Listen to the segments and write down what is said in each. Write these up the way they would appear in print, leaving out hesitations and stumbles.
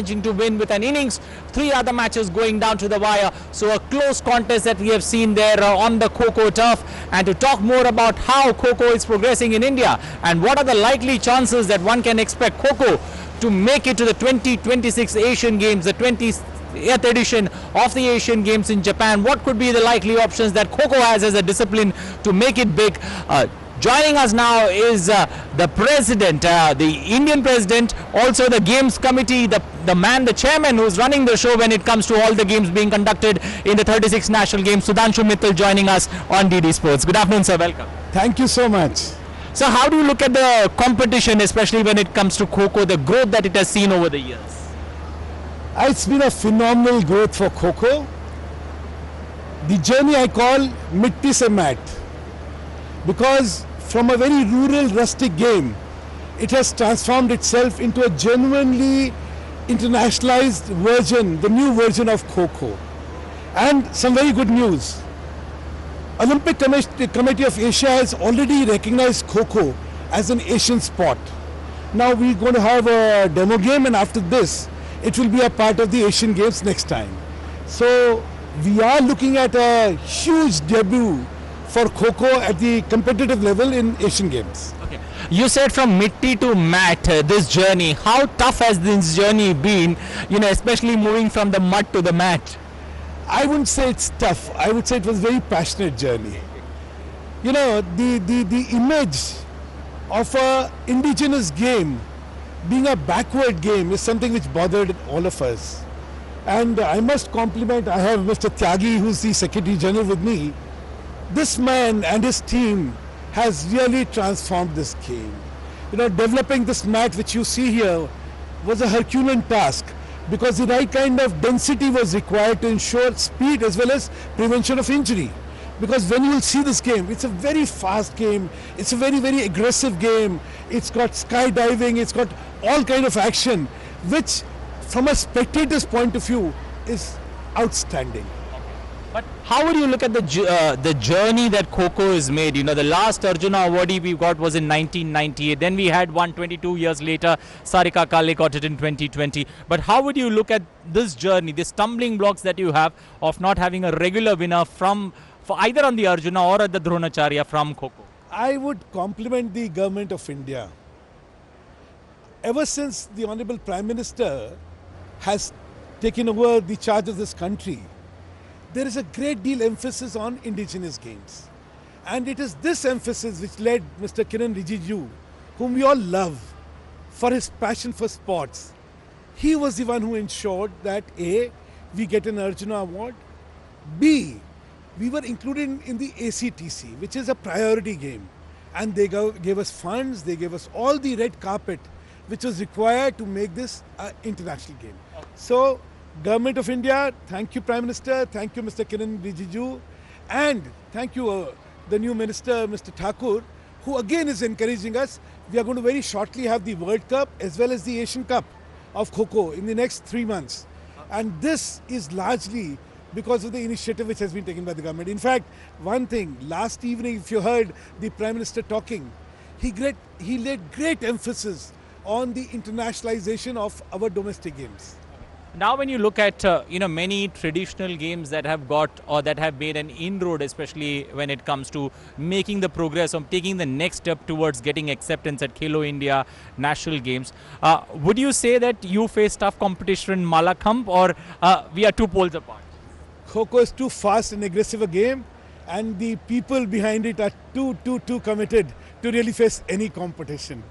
managing to win with an innings, 3 other matches going down to the wire. So a close contest that we have seen there on the KHO turf. And to talk more about how KHO is progressing in India and what are the likely chances that one can expect KHO to make it to the 2026 Asian Games, the 20th edition of the Asian Games in Japan. What could be the likely options that KHO has as a discipline to make it big? Joining us now is the president, the Indian president, also the games committee, the chairman who's running the show when it comes to all the games being conducted in the 36 national games. Sudhanshu Mittal joining us on DD Sports. Good afternoon, sir. Welcome. Thank you so much. So how do you look at the competition, especially when it comes to KHO, the growth that it has seen over the years? It's been a phenomenal growth for KHO. The journey I call mitti se mat, because from a very rural, rustic game, it has transformed itself into a genuinely internationalized version, the new version of KHO. And some very good news. Olympic Committee of Asia has already recognized KHO as an Asian sport. Now we're going to have a demo game, and after this, it will be a part of the Asian Games next time. So we are looking at a huge debut for KHO at the competitive level in Asian Games. Okay. You said from mitti to mat, this journey. How tough has this journey been, especially moving from the mud to the mat? I wouldn't say it's tough. I would say it was a very passionate journey. The image of an indigenous game being a backward game is something which bothered all of us. And I must compliment, I have Mr. Tyagi, who's the Secretary General with me. This man and his team has really transformed this game. Developing this mat which you see here was a Herculean task, because the right kind of density was required to ensure speed as well as prevention of injury. Because when you will see this game, it's a very fast game, it's a very, very aggressive game, it's got skydiving, it's got all kind of action, which from a spectator's point of view is outstanding. But how would you look at the journey that KHO has made? The last Arjuna awardee we got was in 1998. Then we had one 22 years later. Sarika Kale got it in 2020. But how would you look at this journey, the stumbling blocks that you have of not having a regular winner for either on the Arjuna or at the Dronacharya from KHO? I would compliment the government of India. Ever since the Honorable Prime Minister has taken over the charge of this country, there is a great deal emphasis on indigenous games. And it is this emphasis which led Mr. Kiran Rijiju, whom we all love, for his passion for sports. He was the one who ensured that A, we get an Arjuna award, B, we were included in the ACTC, which is a priority game. And they gave us funds, they gave us all the red carpet which was required to make this an international game. So, Government of India, thank you Prime Minister, thank you Mr. Kiran Rijiju, and thank you the new Minister Mr. Thakur, who again is encouraging us. We are going to very shortly have the World Cup as well as the Asian Cup of KHO in the next 3 months. And this is largely because of the initiative which has been taken by the government. In fact, one thing, last evening if you heard the Prime Minister talking, he laid great emphasis on the internationalization of our domestic games. Now when you look at many traditional games that have got or that have made an inroad, especially when it comes to making the progress of taking the next step towards getting acceptance at KHO India National Games, would you say that you face tough competition in Malakhamb, or we are 2 poles apart? KHO is too fast and aggressive a game, and the people behind it are too committed to really face any competition.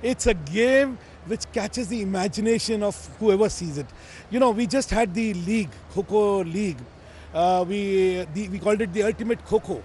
It's a game which catches the imagination of whoever sees it. We just had the league, KHO League. We called it the Ultimate KHO.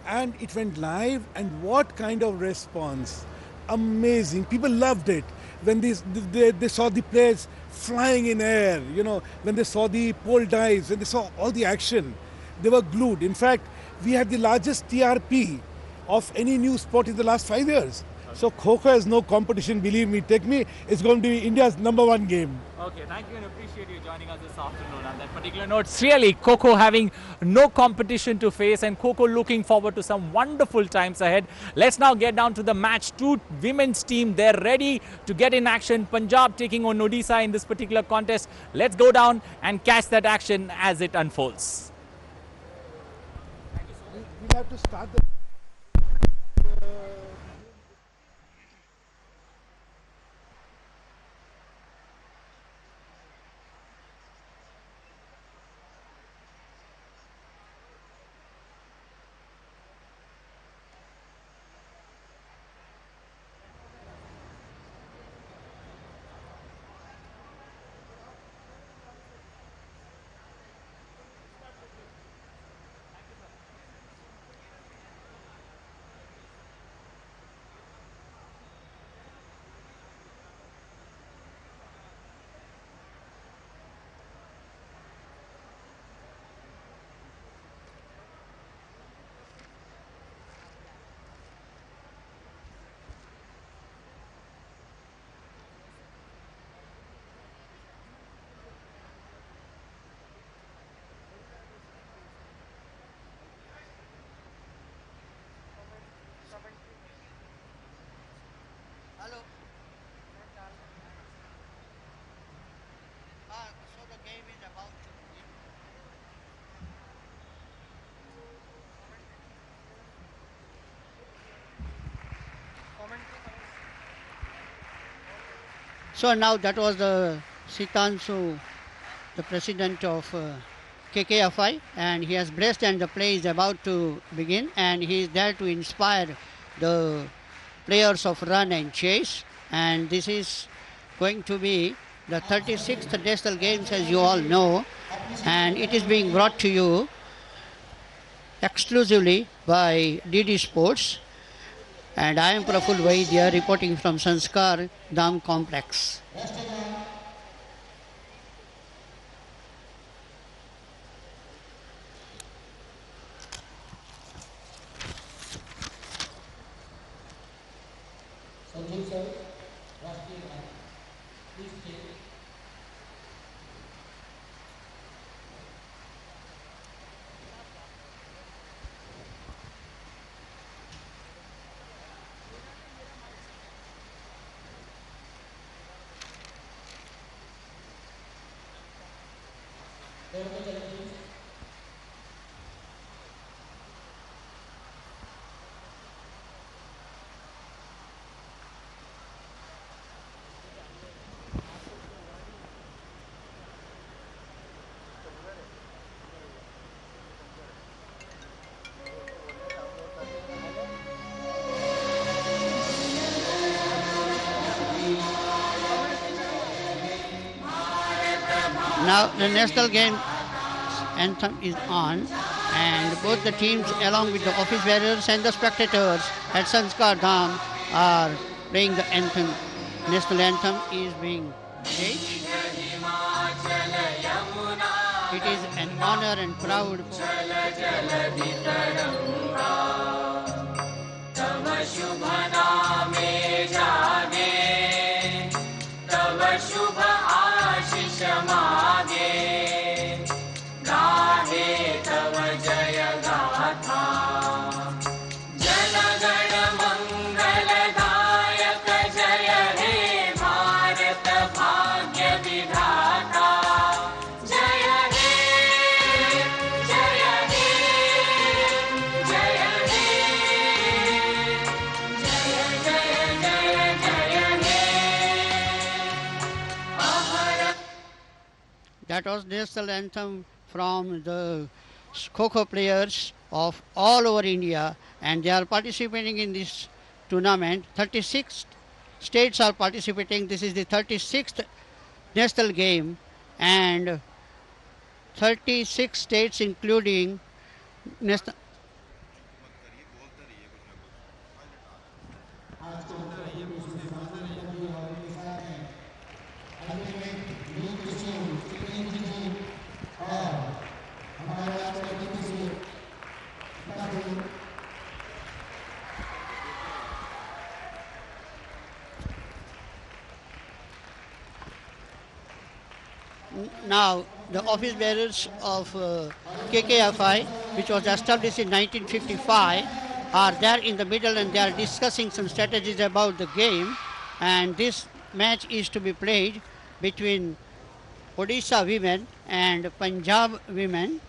And it went live, and what kind of response. Amazing. People loved it. When they saw the players flying in air, when they saw the pole dives, when they saw all the action, they were glued. In fact, we had the largest TRP of any new sport in the last 5 years. So KHO has no competition, believe me, take me, it's going to be India's #1 game. Okay, thank you and appreciate you joining us this afternoon. On that particular note, it's really KHO having no competition to face and KHO looking forward to some wonderful times ahead. Let's now get down to the match. Two women's team, they're ready to get in action. Punjab taking on Odisha in this particular contest. Let's go down and catch that action as it unfolds. We'll have to start the Hello. So the game is about to begin. So now that was the Sitansu, the president of KKFI, and he has blessed and the play is about to begin, and he is there to inspire the players of run and chase, and this is going to be the 36th National Games, as you all know, and it is being brought to you exclusively by DD Sports, and I am Praful Vaidya reporting from Sanskar Dham Complex. Now the national game anthem is on, and both the teams along with the office bearers and the spectators at Sanskar Dham are playing the anthem. National anthem is being staged. It is an honor and proud That was national anthem from the KHO players of all over India, and they are participating in this tournament. 36 states are participating. This is the 36th national game, and 36 states including national. Now, the office bearers of KKFI, which was established in 1955, are there in the middle and they are discussing some strategies about the game. And this match is to be played between Odisha women and Punjab women.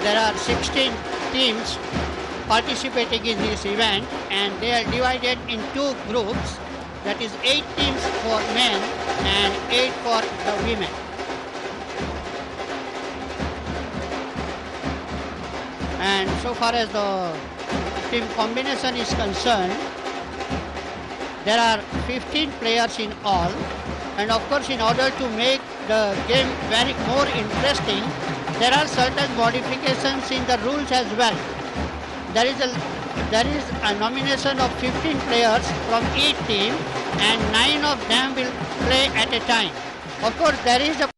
There are 16 teams participating in this event and they are divided in two groups, that is 8 teams for men and 8 for the women. And so far as the team combination is concerned, there are 15 players in all, and of course in order to make the game very more interesting, there are certain modifications in the rules as well. There is a nomination of 15 players from each team and 9 of them will play at a time. Of course there is a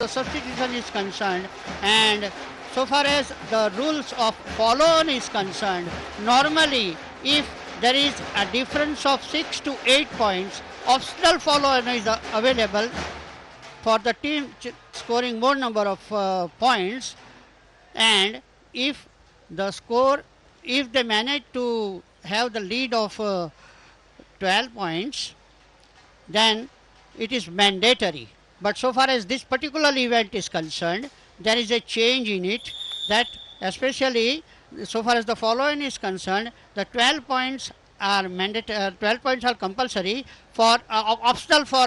the substitution is concerned, and so far as the rules of follow-on is concerned, normally if there is a difference of 6 to 8 points, optional follow-on is available for the team scoring more number of points, and if they manage to have the lead of 12 points, then it is mandatory. But so far as this particular event is concerned, there is a change in it, that especially so far as the following is concerned, the 12 points are mandatory. 12 points are compulsory for optional for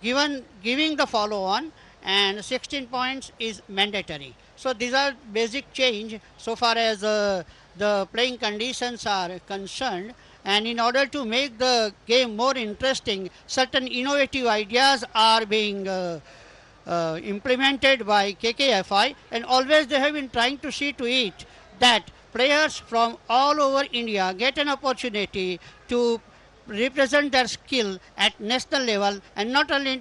giving the follow on, and 16 points is mandatory. So these are basic change so far as the playing conditions are concerned. And in order to make the game more interesting, certain innovative ideas are being implemented by KKFI, and always they have been trying to see to it that players from all over India get an opportunity to represent their skill at national level and not only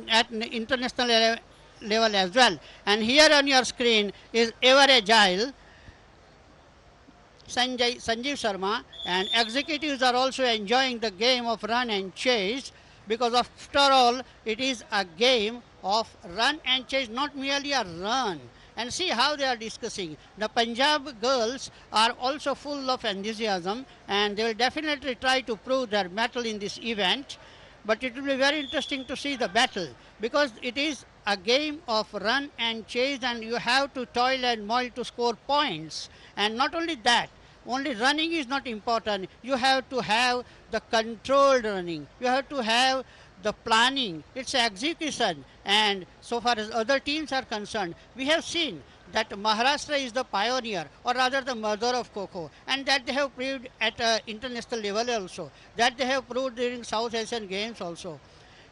at international level as well. And here on your screen is ever agile Sanjeev Sharma, and executives are also enjoying the game of run and chase, because after all it is a game of run and chase, not merely a run. And see how they are discussing. The Punjab girls are also full of enthusiasm and they will definitely try to prove their mettle in this event. But it will be very interesting to see the battle, because it is a game of run and chase and you have to toil and moil to score points. And not only that, only running is not important. You have to have the controlled running. You have to have the planning. It's execution. And so far as other teams are concerned, we have seen that Maharashtra is the pioneer, or rather the mother of KHO, and that they have proved at international level also. That they have proved during South Asian Games also.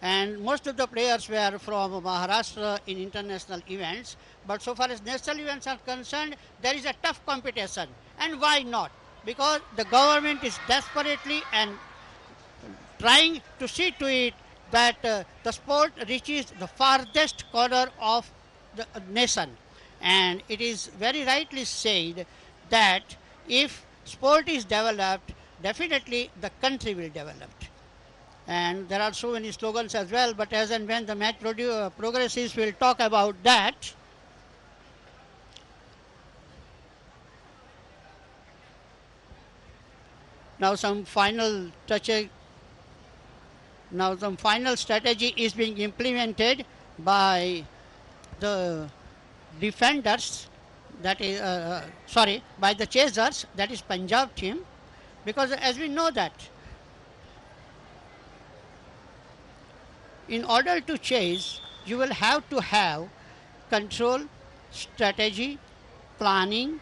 And most of the players were from Maharashtra in international events. But so far as national events are concerned, there is a tough competition. And why not? Because the government is desperately and trying to see to it that the sport reaches the farthest corner of the nation. And it is very rightly said that if sport is developed, definitely the country will develop. And there are so many slogans as well, but as and when the match progresses, we'll talk about that. Now some final strategy is being implemented by the defenders, that is, by the chasers, that is Punjab team, because as we know that in order to chase, you will have to have control, strategy, planning,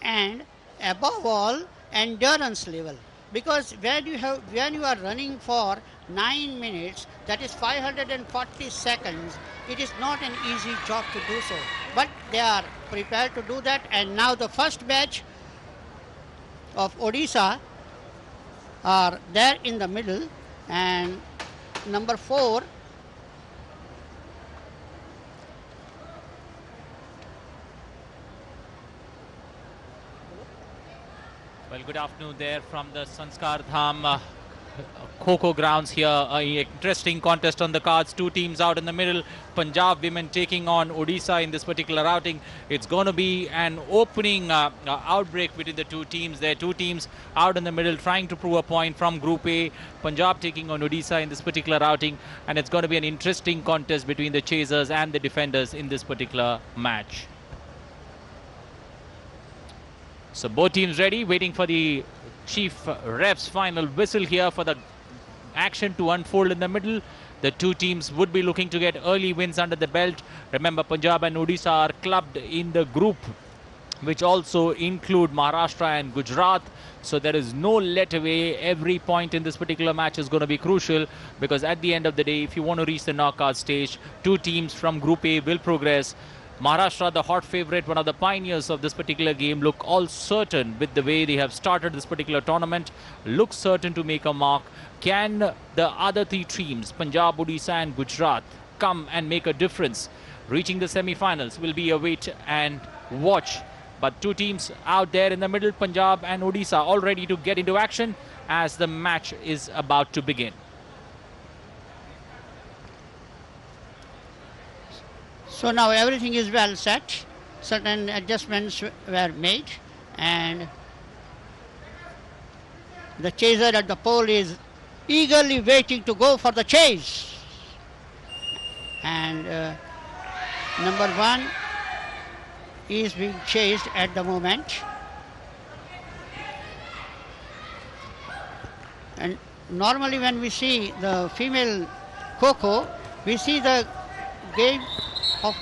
and above all, endurance level. Because when you are running for 9 minutes, that is 540 seconds, it is not an easy job to do so. But they are prepared to do that. And now the first batch of Odisha are there in the middle, and number 4 Well, good afternoon there from the Sanskar Dham KHO grounds here. An interesting contest on the cards. Two teams out in the middle. Punjab women taking on Odisha in this particular outing. It's going to be an opening outbreak between the two teams. There are two teams out in the middle trying to prove a point from Group A. Punjab taking on Odisha in this particular outing. And it's going to be an interesting contest between the chasers and the defenders in this particular match. So both teams ready, waiting for the chief ref's final whistle here for the action to unfold in the middle. The two teams would be looking to get early wins under the belt. Remember, Punjab and Odisha are clubbed in the group, which also include Maharashtra and Gujarat. So there is no let away. Every point in this particular match is going to be crucial, because at the end of the day, if you want to reach the knockout stage, two teams from Group A will progress. Maharashtra, the hot favorite, one of the pioneers of this particular game, look all certain with the way they have started this particular tournament, look certain to make a mark. Can the other three teams, Punjab, Odisha and Gujarat, come and make a difference? Reaching the semi-finals will be a wait and watch. But two teams out there in the middle, Punjab and Odisha, all ready to get into action as the match is about to begin. So now everything is well set. Certain adjustments were made, and the chaser at the pole is eagerly waiting to go for the chase. And number one is being chased at the moment. And normally when we see the female KHO, we see the game of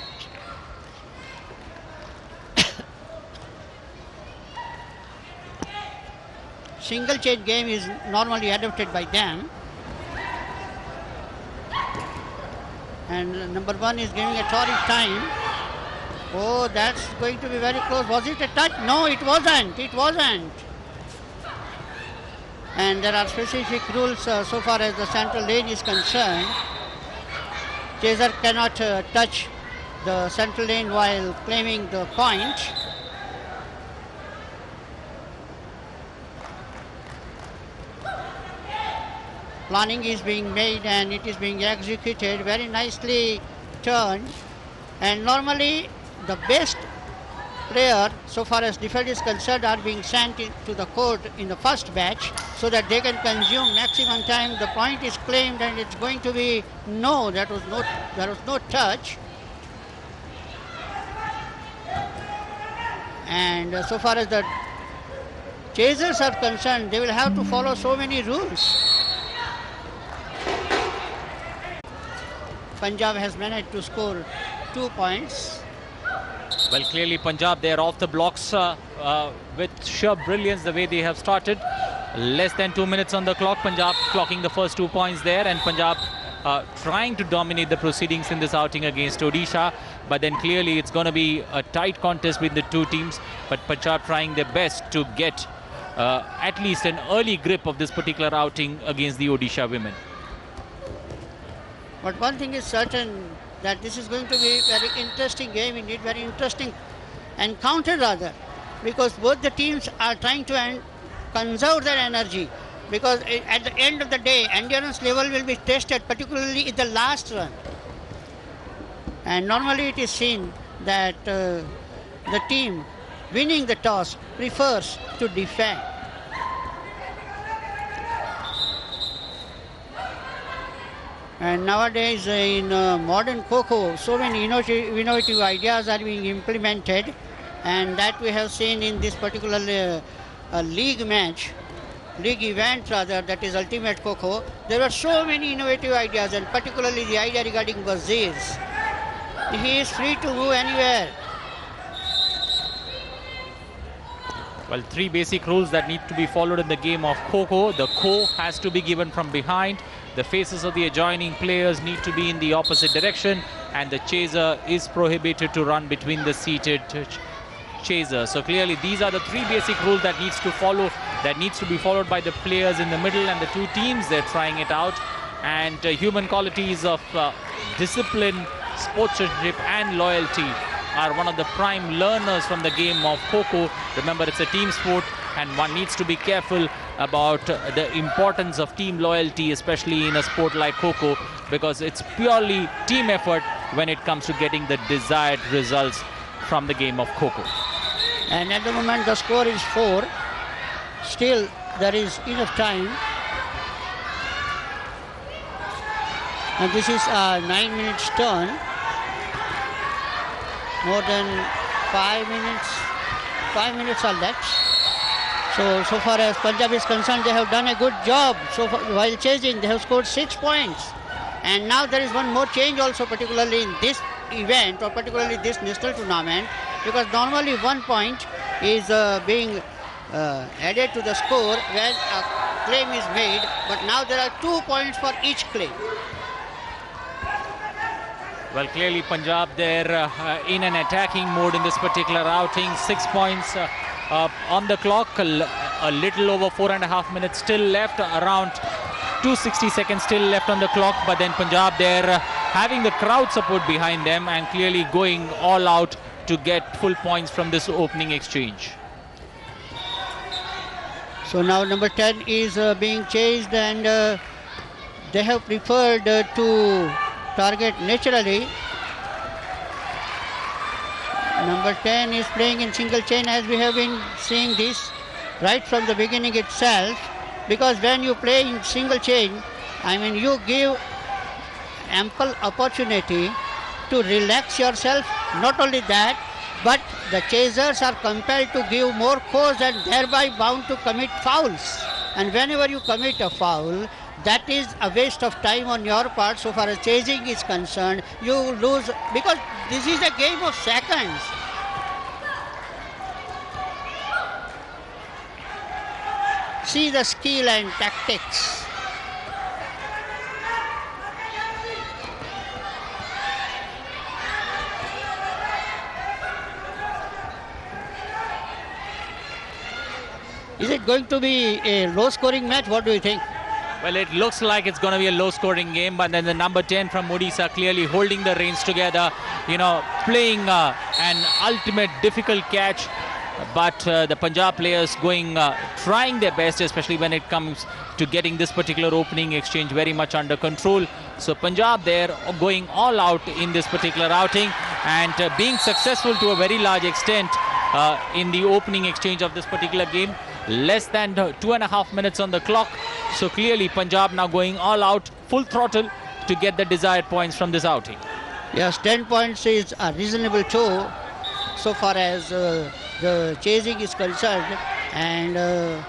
single chain game is normally adopted by them, and number one is giving a torrid time. Oh, that's going to be very close. Was it a touch? No, it wasn't. It wasn't. And there are specific rules so far as the central lane is concerned. Chaser cannot touch the central lane while claiming the point. Planning is being made and it is being executed, very nicely turned. And normally the best player, so far as defense is concerned, are being sent to the court in the first batch so that they can consume maximum time. The point is claimed and it's going to be no, there was no touch. And so far as the chasers are concerned, they will have to follow so many rules. Punjab has managed to score 2 points. Well, clearly Punjab, they are off the blocks with sheer brilliance the way they have started. Less than 2 minutes on the clock. Punjab clocking the first 2 points there, and Punjab trying to dominate the proceedings in this outing against Odisha. But then clearly it's going to be a tight contest with the two teams. But Punjab trying their best to get at least an early grip of this particular outing against the Odisha women. But one thing is certain, that this is going to be a very interesting game, indeed very interesting encounter rather, because both the teams are trying to conserve their energy, because at the end of the day endurance level will be tested, particularly in the last run. And normally it is seen that the team winning the toss prefers to defend. And nowadays in modern KHO, so many innovative ideas are being implemented, and that we have seen in this particular league event rather, that is Ultimate KHO. There are so many innovative ideas, and particularly the idea regarding Wazir's. He is free to move anywhere. Well, 3 basic rules that need to be followed in the game of KHO. The ko has to be given from behind. The faces of the adjoining players need to be in the opposite direction, and the chaser is prohibited to run between the seated chaser. So clearly these are the 3 basic rules that needs to be followed by the players in the middle, and the two teams, they're trying it out. And human qualities of discipline, sportsmanship and loyalty are one of the prime learners from the game of KHO. Remember, it's a team sport. and one needs to be careful about the importance of team loyalty, especially in a sport like Kho, because it's purely team effort when it comes to getting the desired results from the game of Kho. And at the moment the score is 4. Still there is enough time. And this is a 9 minutes turn. More than 5 minutes. 5 minutes are left. So far as Punjab is concerned, they have done a good job. So far, while chasing, they have scored 6 points. And now there is one more change also, particularly in this event or particularly this national tournament, because normally 1 point is being added to the score when a claim is made, but now there are 2 points for each claim. Well, clearly Punjab, they're in an attacking mode in this particular outing. 6 points on the clock, a little over 4.5 minutes still left, around 260 seconds still left on the clock. But then Punjab, they're having the crowd support behind them and clearly going all out to get full points from this opening exchange. So now number 10 is being chased, and they have preferred to target naturally. Number 10 is playing in single chain, as we have been seeing this right from the beginning itself, because when you play in single chain, I mean, you give ample opportunity to relax yourself. Not only that, but the chasers are compelled to give more force and thereby bound to commit fouls. And whenever you commit a foul, that is a waste of time on your part. So far as chasing is concerned, you lose, because this is a game of seconds. See the skill and tactics. Is it going to be a low-scoring match? What do you think? Well, it looks like it's going to be a low-scoring game, but then the number 10 from Odisha clearly holding the reins together, playing an ultimate difficult catch. But the Punjab players trying their best, especially when it comes to getting this particular opening exchange very much under control. So Punjab, they're going all out in this particular outing and being successful to a very large extent in the opening exchange of this particular game. Less than 2.5 minutes on the clock. So clearly Punjab now going all out, full throttle to get the desired points from this outing. Yes, 10 points is a reasonable too, so far as the chasing is concerned. And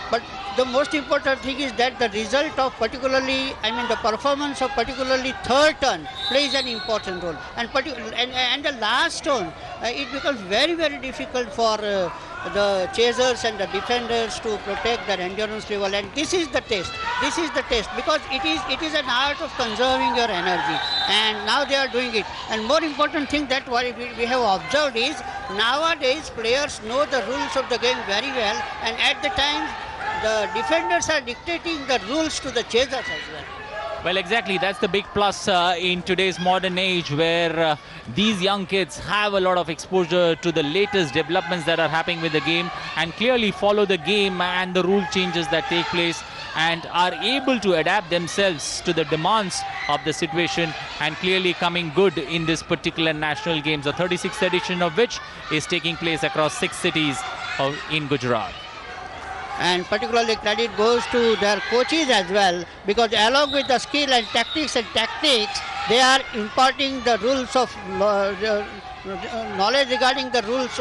but the most important thing is that the result of the performance of particularly third turn plays an important role. And the last turn, it becomes very, very difficult for the chasers and the defenders to protect their endurance level. And this is the test. This is the test, because it is an art of conserving your energy. And now they are doing it. And more important thing that what we have observed is, nowadays players know the rules of the game very well, and at the time the defenders are dictating the rules to the chasers as well. Well, exactly. That's the big plus in today's modern age, where these young kids have a lot of exposure to the latest developments that are happening with the game and clearly follow the game and the rule changes that take place and are able to adapt themselves to the demands of the situation and clearly coming good in this particular national games, the 36th edition of which is taking place across 6 cities in Gujarat. And particularly credit goes to their coaches as well, because along with the skill and tactics, they are imparting the rules of knowledge regarding the rules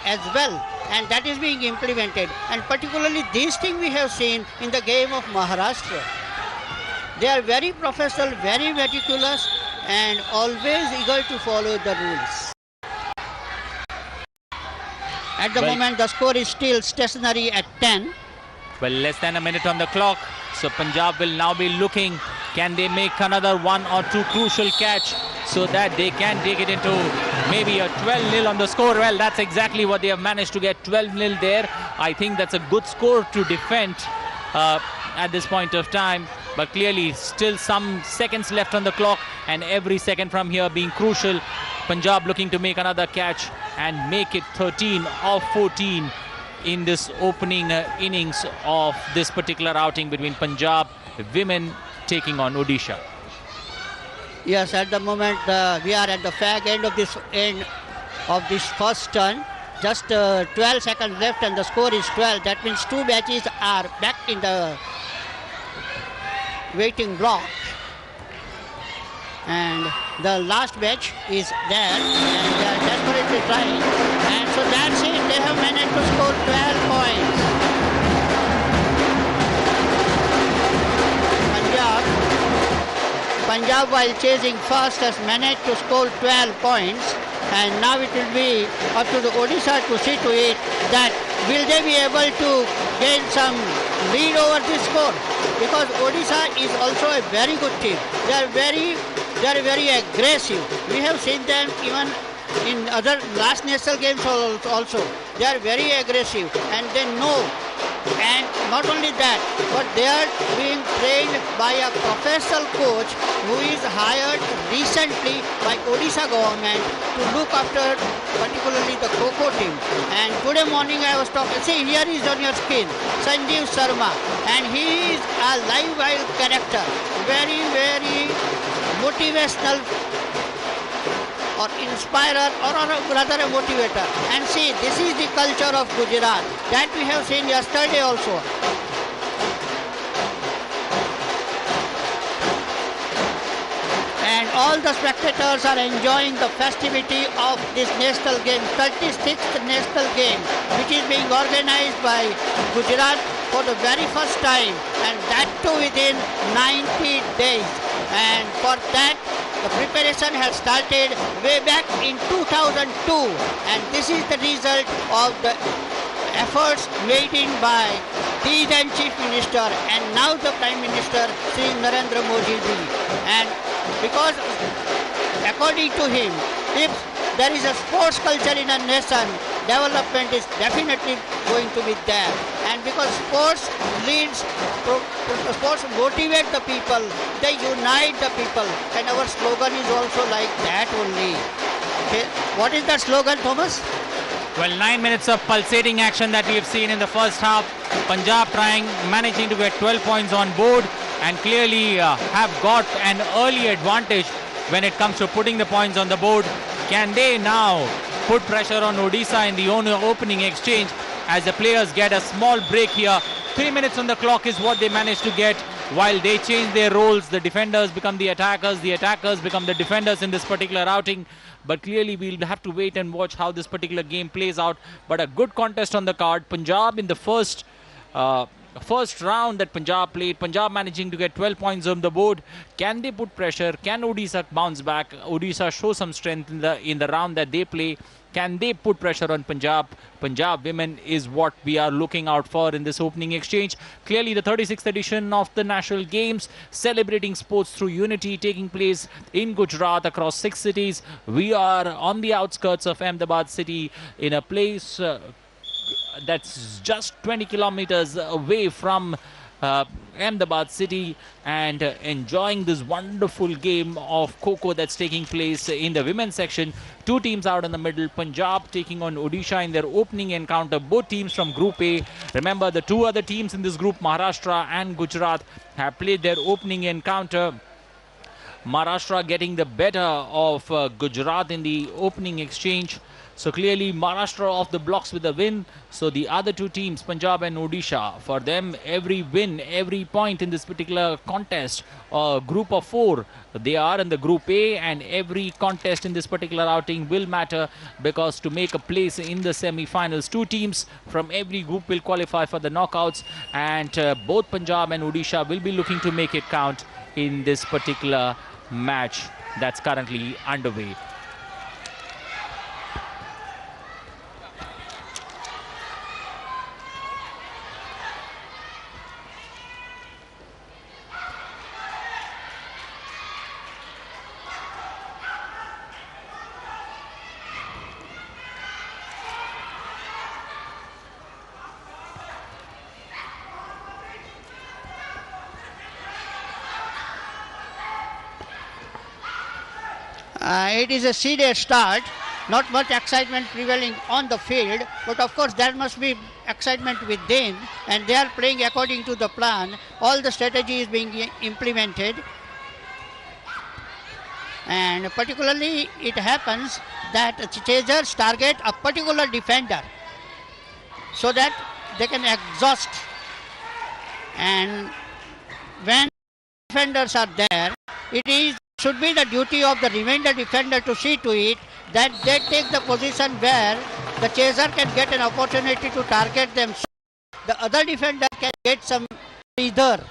as well, and that is being implemented. And particularly this thing we have seen in the game of Maharashtra. They are very professional, very meticulous, and always eager to follow the rules. At the moment, the score is still stationary at 10. Well, less than a minute on the clock. So Punjab will now be looking, can they make another 1 or 2 crucial catch so that they can take it into maybe a 12-0 on the score. Well, that's exactly what they have managed to get, 12-0 there. I think that's a good score to defend at this point of time. But clearly still some seconds left on the clock, and every second from here being crucial. Punjab looking to make another catch and make it 13 of 14 in this opening innings of this particular outing between Punjab women taking on Odisha. Yes, at the moment we are at the fag end of this first turn. Just 12 seconds left and the score is 12. That means two batches are back in the waiting block. And the last batch is there and they are desperately trying. And so that's it. They have managed to score 12 points. Punjab, while chasing first, has managed to score 12 points. And now it will be up to the Odisha to see to it that will they be able to gain some lead over this score, because Odisha is also a very good team. They are very aggressive. We have seen them even in other last national games also. They are very aggressive and they know. And not only that, but they are being trained by a professional coach who is hired recently by Odisha government to look after particularly the KHO team. And today morning I was talking, see here is on your screen, Sanjeev Sharma, and he is a live wild character, very motivational or inspirer or rather a motivator. And see, this is the culture of Gujarat that we have seen yesterday also. And all the spectators are enjoying the festivity of this national game, 36th national game, which is being organized by Gujarat for the very first time, and that too within 90 days. And for that, the preparation has started way back in 2002, and this is the result of the efforts made in by the then Chief Minister and now the Prime Minister, Sri Narendra Modi ji. And because according to him, if there is a sports culture in a nation, development is definitely going to be there. And because sports motivate the people, they unite the people, and our slogan is also like that only. Okay. What is the slogan, Thomas? Well, 9 minutes of pulsating action that we have seen in the first half. Punjab managing to get 12 points on board and clearly have got an early advantage when it comes to putting the points on the board. Can they now put pressure on Odisha in the opening exchange as the players get a small break here? 3 minutes on the clock is what they managed to get. While they change their roles, the defenders become the attackers become the defenders in this particular outing. But clearly we'll have to wait and watch how this particular game plays out. But a good contest on the card. Punjab in the first round that Punjab played, Punjab managing to get 12 points on the board. Can they put pressure? Can Odisha bounce back? Odisha show some strength in the round that they play. Can they put pressure on Punjab? Punjab women is what we are looking out for in this opening exchange. Clearly the 36th edition of the National Games, celebrating sports through unity, taking place in Gujarat across 6 cities. We are on the outskirts of Ahmedabad city in a place that's just 20 kilometers away from Ahmedabad city, and enjoying this wonderful game of KHO that's taking place in the women's section. Two teams out in the middle, Punjab taking on Odisha in their opening encounter. Both teams from Group A. Remember, the two other teams in this group, Maharashtra and Gujarat, have played their opening encounter. Maharashtra getting the better of Gujarat in the opening exchange. So clearly Maharashtra off the blocks with a win. So the other two teams, Punjab and Odisha, for them every win, every point in this particular contest, group of 4, they are in the Group A, and every contest in this particular outing will matter, because to make a place in the semi-finals, 2 teams from every group will qualify for the knockouts, and both Punjab and Odisha will be looking to make it count in this particular match that's currently underway. It is a serious start. Not much excitement prevailing on the field, but of course there must be excitement within, and they are playing according to the plan. All the strategy is being implemented, and particularly it happens that chasers target a particular defender so that they can exhaust, and when defenders are there, should be the duty of the remainder defender to see to it that they take the position where the chaser can get an opportunity to target them. So the other defender can get some breather.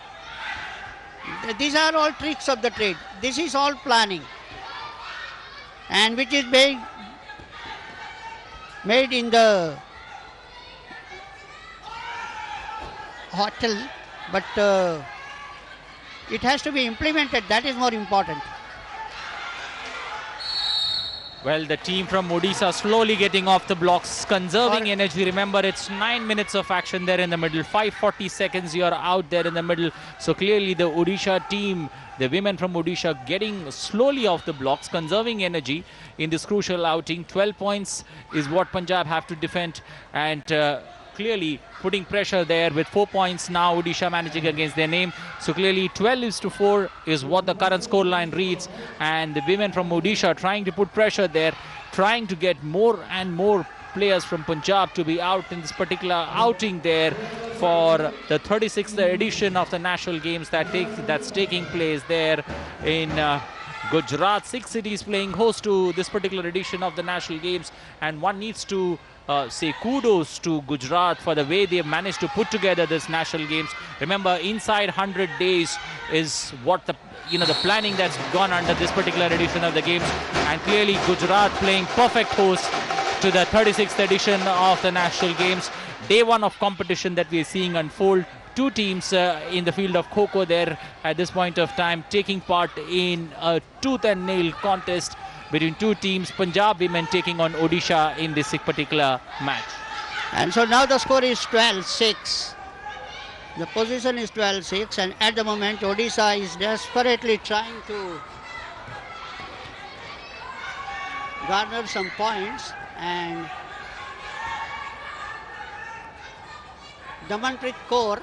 These are all tricks of the trade. This is all planning, and which is being made in the hotel, but it has to be implemented. That is more important. Well, the team from Odisha slowly getting off the blocks, conserving energy. Remember, it's 9 minutes of action there in the middle. 5:40 seconds you're out there in the middle. So clearly the Odisha team, the women from Odisha, getting slowly off the blocks, conserving energy in this crucial outing. 12 points is what Punjab have to defend, and clearly putting pressure there with 4 points now. Odisha managing against their name. So clearly 12-4 is what the current scoreline reads, and the women from Odisha trying to put pressure there, trying to get more and more players from Punjab to be out in this particular outing there for the 36th edition of the National Games that's taking place there in Gujarat. 6 cities playing host to this particular edition of the National Games, and one needs to say kudos to Gujarat for the way they have managed to put together this National Games. Remember, inside 100 days is what the planning that's gone under this particular edition of the games, and clearly Gujarat playing perfect host to the 36th edition of the National Games. Day one of competition that we are seeing unfold. Two teams in the field of KHO there at this point of time, taking part in a tooth and nail contest between two teams. Punjab women taking on Odisha in this particular match. And so now the score is 12-6. The position is 12-6, and at the moment Odisha is desperately trying to garner some points, and Damanpreet Kaur,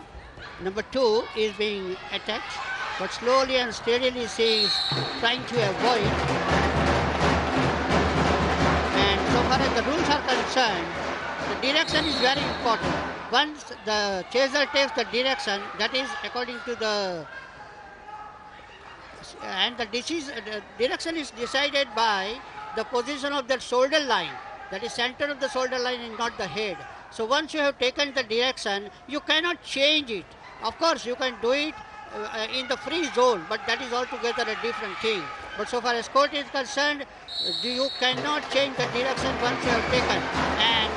number 2, is being attacked, but slowly and steadily she is trying to avoid. And so far as the rules are concerned, the direction is very important. Once the chaser takes the direction, that is according to the, and the direction is decided by the position of the shoulder line. That is center of the shoulder line and not the head. So once you have taken the direction, you cannot change it. Of course, you can do it in the free zone, but that is altogether a different thing. But so far as court is concerned, you cannot change the direction once you have taken. And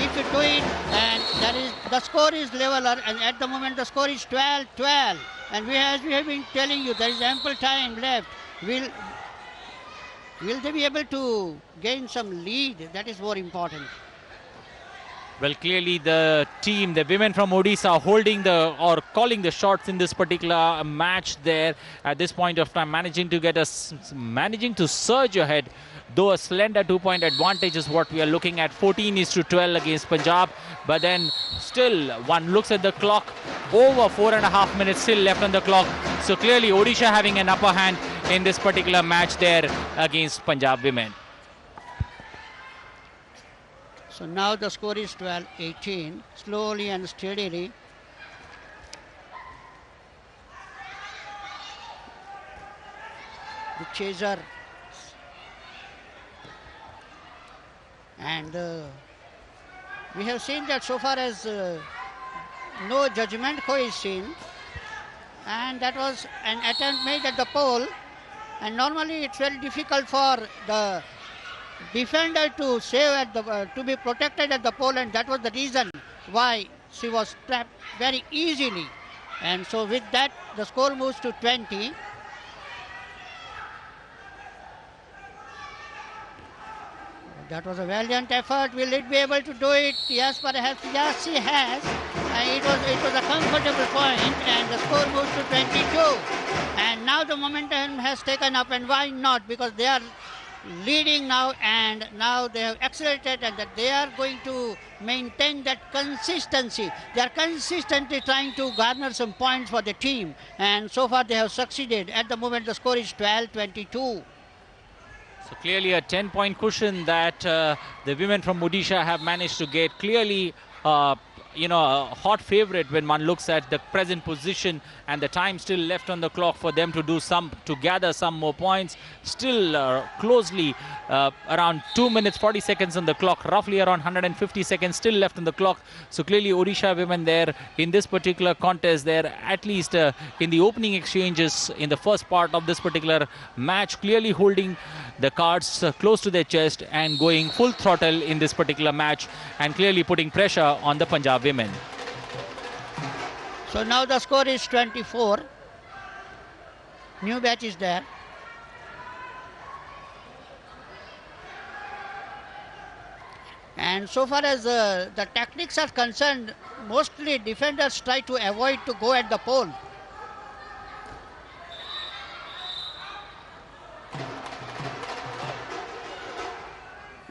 if you do it, and that is, the score is leveler, and at the moment the score is 12-12. And as we have been telling you, there is ample time left. Will they be able to gain some lead? That is more important. Well, clearly the team, the women from Odisha, holding calling the shots in this particular match there at this point of time, managing to surge ahead. Though a slender 2-point advantage is what we are looking at, 14-12 against Punjab. But then still, one looks at the clock, over 4.5 minutes still left on the clock. So clearly Odisha having an upper hand in this particular match there against Punjab women. So now the score is 12-18, slowly and steadily. The chaser, and we have seen that so far as no judgment call is seen, and that was an attempt made at the pole, and normally it's very difficult for the defender to save at the to be protected at the pole, and that was the reason why she was trapped very easily. And so with that, the score moves to 20. That was a valiant effort. Will it be able to do it? Yes, perhaps. Yes, she has. It was a comfortable point, and the score moves to 22. And now the momentum has taken up, and why not? Because they are leading now, and now they have accelerated, and that they are going to maintain that consistency. They are consistently trying to garner some points for the team, and so far they have succeeded. At the moment the score is 12-22. So clearly a 10-point cushion that the women from Odisha have managed to get. Clearly, a hot favorite when one looks at the present position and the time still left on the clock for them to gather some more points. Still closely around 2 minutes 40 seconds on the clock, roughly around 150 seconds still left on the clock. So clearly Odisha women there in this particular contest, they're at least in the opening exchanges in the first part of this particular match, clearly holding the cards close to their chest and going full throttle in this particular match, and clearly putting pressure on the Punjab women. So now the score is 24. New batch is there. And so far as the tactics are concerned, mostly defenders try to avoid to go at the pole.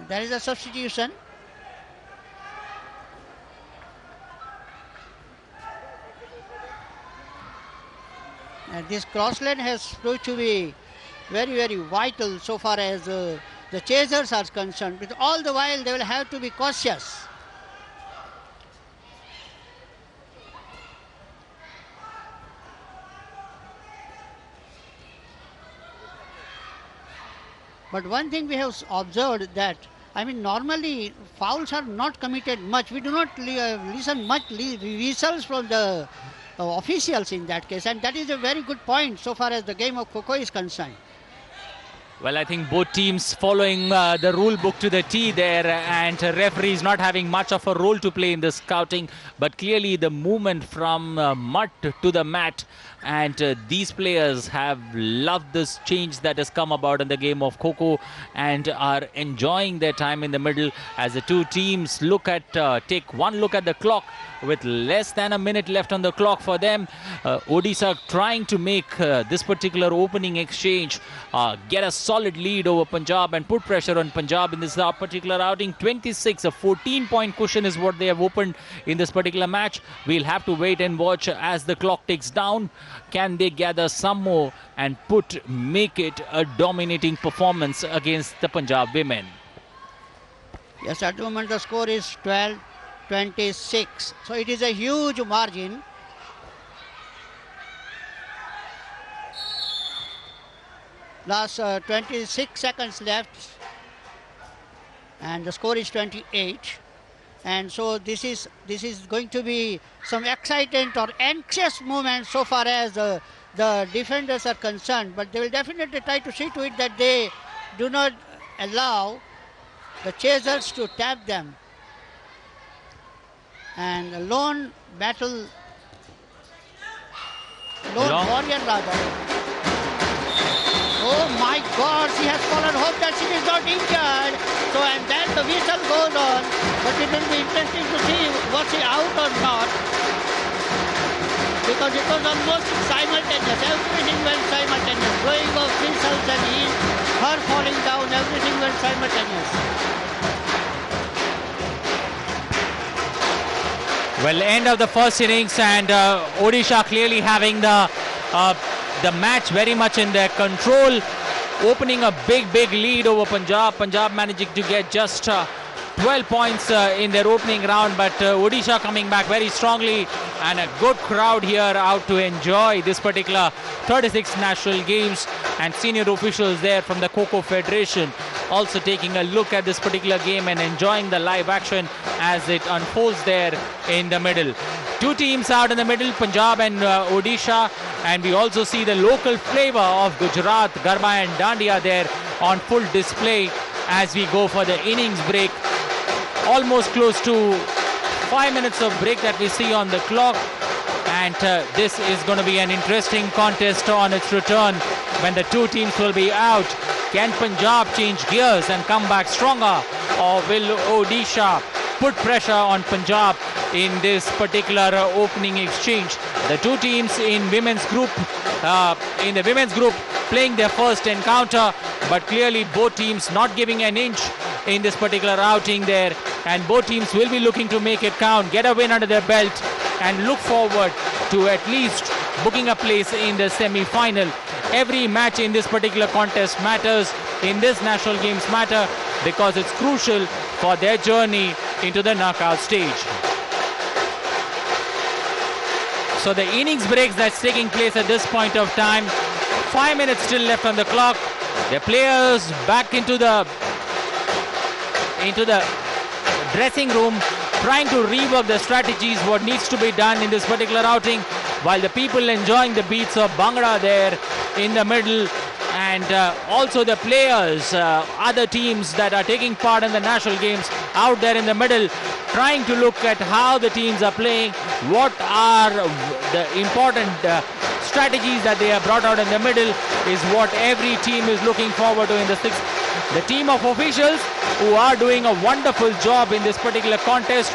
There is a substitution. And this cross lane has proved to be very, very vital so far as the chasers are concerned. But all the while they will have to be cautious. But one thing we have observed that, I mean, normally fouls are not committed much. We do not listen much whistles from the officials in that case, and that is a very good point so far as the game of Kho is concerned. Well, I think both teams following the rule book to the T there, and referees not having much of a role to play in the scouting, but clearly the movement from mud to the mat, and these players have loved this change that has come about in the game of Kho and are enjoying their time in the middle as the two teams take one look at the clock with less than a minute left on the clock for them. Odisha trying to make this particular opening exchange get a solid lead over Punjab and put pressure on Punjab in this particular outing. 26, a 14-point cushion is what they have opened in this particular match. We'll have to wait and watch as the clock ticks down. Can they gather some more and make it a dominating performance against the Punjab women? Yes, at the moment the score is 12-26. So it is a huge margin. Last 26 seconds left, and the score is 28. And so this is going to be some excitement or anxious moments so far as the defenders are concerned. But they will definitely try to see to it that they do not allow the chasers to tap them. And a lone warrior rather. Oh my God, she has fallen. Hope that she is not injured. So, and then the whistle goes on. But it will be interesting to see was she out or not. Because it was almost simultaneous. Everything went simultaneous. Blowing of whistles and her falling down, everything went simultaneous. Well, end of the first innings, and Odisha clearly having the match very much in their control, opening a big lead over Punjab. Punjab managing to get just 12 points in their opening round, but Odisha coming back very strongly, and a good crowd here out to enjoy this particular 36 national games, and senior officials there from the Kho Federation also taking a look at this particular game and enjoying the live action as it unfolds there in the middle. Two teams out in the middle, Punjab and Odisha, and we also see the local flavor of Gujarat, Garba and Dandiya there on full display as we go for the innings break. Almost close to 5 minutes of break that we see on the clock, and this is going to be an interesting contest on its return when the two teams will be out. Can Punjab change gears and come back stronger, or will Odisha put pressure on Punjab in this particular opening exchange? The two teams in the women's group playing their first encounter, but clearly both teams not giving an inch in this particular outing there, and both teams will be looking to make it count, get a win under their belt, and look forward to at least booking a place in the semi-final. Every match in this particular contest matters, in this national games matter, because it's crucial for their journey into the knockout stage. So the innings breaks that's taking place at this point of time. 5 minutes still left on the clock. The players back into the dressing room, trying to rework the strategies, what needs to be done in this particular outing, while the people enjoying the beats of Bhangra there in the middle, and also the players, other teams that are taking part in the national games out there in the middle, trying to look at how the teams are playing, what are the important strategies that they have brought out in the middle is what every team is looking forward to in the sixth. The team of officials who are doing a wonderful job in this particular contest,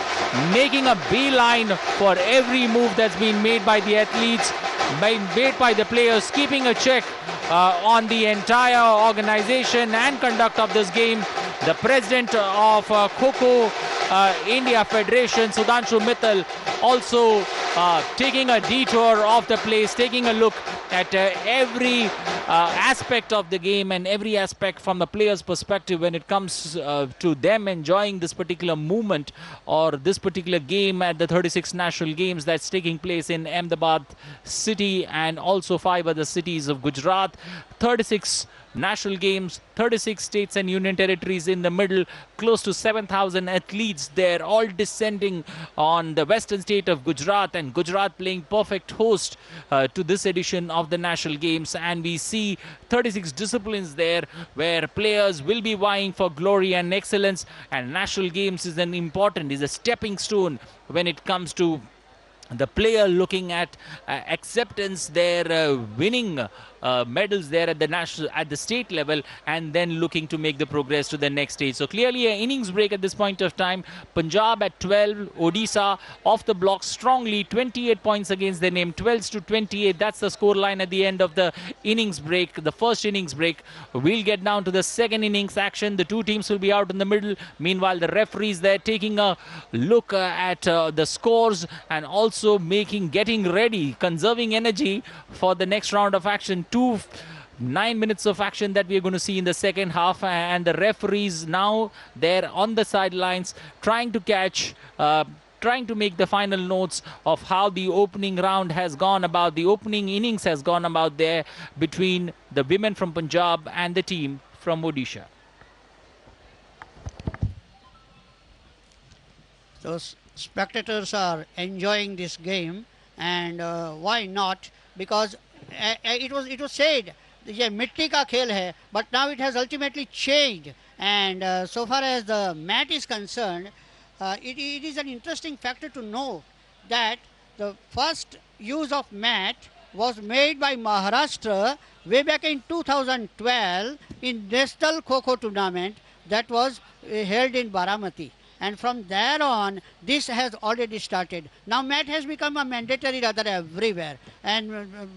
making a beeline for every move that's been made by the athletes, made by the players, keeping a check on the entire organization and conduct of this game. The president of KHO India Federation, Sudhanshu Mittal, also taking a detour of the place, taking a look at every aspect of the game and every aspect from the players' perspective when it comes to them enjoying this particular movement or this particular game at the 36 national games that's taking place in Ahmedabad city and also 5 other cities of Gujarat. 36 national games, 36 states and union territories in the middle, close to 7,000 athletes there, all descending on the western state of Gujarat, and Gujarat playing perfect host to this edition of the national games. And we see 36 disciplines there where players will be vying for glory and excellence, and national games is a stepping stone when it comes to the player looking at acceptance there, winning medals there at the state level, and then looking to make the progress to the next stage. So clearly an innings break at this point of time. Punjab at 12, Odisha off the block strongly, 28 points against their name, 12-28. That's the score line at the end of the innings break, the first innings break. We'll get down to the second innings action. The two teams will be out in the middle. Meanwhile, the referees there taking a look at the scores and also getting ready, conserving energy for the next round of action. 9 minutes of action that we are going to see in the second half, and the referees now there on the sidelines trying to catch, trying to make the final notes of how the opening round has gone about, the opening innings has gone about there between the women from Punjab and the team from Odisha. Those spectators are enjoying this game, and why not? Because it was said ये मिट्टी का खेल है, but now it has ultimately changed, and so far as the mat is concerned, it is an interesting factor to know that the first use of mat was made by Maharashtra way back in 2012 in National KHO tournament that was held in Baramati. And from there on, this has already started. Now mat has become a mandatory rather everywhere. And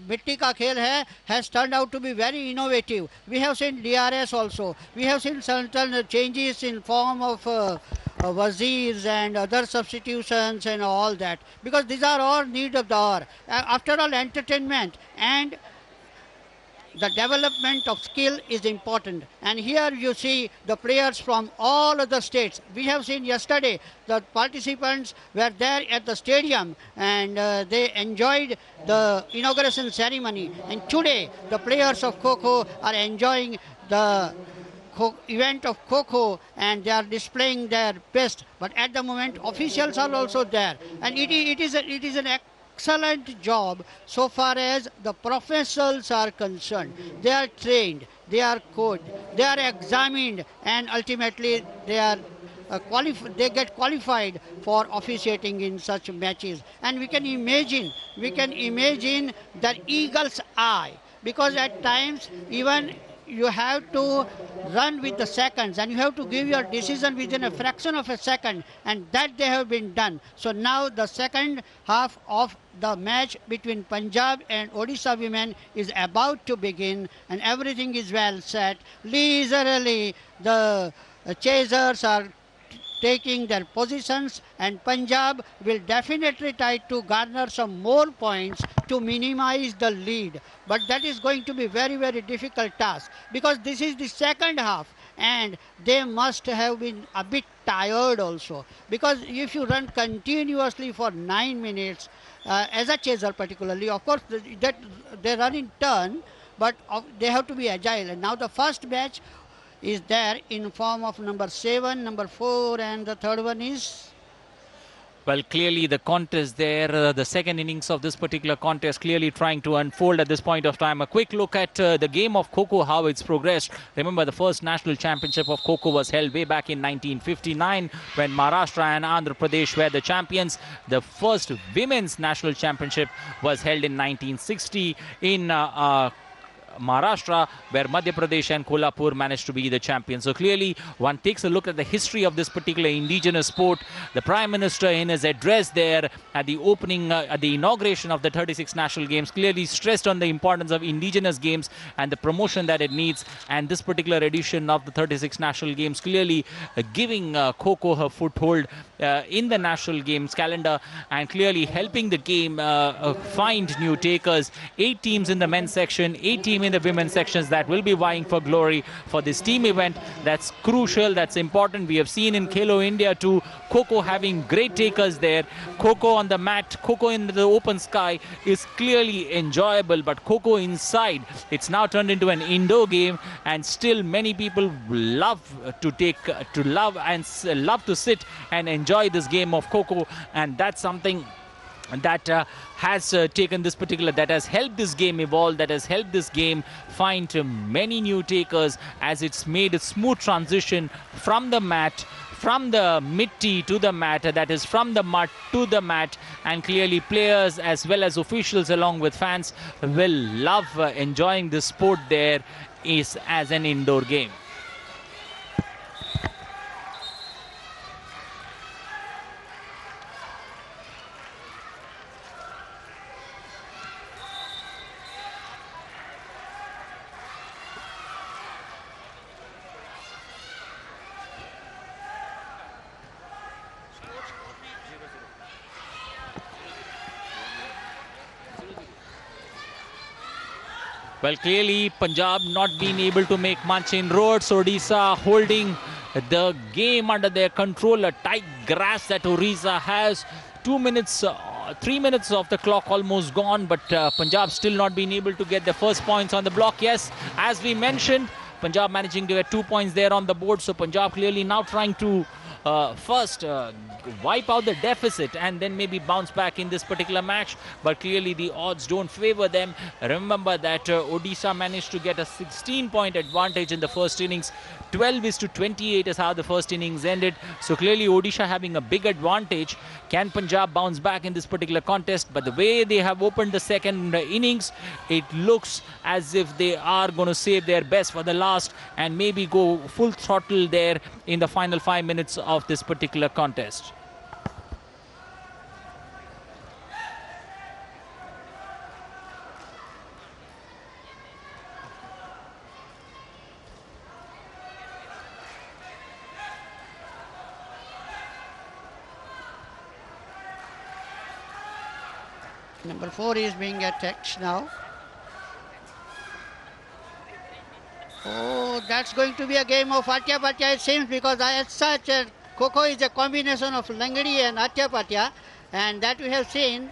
Mitti Ka Khel hai has turned out to be very innovative. We have seen DRS also. We have seen certain changes in form of wazirs and other substitutions and all that. Because these are all need of the hour. After all, entertainment and the development of skill is important, and here you see the players from all other states. We have seen yesterday the participants were there at the stadium, and they enjoyed the inauguration ceremony, and today the players of KHO are enjoying the event of KHO, and they are displaying their best. But at the moment officials are also there, and it is an excellent job so far as the professionals are concerned. They are trained, they are coached, they are examined, and ultimately they are they get qualified for officiating in such matches. And we can imagine that eagle's eye, because at times even you have to run with the seconds and you have to give your decision within a fraction of a second, and that they have been done. So now the second half of the match between Punjab and Odisha women is about to begin, and everything is well set. Leisurely the chasers are taking their positions, and Punjab will definitely try to garner some more points to minimize the lead. But that is going to be very, very difficult task, because this is the second half and they must have been a bit tired also, because if you run continuously for 9 minutes, as a chaser particularly, of course that they run in turn, but they have to be agile. And now the first match is there in form of number 7, number 4, and the third one is... Well, clearly the contest there, the second innings of this particular contest clearly trying to unfold at this point of time. A quick look at the game of Kho-Kho, how it's progressed. Remember, the first national championship of Kho-Kho was held way back in 1959 when Maharashtra and Andhra Pradesh were the champions. The first women's national championship was held in 1960 in Maharashtra, where Madhya Pradesh and Kolhapur managed to be the champions. So clearly one takes a look at the history of this particular indigenous sport. The Prime Minister, in his address there at the opening, at the inauguration of the 36 national games, clearly stressed on the importance of indigenous games and the promotion that it needs. And this particular edition of the 36 national games clearly giving Kho-Kho her foothold in the national games calendar, and clearly helping the game find new takers. 8 teams in the men's section, 8 teams in the women's sections that will be vying for glory for this team event. That's crucial, that's important. We have seen in KHO India too, Kho-Kho having great takers there. Kho-Kho on the mat, Kho-Kho in the open sky is clearly enjoyable, but Kho-Kho inside, it's now turned into an indoor game, and still many people love to sit and enjoy this game of Kho-Kho, and that's something that has that has helped this game evolve, that has helped this game find many new takers, as it's made a smooth transition from the mat, from the mitti to the mat, that is from the mud to the mat. And clearly players as well as officials along with fans will love enjoying this sport there is as an indoor game. Well, clearly Punjab not being able to make much inroads. Odisha holding the game under their control. A tight grasp that Odisha has. 2 minutes, 3 minutes of the clock almost gone, but Punjab still not being able to get the first points on the block. Yes, as we mentioned, Punjab managing to get 2 points there on the board. So Punjab clearly now trying to first wipe out the deficit and then maybe bounce back in this particular match, but clearly the odds don't favor them. Remember that Odisha managed to get a 16-point advantage in the first innings. 12-28 is how the first innings ended. So clearly Odisha having a big advantage. Can Punjab bounce back in this particular contest? But the way they have opened the second innings, it looks as if they are going to save their best for the last and maybe go full throttle there in the final 5 minutes of this particular contest. Number 4 is being attacked now. Oh, that's going to be a game of Atya Patya, it seems, because as such, Kho-Kho is a combination of Langdi and Atya Patya, and that we have seen.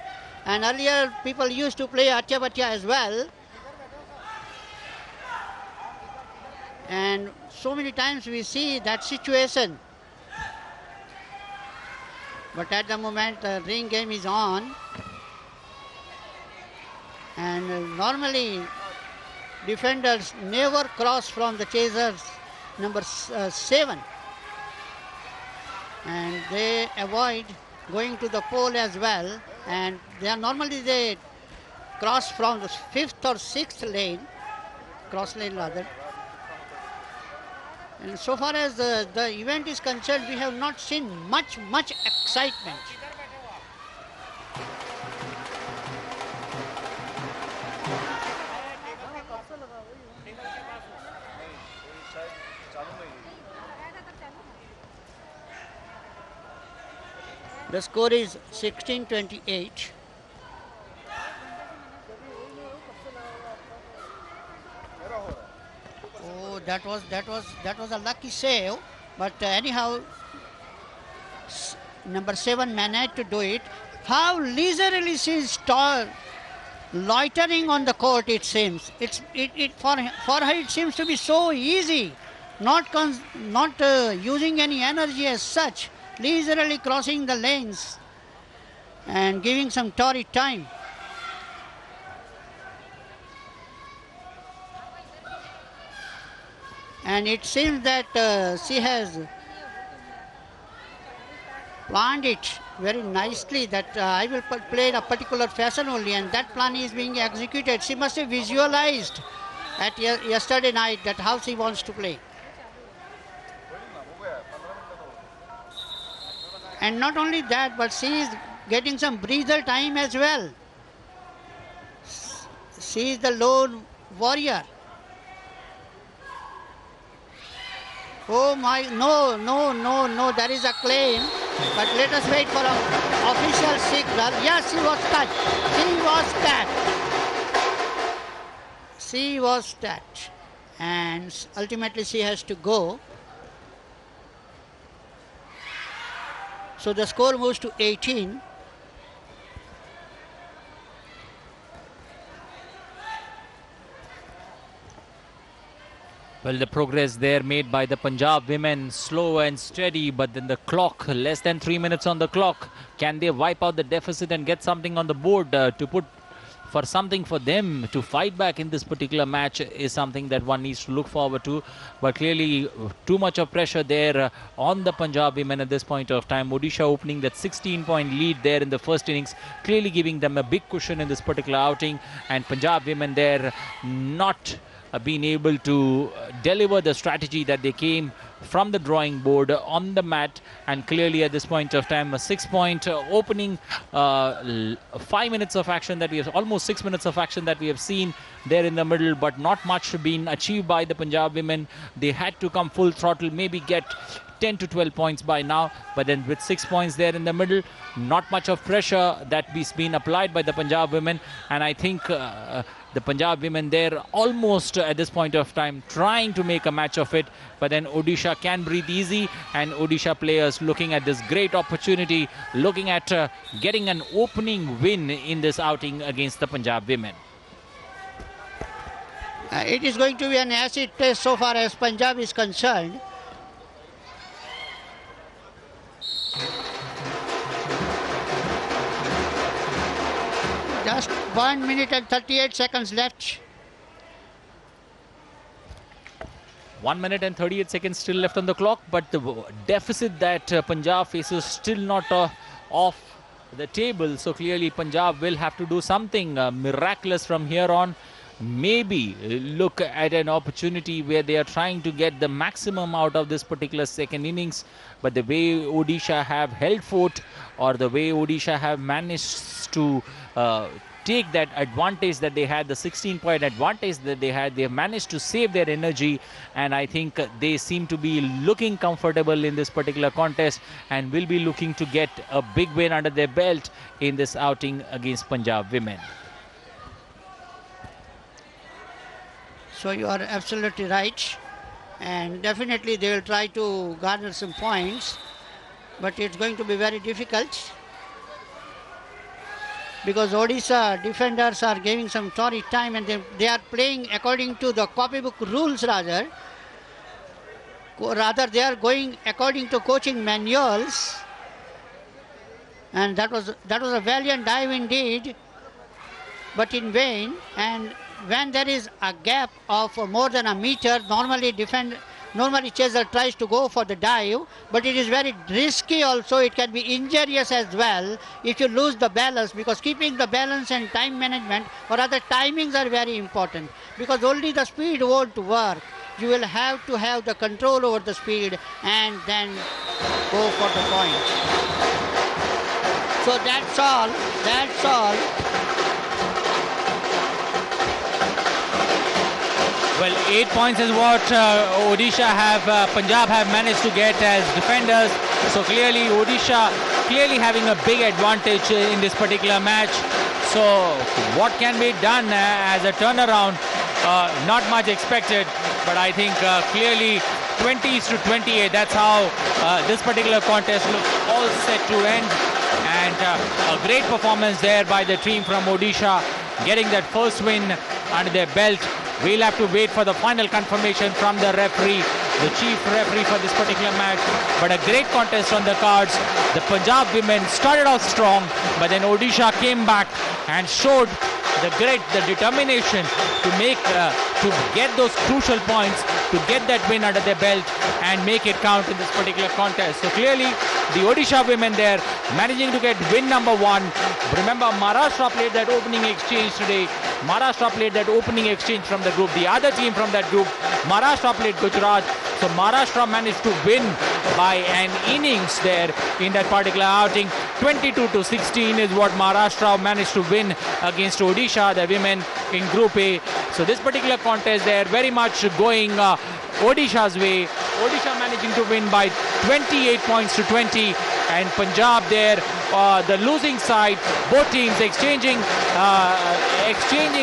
And earlier people used to play Atya Patya as well. And so many times we see that situation. But at the moment the ring game is on. And normally defenders never cross from the chasers number 7, and they avoid going to the pole as well, and they cross from the 5th or 6th lane, cross lane rather, And so far as the event is concerned, we have not seen much excitement. The score is 16-28. Oh, that was a lucky save, but anyhow, number 7 managed to do it. How leisurely she is loitering on the court. It seems for her it seems to be so easy, not using any energy as such, leisurely crossing the lanes and giving some torrid time. And it seems that she has planned it very nicely, that I will play in a particular fashion only, and that plan is being executed. She must have visualized at yesterday night that how she wants to play. And not only that, but she is getting some breather time as well. She is the lone warrior. Oh my, no, there is a claim, but let us wait for an official signal. Yes, she was touched. She was touched. And ultimately she has to go. So the score moves to 18. Well, the progress there made by the Punjab women, slow and steady, but then the clock, less than 3 minutes on the clock. Can they wipe out the deficit and get something on the board to put for something for them to fight back in this particular match is something that one needs to look forward to. But clearly too much of pressure there on the Punjab women at this point of time. Odisha opening that 16-point lead there in the first innings, clearly giving them a big cushion in this particular outing, and Punjab women there not been able to deliver the strategy that they came from the drawing board on the mat. And clearly at this point of time, a 6-point opening, 5 minutes of action that we have, almost 6 minutes of action that we have seen there in the middle, but not much been achieved by the Punjab women. They had to come full throttle, maybe get 10 to 12 points by now, but then with 6 points there in the middle, not much of pressure that is being applied by the Punjab women. And I think the Punjab women there almost at this point of time trying to make a match of it, but then Odisha can breathe easy, and Odisha players looking at this great opportunity, looking at getting an opening win in this outing against the Punjab women. It is going to be an acid test so far as Punjab is concerned. Just 1 minute and 38 seconds left. 1 minute and 38 seconds still left on the clock, but the deficit that Punjab faces still not off the table. So clearly Punjab will have to do something miraculous from here on. Maybe look at an opportunity where they are trying to get the maximum out of this particular second innings. But the way Odisha have held fort, or the way Odisha have managed to take that advantage that they had, the 16-point advantage that they had, they have managed to save their energy, and I think they seem to be looking comfortable in this particular contest and will be looking to get a big win under their belt in this outing against Punjab women. So you are absolutely right, and definitely they will try to garner some points, but it's going to be very difficult because Odisha defenders are giving some torrid time, and they are playing according to the copybook rules rather they are going according to coaching manuals, and that was a valiant dive indeed, but in vain. And when there is a gap of more than a meter, normally chaser tries to go for the dive, but it is very risky also. It can be injurious as well if you lose the balance, because keeping the balance and time management or other timings are very important, because only the speed won't work. you will have to have the control over the speed and then go for the point. So that's all. That's all. Well, 8 points is what Punjab have managed to get as defenders. So clearly Odisha having a big advantage in this particular match. So what can be done as a turnaround? Not much expected, but I think clearly 20s to 28. That's how this particular contest looks all set to end. And a great performance there by the team from Odisha, getting that first win under their belt. We'll have to wait for the final confirmation from the referee, the chief referee for this particular match. But a great contest on the cards. The Punjab women started off strong, but then Odisha came back and showed the determination to get those crucial points, to get that win under their belt and make it count in this particular contest. So clearly the Odisha women there managing to get win number 1. Remember, Maharashtra played that opening exchange today. Maharashtra played that opening exchange from the group. The other team from that group, Maharashtra played Gujarat. So Maharashtra managed to win by an innings there in that particular outing. 22 to 16 is what Maharashtra managed to win against Odisha, the women in Group A. So this particular contest there very much going Odisha's way. Odisha managing to win by 28 points to 20, and Punjab there, the losing side, both teams exchanging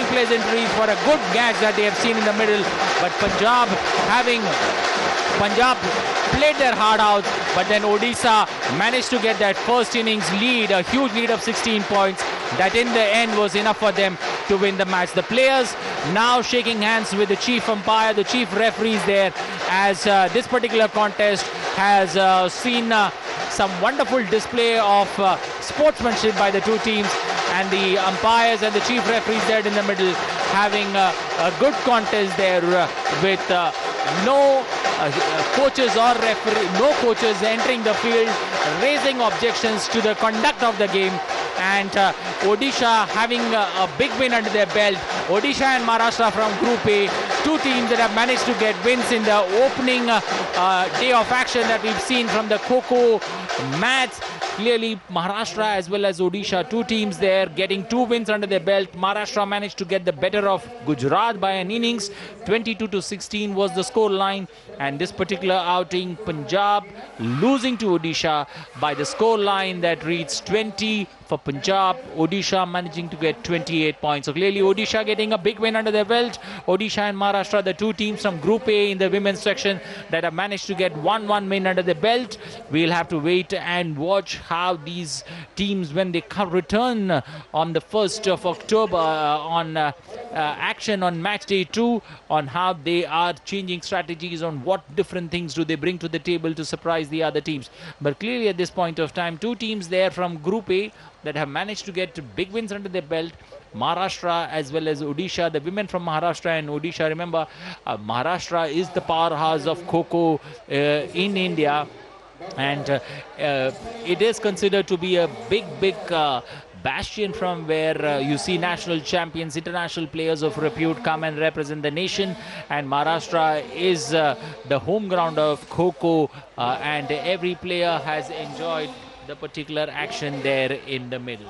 pleasantries for a good match that they have seen in the middle. But Punjab played their heart out, but then Odisha managed to get that first innings lead, a huge lead of 16 points. That in the end was enough for them to win the match. The players now shaking hands with the chief umpire, the chief referees there, as this particular contest has seen some wonderful display of sportsmanship by the two teams, and the umpires and the chief referees there in the middle having a good contest there with no coaches or referee, no coaches entering the field, raising objections to the conduct of the game. And Odisha having a big win under their belt. Odisha and Maharashtra from Group A, two teams that have managed to get wins in the opening day of action that we've seen from the KHO match. Clearly Maharashtra as well as Odisha, two teams there getting 2 wins under their belt. Maharashtra managed to get the better of Gujarat by an innings. 22 to 16 was the score line, and this particular outing Punjab losing to Odisha by the score line that reads 20 for Punjab, Odisha managing to get 28 points. So clearly Odisha getting a big win under their belt. Odisha and Maharashtra, the two teams from Group A in the women's section that have managed to get 1 win under their belt. We'll have to wait and watch how these teams, when they return on the 1st of October on action on match day 2, on how they are changing strategies, on what different things do they bring to the table to surprise the other teams. But clearly at this point of time, two teams there from Group A that have managed to get big wins under their belt. Maharashtra as well as Odisha. The women from Maharashtra and Odisha, remember, Maharashtra is the powerhouse of KHO in India, and it is considered to be a big bastion from where you see national champions, international players of repute come and represent the nation. And Maharashtra is the home ground of KHO, and every player has enjoyed the particular action there in the middle.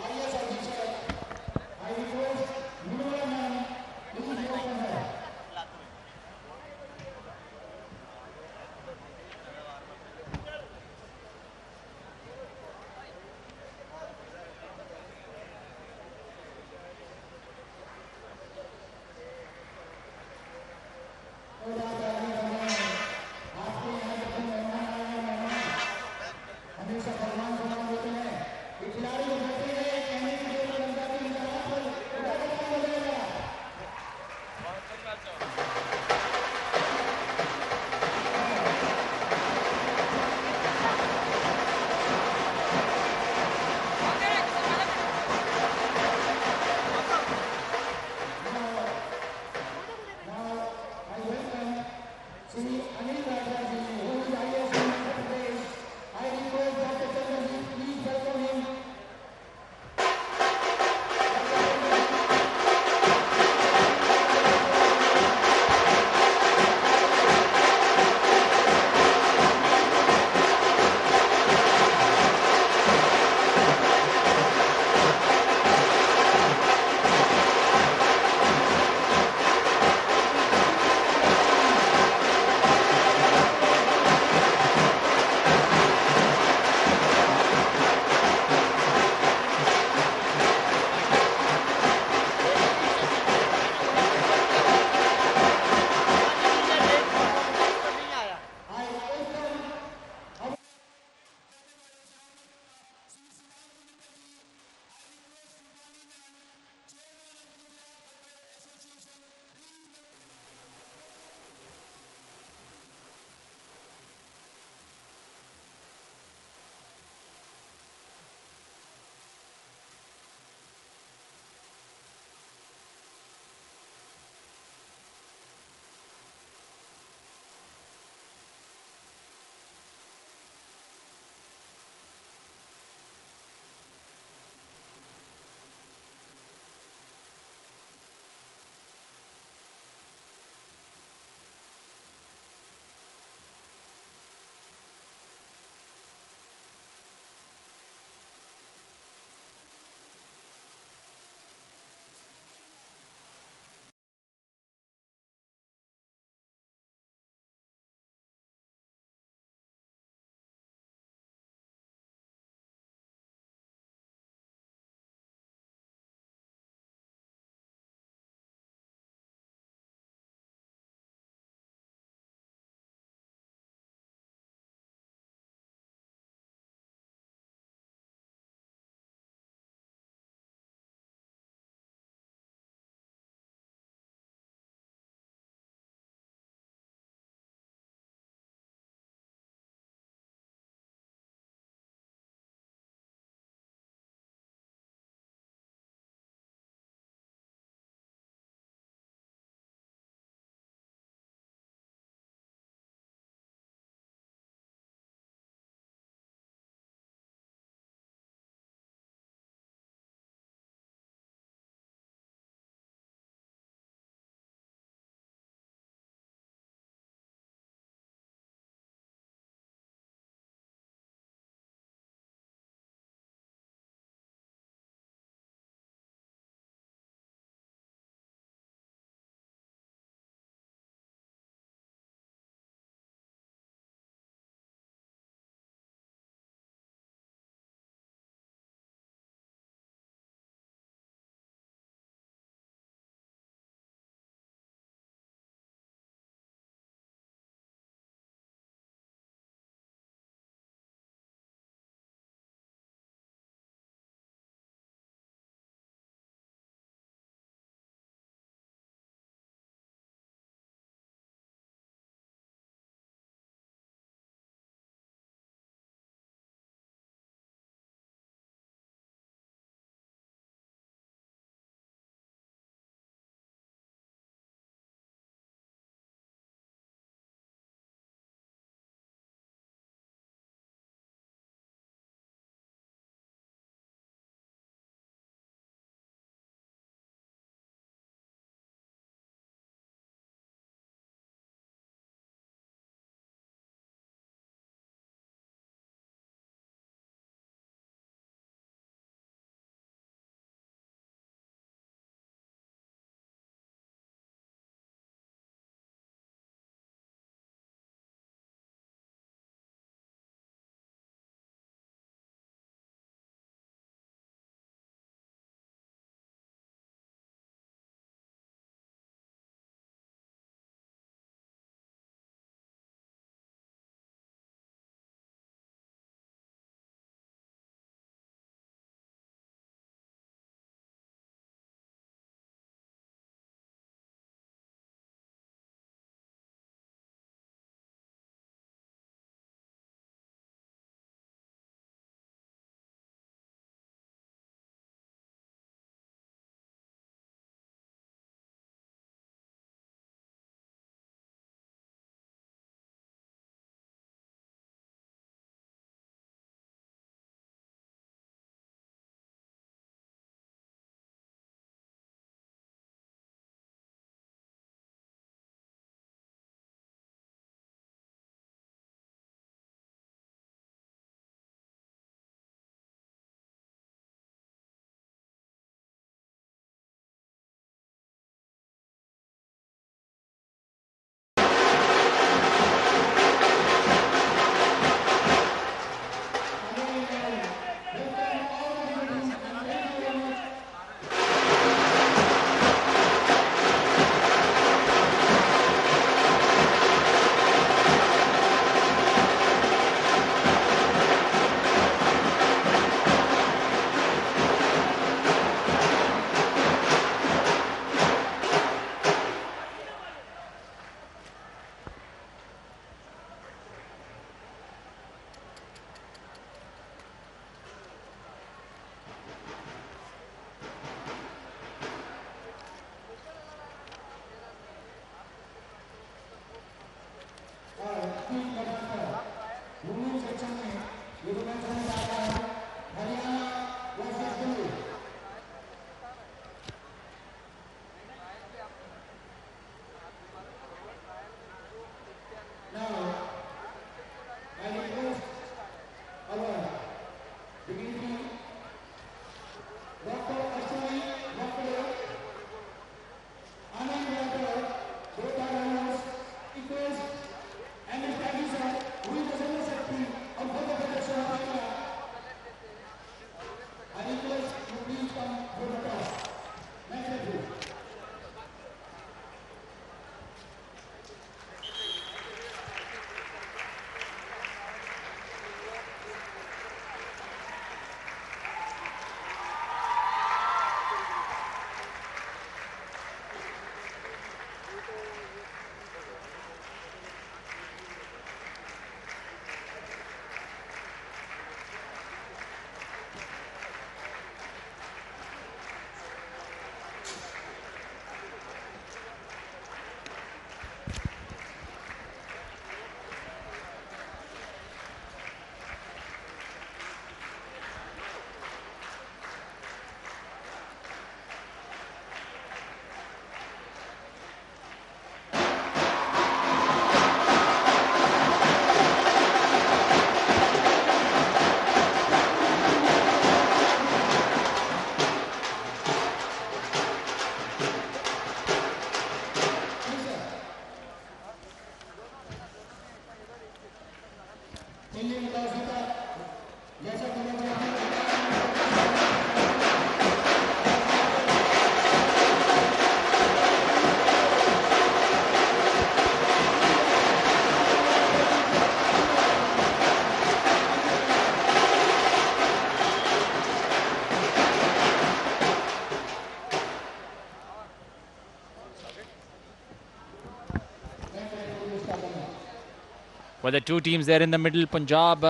Well, the two teams there in the middle, Punjab,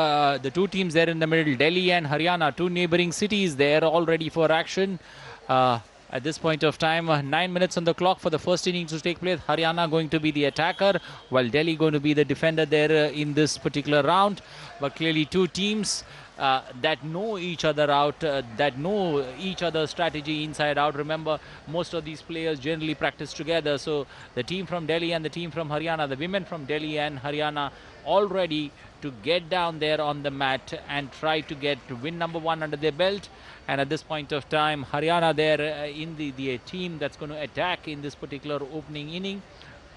the two teams there in the middle, Delhi and Haryana, two neighboring cities, they're all ready for action. At this point of time, 9 minutes on the clock for the first innings to take place. Haryana going to be the attacker, while Delhi going to be the defender there in this particular round. But clearly two teams that know each other out, that know each other's strategy inside out. Remember, most of these players generally practice together. So the team from Delhi and the team from Haryana, the women from Delhi and Haryana, all ready to get down there on the mat and try to get win number one under their belt. And at this point of time, Haryana there in the team that's going to attack in this particular opening inning,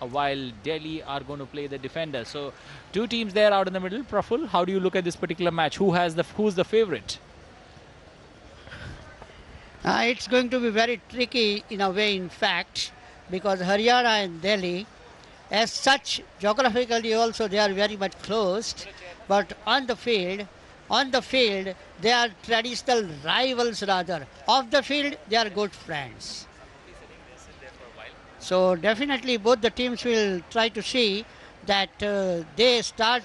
while Delhi are going to play the defender. So two teams there out in the middle. Praful, how do you look at this particular match? Who's the favorite? It's going to be very tricky in a way, in fact, because Haryana and Delhi, as such, geographically also they are very much close, but on the field, they are traditional rivals rather. Off the field, they are good friends. So definitely both the teams will try to see that they start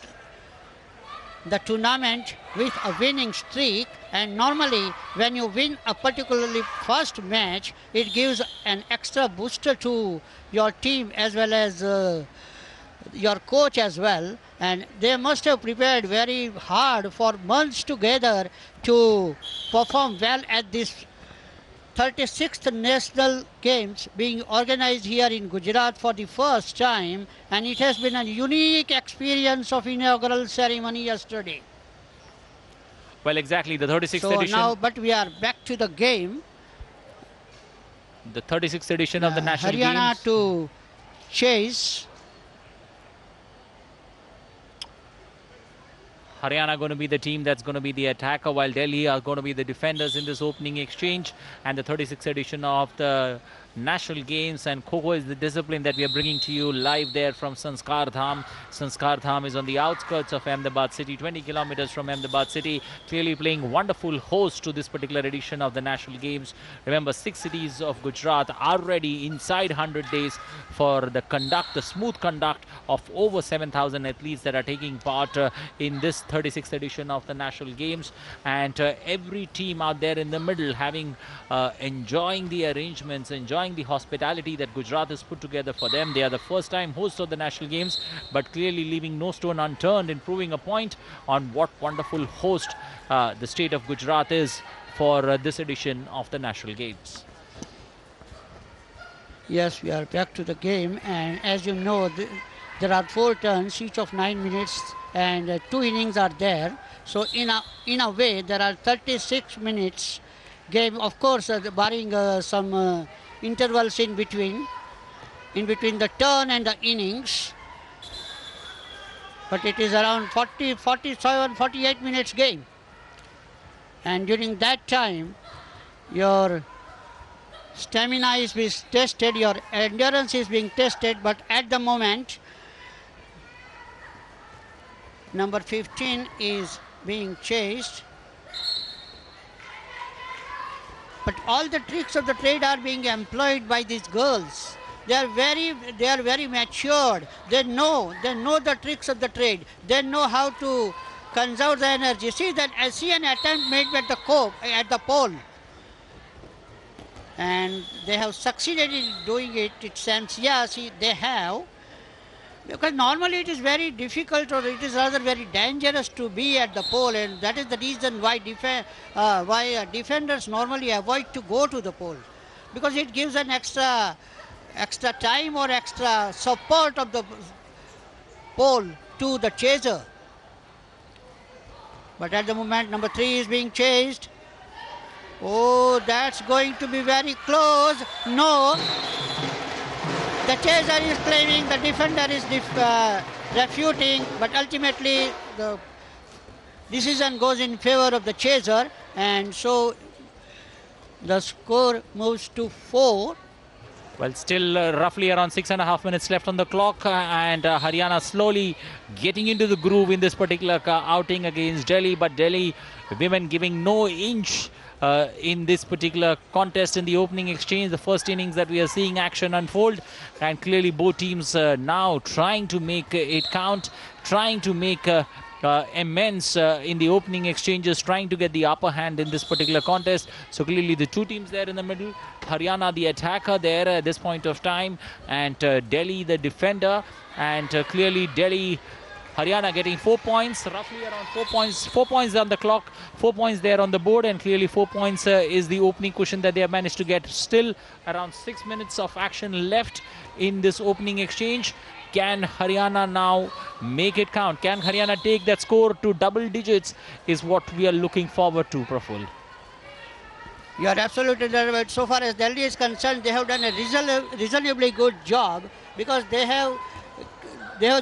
the tournament with a winning streak, and normally when you win a particularly first match, it gives an extra booster to your team as well as your coach as well, and they must have prepared very hard for months together to perform well at this 36th National Games being organized here in Gujarat for the first time, and it has been a unique experience of inaugural ceremony yesterday. Well, exactly, the 36th edition. Now, but we are back to the game. The 36th edition of the National Haryana Games. to chase. Haryana going to be the team that's going to be the attacker, while Delhi are going to be the defenders in this opening exchange. And the 36th edition of the National Games, and KHO is the discipline that we are bringing to you live there from Sanskar Dham. Sanskar Dham is on the outskirts of Ahmedabad city, 20 kilometers from Ahmedabad city, clearly playing wonderful host to this particular edition of the National Games. Remember, 6 cities of Gujarat are ready inside 100 days for the smooth conduct of over 7,000 athletes that are taking part in this 36th edition of the National Games. And every team out there in the middle enjoying the arrangements, enjoying the hospitality that Gujarat has put together for them. They are the first time hosts of the National Games, but clearly leaving no stone unturned in proving a point on what wonderful host the state of Gujarat is for this edition of the National Games. Yes, we are back to the game, and as you know, there are 4 turns, each of 9 minutes, and 2 innings are there. So in a way, there are 36 minutes game, of course, barring some intervals in between the turn and the innings. But it is around 40, 47, 48 minutes game. And during that time, your stamina is being tested, your endurance is being tested, but at the moment, number 15 is being chased. But all the tricks of the trade are being employed by these girls. They are very matured. They know the tricks of the trade. They know how to conserve the energy. See that I see an attempt made at the pole. And they have succeeded in doing it, it seems. Yeah, see, they have. Because normally it is very difficult, or it is rather very dangerous to be at the pole, and that is the reason why defenders normally avoid to go to the pole, because it gives an extra time or extra support of the pole to the chaser. But at the moment, number 3 is being chased. Oh, that's going to be very close. No. The chaser is claiming, the defender is refuting, but ultimately the decision goes in favor of the chaser, and so the score moves to 4. Well, still roughly around 6.5 minutes left on the clock, and Haryana slowly getting into the groove in this particular outing against Delhi. But Delhi women giving no inch in this particular contest in the opening exchange. The first innings that we are seeing action unfold, and clearly both teams now trying to make it count, trying to make immense in the opening exchanges, trying to get the upper hand in this particular contest. So clearly the two teams there in the middle, Haryana the attacker there at this point of time, and Delhi the defender. And clearly Delhi, Haryana getting 4 points, roughly around 4 points. 4 points on the clock, 4 points there on the board, and clearly 4 points is the opening cushion that they have managed to get. Still around 6 minutes of action left in this opening exchange. Can Haryana now make it count? Can Haryana take that score to double digits is what we are looking forward to, Praful. You are absolutely right. So far as Delhi is concerned, they have done a reasonably good job, because they have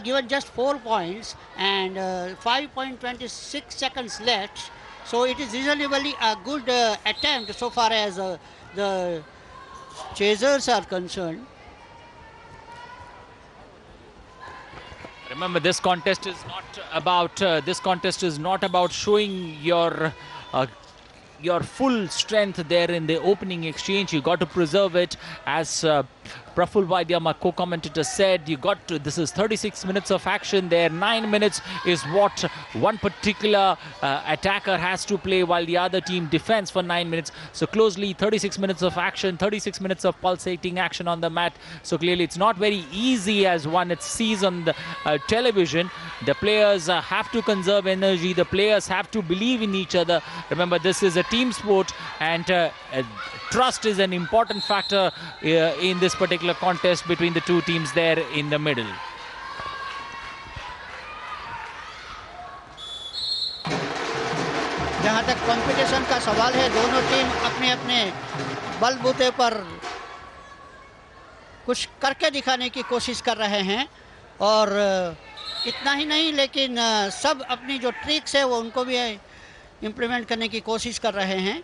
given just 4 points and 5.26 seconds left. So it is reasonably a good attempt so far as the chasers are concerned. Remember, this contest is not about showing your full strength there in the opening exchange. You got to preserve it, as Praful Vaidya, my co-commentator, said. This is 36 minutes of action there. 9 minutes is what one particular attacker has to play, while the other team defends for 9 minutes. So closely 36 minutes of action, 36 minutes of pulsating action on the mat. So clearly it's not very easy as one it sees on the television. The players have to conserve energy. The players have to believe in each other. Remember, this is a team sport, and trust is an important factor in this particular contest between the two teams there in the middle. जहाँ तक competition का सवाल है, दोनों team अपने अपने बलबूते पर कुछ करके दिखाने की कोशिश कर रहे हैं, और इतना ही नहीं, लेकिन सब अपनी जो ट्रिक्स है वो उनको भी इम्प्लीमेंट करने की कोशिश कर रहे हैं.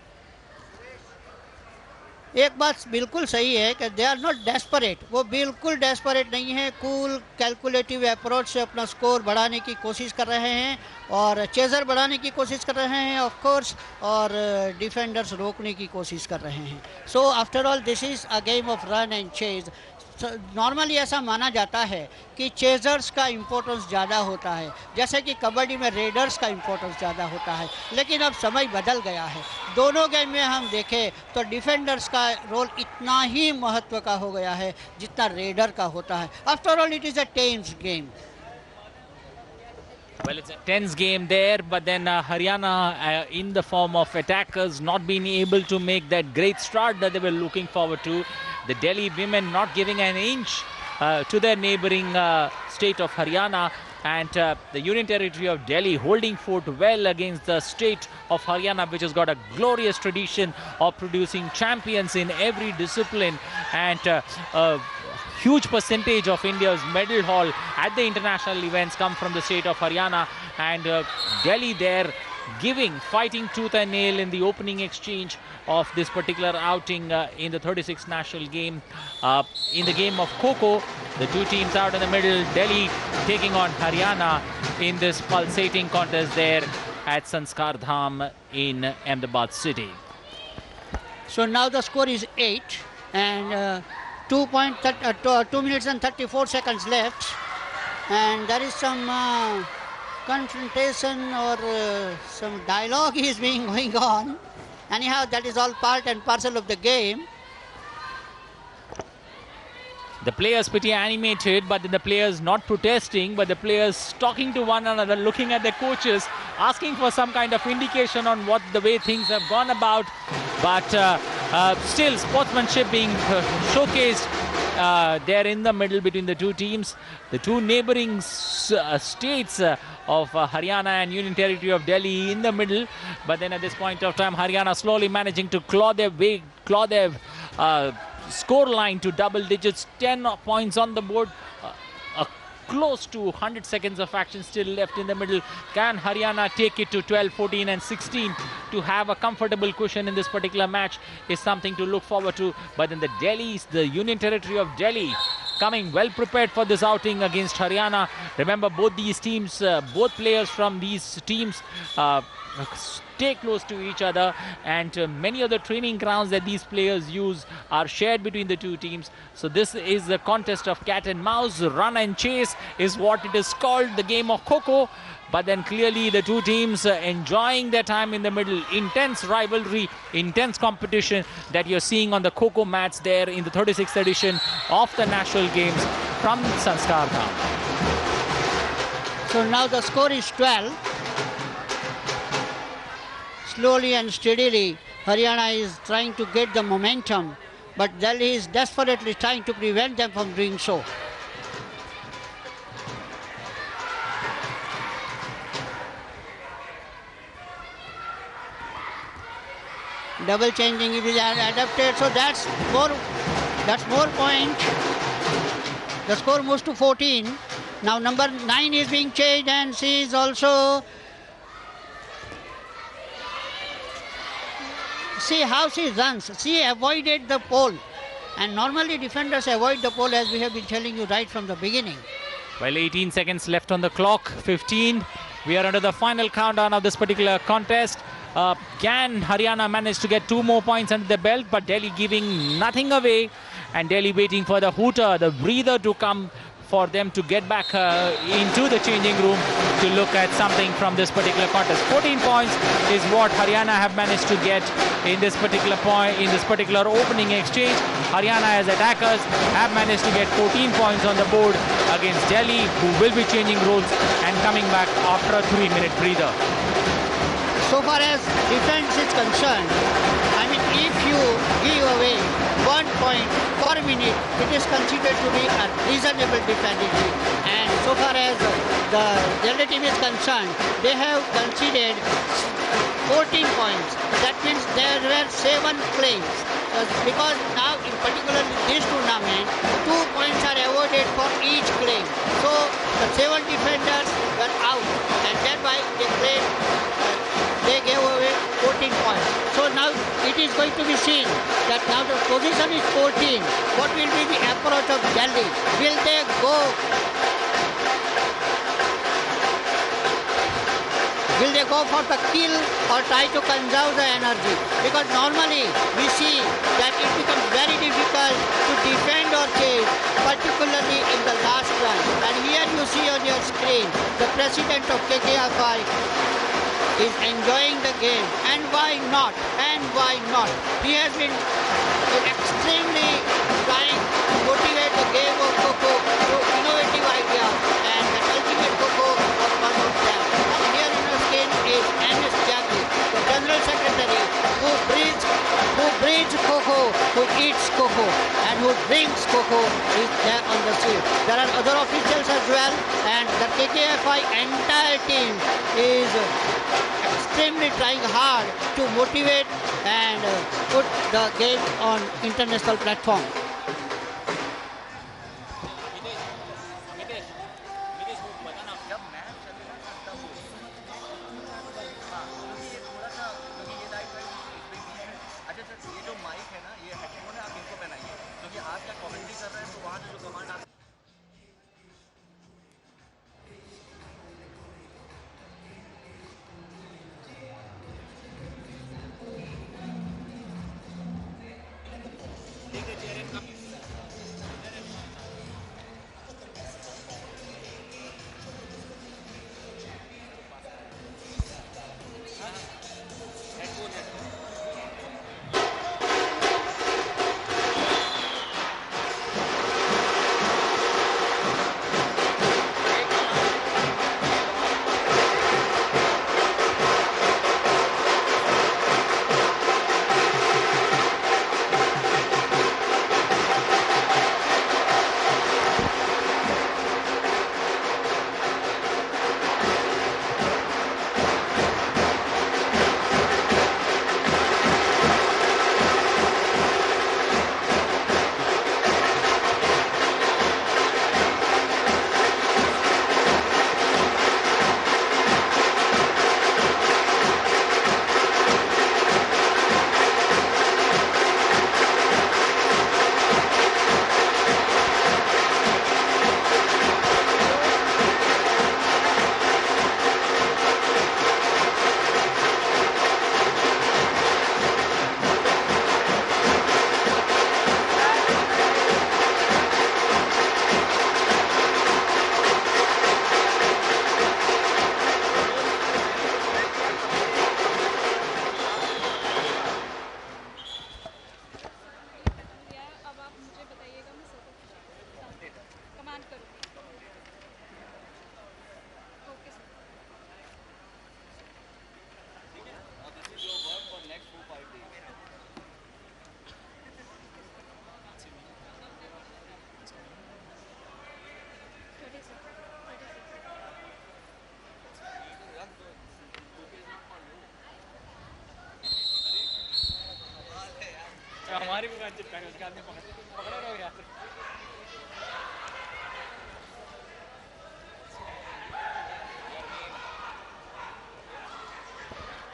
एक बात बिल्कुल सही है कि दे आर नॉट डेस्परेट. वो बिल्कुल डेस्परेट नहीं है. कूल कैलकुलेटिव अप्रोच से अपना स्कोर बढ़ाने की कोशिश कर रहे हैं, और चेजर बढ़ाने की कोशिश कर रहे हैं ऑफ कोर्स, और डिफेंडर्स रोकने की कोशिश कर रहे हैं. So after all this is a game of run and chase. Normally ऐसा माना जाता है कि चेजर्स का इम्पोर्टेंस ज़्यादा होता है, जैसे कि कबड्डी में रेडर्स का इम्पोर्टेंस ज़्यादा होता है. लेकिन अब समय बदल गया है. दोनों गेम में हम देखें तो डिफेंडर्स का रोल इतना ही महत्व का हो गया है जितना रेडर का होता है. After all it is a tense game. Well, it's a tense game there, but then Haryana in the form of attackers not being able to make that great start that they were looking forward to. The Delhi women not giving an inch to their neighboring state of Haryana, and the Union Territory of Delhi holding fort well against the state of Haryana, which has got a glorious tradition of producing champions in every discipline, and huge percentage of India's medal haul at the international events come from the state of Haryana, and Delhi there fighting tooth and nail in the opening exchange of this particular outing in the 36th national game. In the game of KHO, the two teams out in the middle, Delhi taking on Haryana in this pulsating contest there at Sanskar Dham in Ahmedabad city. So now the score is 8, and 2 minutes and 34 seconds left, and there is some confrontation or some dialogue is going on. Anyhow, that is all part and parcel of the game. The players pretty animated, but the players not protesting, but the players talking to one another, looking at their coaches, asking for some kind of indication on what the way things have gone about. But still sportsmanship being showcased there in the middle between the two teams. The two neighboring states of Haryana and Union Territory of Delhi in the middle. But then at this point of time, Haryana slowly managing to claw their score line to double digits. 10 points on the board. A close to 100 seconds of action still left in the middle. Can Haryana take it to 12, 14 and 16 to have a comfortable cushion in this particular match is something to look forward to. But then the Union Territory of Delhi, coming well prepared for this outing against Haryana. Remember, both these teams, both players from these teams stay close to each other, and many of the training grounds that these players use are shared between the two teams. So this is a contest of cat and mouse, run and chase is what it is called, the game of Kho. But then clearly the two teams enjoying their time in the middle. Intense rivalry, intense competition that you're seeing on the Kho mats there in the 36th edition of the National Games from Sanskar Dham. So now the score is 12. Slowly and steadily, Haryana is trying to get the momentum, but Delhi is desperately trying to prevent them from doing so. Double changing it is adapted, so that's more point. The score moves to 14. Now number 9 is being changed, and she is also. See how she runs. She avoided the pole, and normally defenders avoid the pole, as we have been telling you right from the beginning. Well, 18 seconds left on the clock, 15. We are under the final countdown of this particular contest. Can Haryana manage to get 2 more points under the belt, but Delhi giving nothing away, and Delhi waiting for the hooter, the breather to come for them to get back into the changing room to look at something from this particular contest. 14 points is what Haryana have managed to get in this particular point, in this particular opening exchange. Haryana as attackers have managed to get 14 points on the board against Delhi, who will be changing roles and coming back after a 3-minute breather. So far as defense is concerned, I mean, if you give away 1 point per minute, it is considered to be a reasonable defending. And so far as the Delhi team is concerned, they have conceded 14 points. That means there were 7 claims. Because now, in particular in this tournament, 2 points are awarded for each claim. So the 7 defenders were out, and thereby they gave away 14 points. So now it is going to be seen that now the position is 14. What will be the approach of Delhi? Will they go? Will they go for the kill or try to conserve the energy? Because normally we see that it becomes very difficult to defend or chase, particularly in the last run. And here you see on your screen the president of KHO is enjoying the game. And why not? And why not? He has been extremely trying to motivate the game of Kho through innovative ideas, and the ultimate Kho was one of them. And here in the screen is Ms. Jaggi, the General Secretary, who breeds Kho, who eats Kho, and who drinks Kho is there on the scene. There are other officials as well, and the KKFI entire team is extremely trying hard to motivate and put the game on international platform.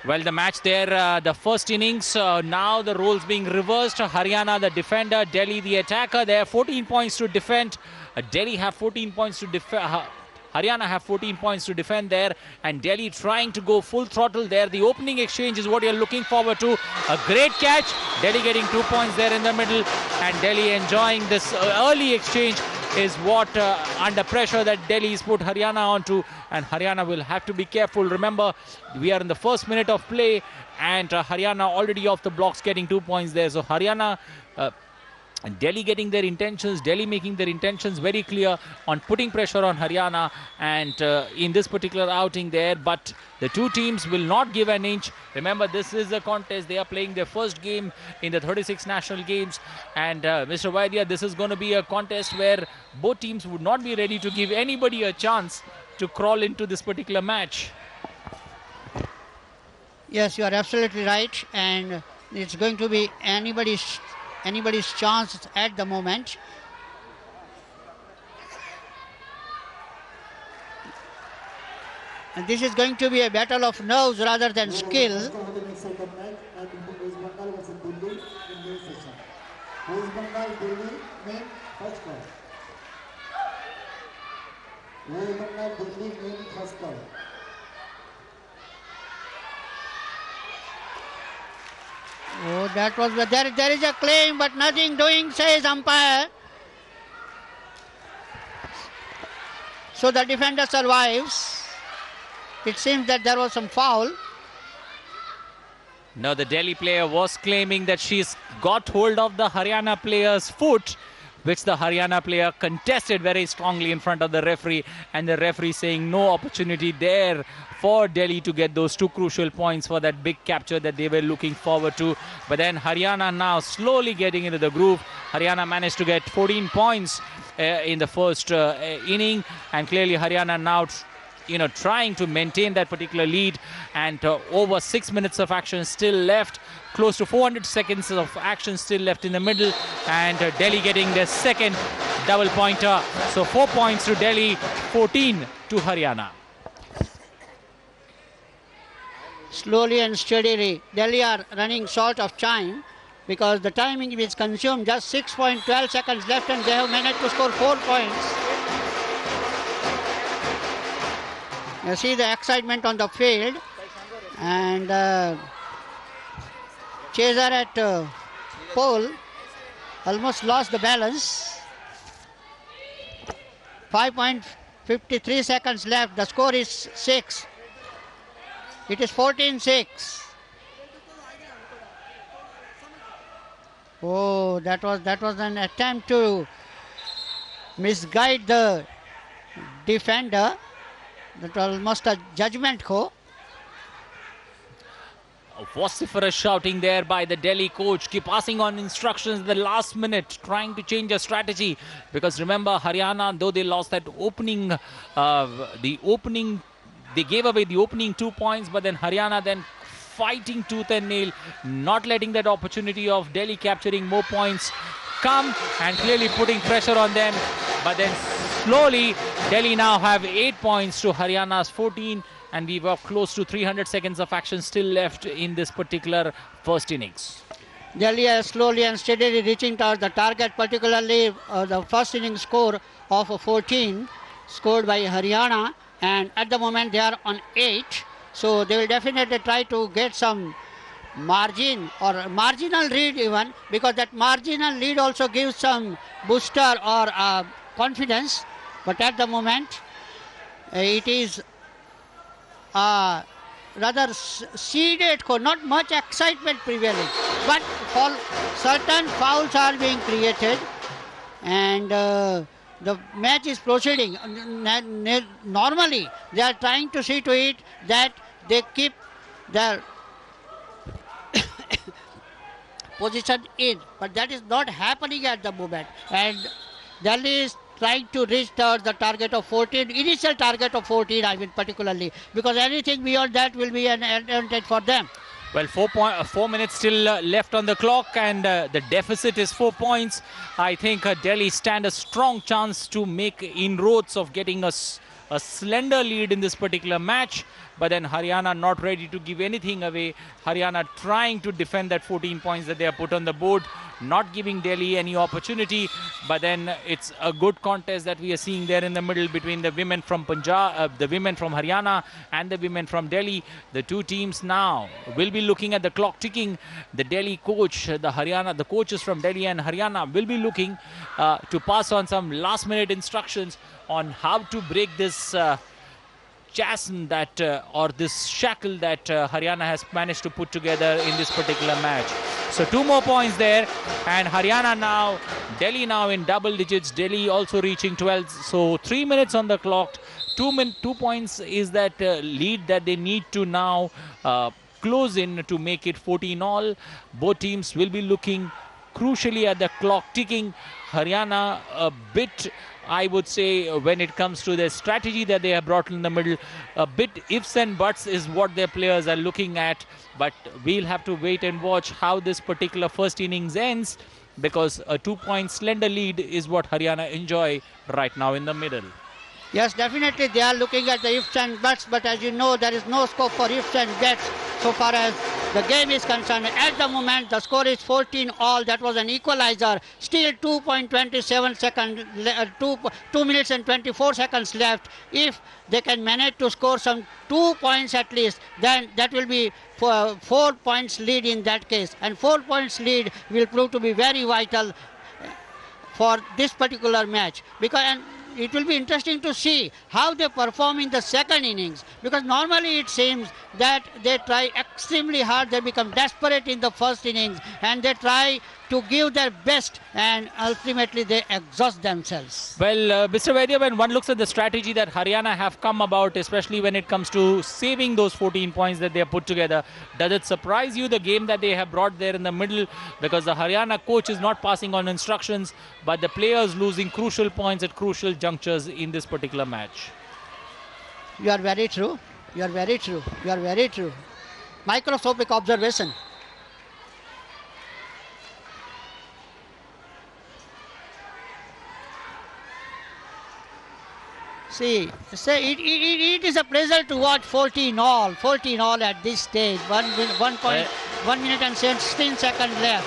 Well, the match there, the first innings, now the roles being reversed. Haryana, the defender, Delhi, the attacker. They have 14 points to defend. Delhi have 14 points to defend. Haryana have 14 points to defend there, and Delhi trying to go full throttle there. The opening exchange is what you're looking forward to. A great catch. Delhi getting 2 points there in the middle, and Delhi enjoying this early exchange is what under pressure that Delhi has put Haryana onto, and Haryana will have to be careful. Remember, we are in the first minute of play, and Haryana already off the blocks getting 2 points there. So Haryana and Delhi getting their intentions, Delhi making their intentions very clear on putting pressure on Haryana, and in this particular outing there, but the two teams will not give an inch. Remember, this is a contest. They are playing their first game in the 36 national games, and Mr. Vaidya, this is going to be a contest where both teams would not be ready to give anybody a chance to crawl into this particular match. Yes, you are absolutely right, and it's going to be anybody's chance at the moment. And this is going to be a battle of nerves rather than skill. Oh, that was there is a claim, but nothing doing, says umpire. So the defender survives. It seems that there was some foul. Now the Delhi player was claiming that she's got hold of the Haryana player's foot, which the Haryana player contested very strongly in front of the referee, and the referee saying no opportunity there for Delhi to get those 2 crucial points for that big capture that they were looking forward to. But then Haryana now slowly getting into the groove. Haryana managed to get 14 points in the first inning, and clearly Haryana now trying to maintain that particular lead, and over 6 minutes of action still left, close to 400 seconds of action still left in the middle, and Delhi getting their second double pointer. So 4 points to Delhi, 14 to Haryana. Slowly and steadily, Delhi are running short of time because the timing is consumed. Just 6.12 seconds left, and they have managed to score 4 points. You see the excitement on the field, and chaser at pole almost lost the balance. 5.53 seconds left. The score is 6. It is 14-6. Oh, that was an attempt to misguide the defender. That was almost a judgment call. A vociferous shouting there by the Delhi coach, keep passing on instructions at the last minute, trying to change a strategy. Because remember, Haryana, though they lost that opening, they gave away the opening 2 points, but then Haryana then fighting tooth and nail, not letting that opportunity of Delhi capturing more points come, and clearly putting pressure on them. But then slowly, Delhi now have 8 points to Haryana's 14, and we were close to 300 seconds of action still left in this particular first innings. Delhi is slowly and steadily reaching towards the target, particularly the first inning score of 14 scored by Haryana, and at the moment they are on 8, so they will definitely try to get some margin or marginal lead even, because that marginal lead also gives some booster or confidence. But at the moment it is rather seeded, not much excitement prevailing, but certain fouls are being created, and the match is proceeding. Normally they are trying to see to it that they keep their position in, but that is not happening at the moment, and Delhi is trying to reach towards the target of 14, initial target of 14, I mean particularly, because anything beyond that will be an advantage for them. Well, 4 minutes still left on the clock, and the deficit is 4 points. I think Delhi stand a strong chance to make inroads of getting a slender lead in this particular match. But then Haryana not ready to give anything away. Haryana trying to defend that 14 points that they have put on the board, not giving Delhi any opportunity. But then it's a good contest that we are seeing there in the middle between the women from Punjab, the women from Haryana and the women from Delhi. The two teams now will be looking at the clock ticking. The Delhi coach, the coaches from Delhi and Haryana will be looking to pass on some last minute instructions on how to break this chasm that or this shackle that Haryana has managed to put together in this particular match. So 2 more points there, and Haryana now, Delhi now in double digits, Delhi also reaching 12. So 3 minutes on the clock. 2 points is that lead that they need to now close in to make it 14 all. Both teams will be looking crucially at the clock ticking. Haryana a bit, I would say, when it comes to their strategy that they have brought in the middle, a bit ifs and buts is what their players are looking at. But we'll have to wait and watch how this particular first innings ends, because a 2 point slender lead is what Haryana enjoy right now in the middle. Yes, definitely they are looking at the ifs and buts, but as you know, there is no scope for ifs and buts so far as the game is concerned. At the moment, the score is 14 all. That was an equalizer. Still 2.27 seconds, 2 minutes and 24 seconds left. If they can manage to score some 2 points at least, then that will be 4 points lead in that case. And 4 points lead will prove to be very vital for this particular match, because it will be interesting to see how they perform in the second innings, because normally it seems that they try extremely hard, they become desperate in the first innings and they try to give their best, and ultimately they exhaust themselves. Well, Mr. Vaidya, when one looks at the strategy that Haryana have come about, especially when it comes to saving those 14 points that they have put together, does it surprise you, the game that they have brought there in the middle? Because the Haryana coach is not passing on instructions, but the players losing crucial points at crucial junctures in this particular match. You are very true. You are very true. You are very true. Microscopic observation. See, it is a pleasure to watch 14 all at this stage. 1 minute and 16 seconds left.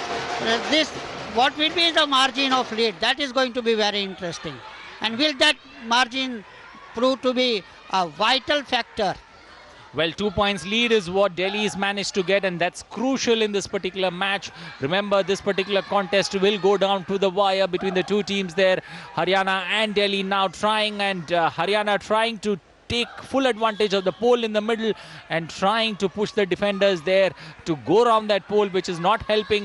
What will be the margin of lead? That is going to be very interesting. And will that margin prove to be a vital factor? Well, 2 points lead is what Delhi has managed to get, and that's crucial in this particular match. Remember, this particular contest will go down to the wire between the two teams there. Haryana and Delhi now trying, and Haryana trying to take full advantage of the pole in the middle and trying to push the defenders there to go around that pole, which is not helping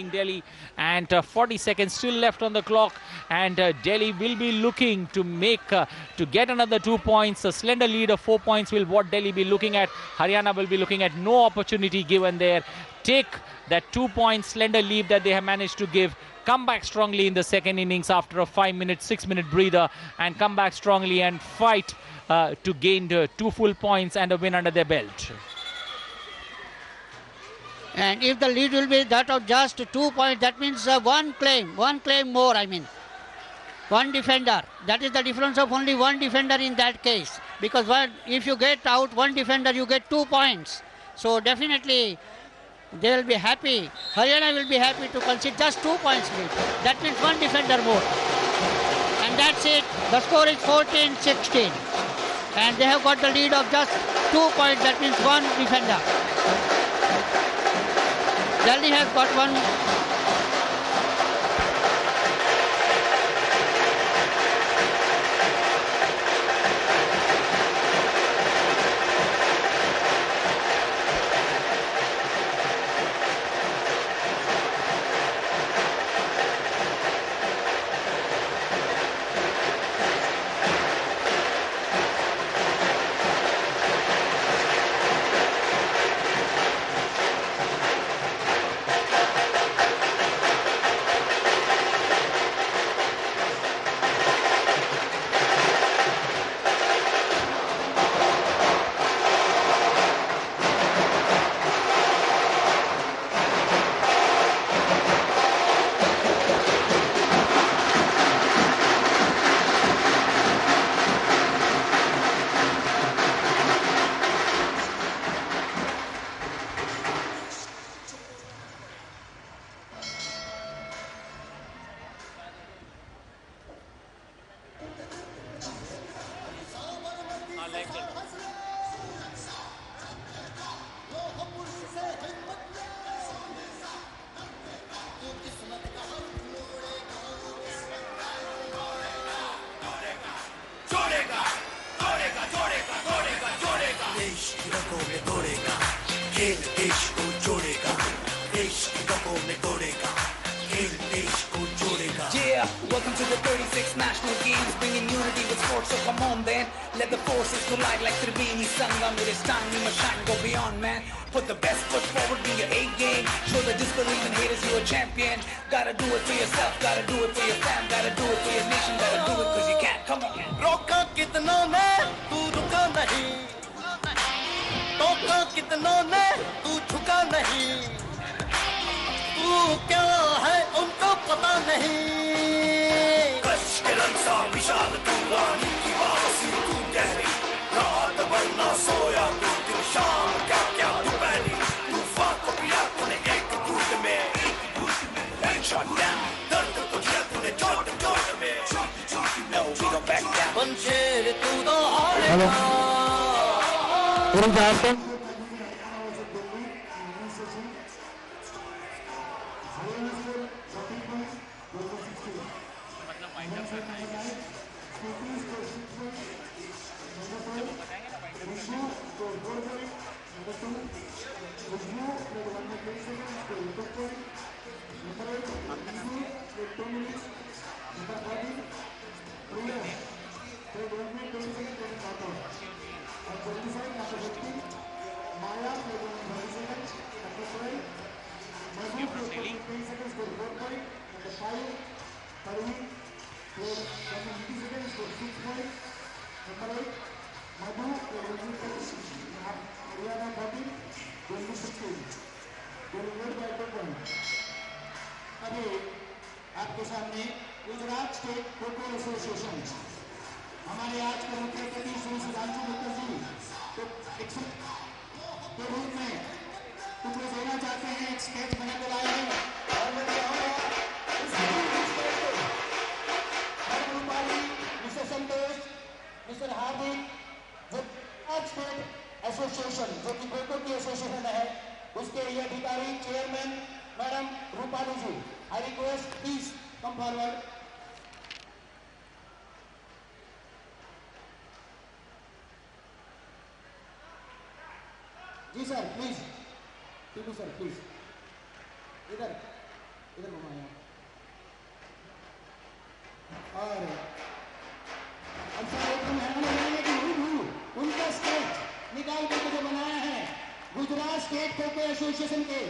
Delhi. And 40 seconds still left on the clock, and Delhi will be looking to make to get another 2 points. A slender lead of 4 points will what Delhi be looking at. Haryana will be looking at no opportunity given there. Take that 2 point slender lead that they have managed to give, come back strongly in the second innings after a 6 minute breather, and come back strongly and fight to gain 2 full points and a win under their belt. And if the lead will be that of just 2 points, that means one claim more, one defender. That is the difference of only one defender in that case, because if you get out one defender, you get 2 points. So definitely they will be happy. Haryana will be happy to concede just 2 points lead. That means one defender more. And that's it. The score is 14-16. And they have got the lead of just 2 points. That means one defender. Delhi has got one. Yeah, welcome to the 36th National Games, bringing unity with sports, so come on then. Let the forces collide like Triveni Sangam. It is time we must shine, go beyond, man. Put the best foot forward, bring your A game. Show the disbelief and haters you're a champion. Gotta do it for yourself, gotta do it for your fam, gotta do it for your nation, gotta do it cause you can. Come on. रोका कितनों ने तू रुका नहीं, टोका कितनों ने तू झुका नहीं, तू क्या है उनको पता नहीं। कश के रंसा विशाल तू रानी की वापसी तू गहरी, रात भर ना सोया तू दिन शाम क्या क्या दोपहरी, तूफान को पिया तूने एक घूंट में, shut down, दर्द को दिया तूने चोट चोट में, no we don't back down। पंचेर तू तो हारेगा। अभी आपके सामने गुजरात स्टेट खो-खो एसोसिएशन, हमारे आज के मुख्य अतिथि श्री सुधांशु मित्तल जी तो के रूप में कुछ लोग देना चाहते हैं, एक स्केच बना के लाए हैं और मैं चाहूँगा मिस्टर संतोष, मिस्टर हार्दिक, जो गुजरात स्टेट एसोसिएशन जो कि खो-खो की एसोसिएशन है, उसके ये अधिकारी chairman madam Rupali ji, I request please come forward. जी sir please, Tipu sir please, इधर इधर घुमाया। और अब सर एक उनका स्केच निकाल करके जो बनाया है गुजरात स्टेट खो-खो एसोसिएशन के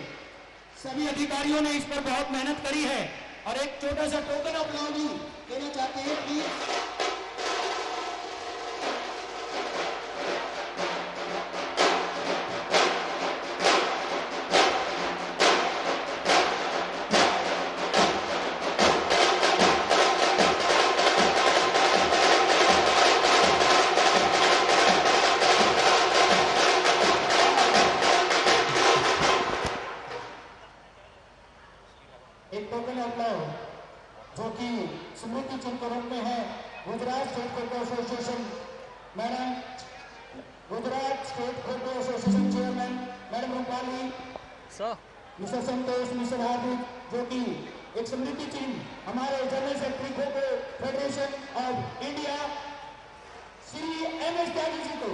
सभी अधिकारियों ने इस पर बहुत मेहनत करी है और एक छोटा सा टोकन ऑफ लव भी देना चाहते हैं प्लीज। एक टोकन ऑफ लव जो कि स्मृति चिन्ह के रूप में है Gujarat state kho kho association madam, Gujarat state kho kho association chairman madam Rupali, mister Santosh, mister Hardik, जो कि एक स्मृति चिन्ह हमारे general secretary kho kho federation of India Shri M S. Tyagi ji को।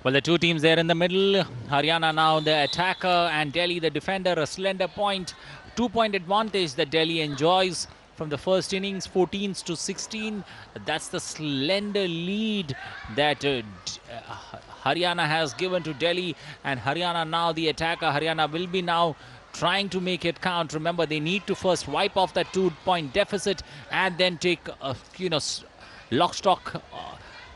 Well, the two teams there in the middle, Haryana now the attacker and Delhi the defender, a slender point, 2-point advantage that Delhi enjoys from the first innings, 14 to 16. That's the slender lead that Haryana has given to Delhi, and Haryana now the attacker. Haryana will be now trying to make it count. Remember, they need to first wipe off that 2-point deficit and then take lock stock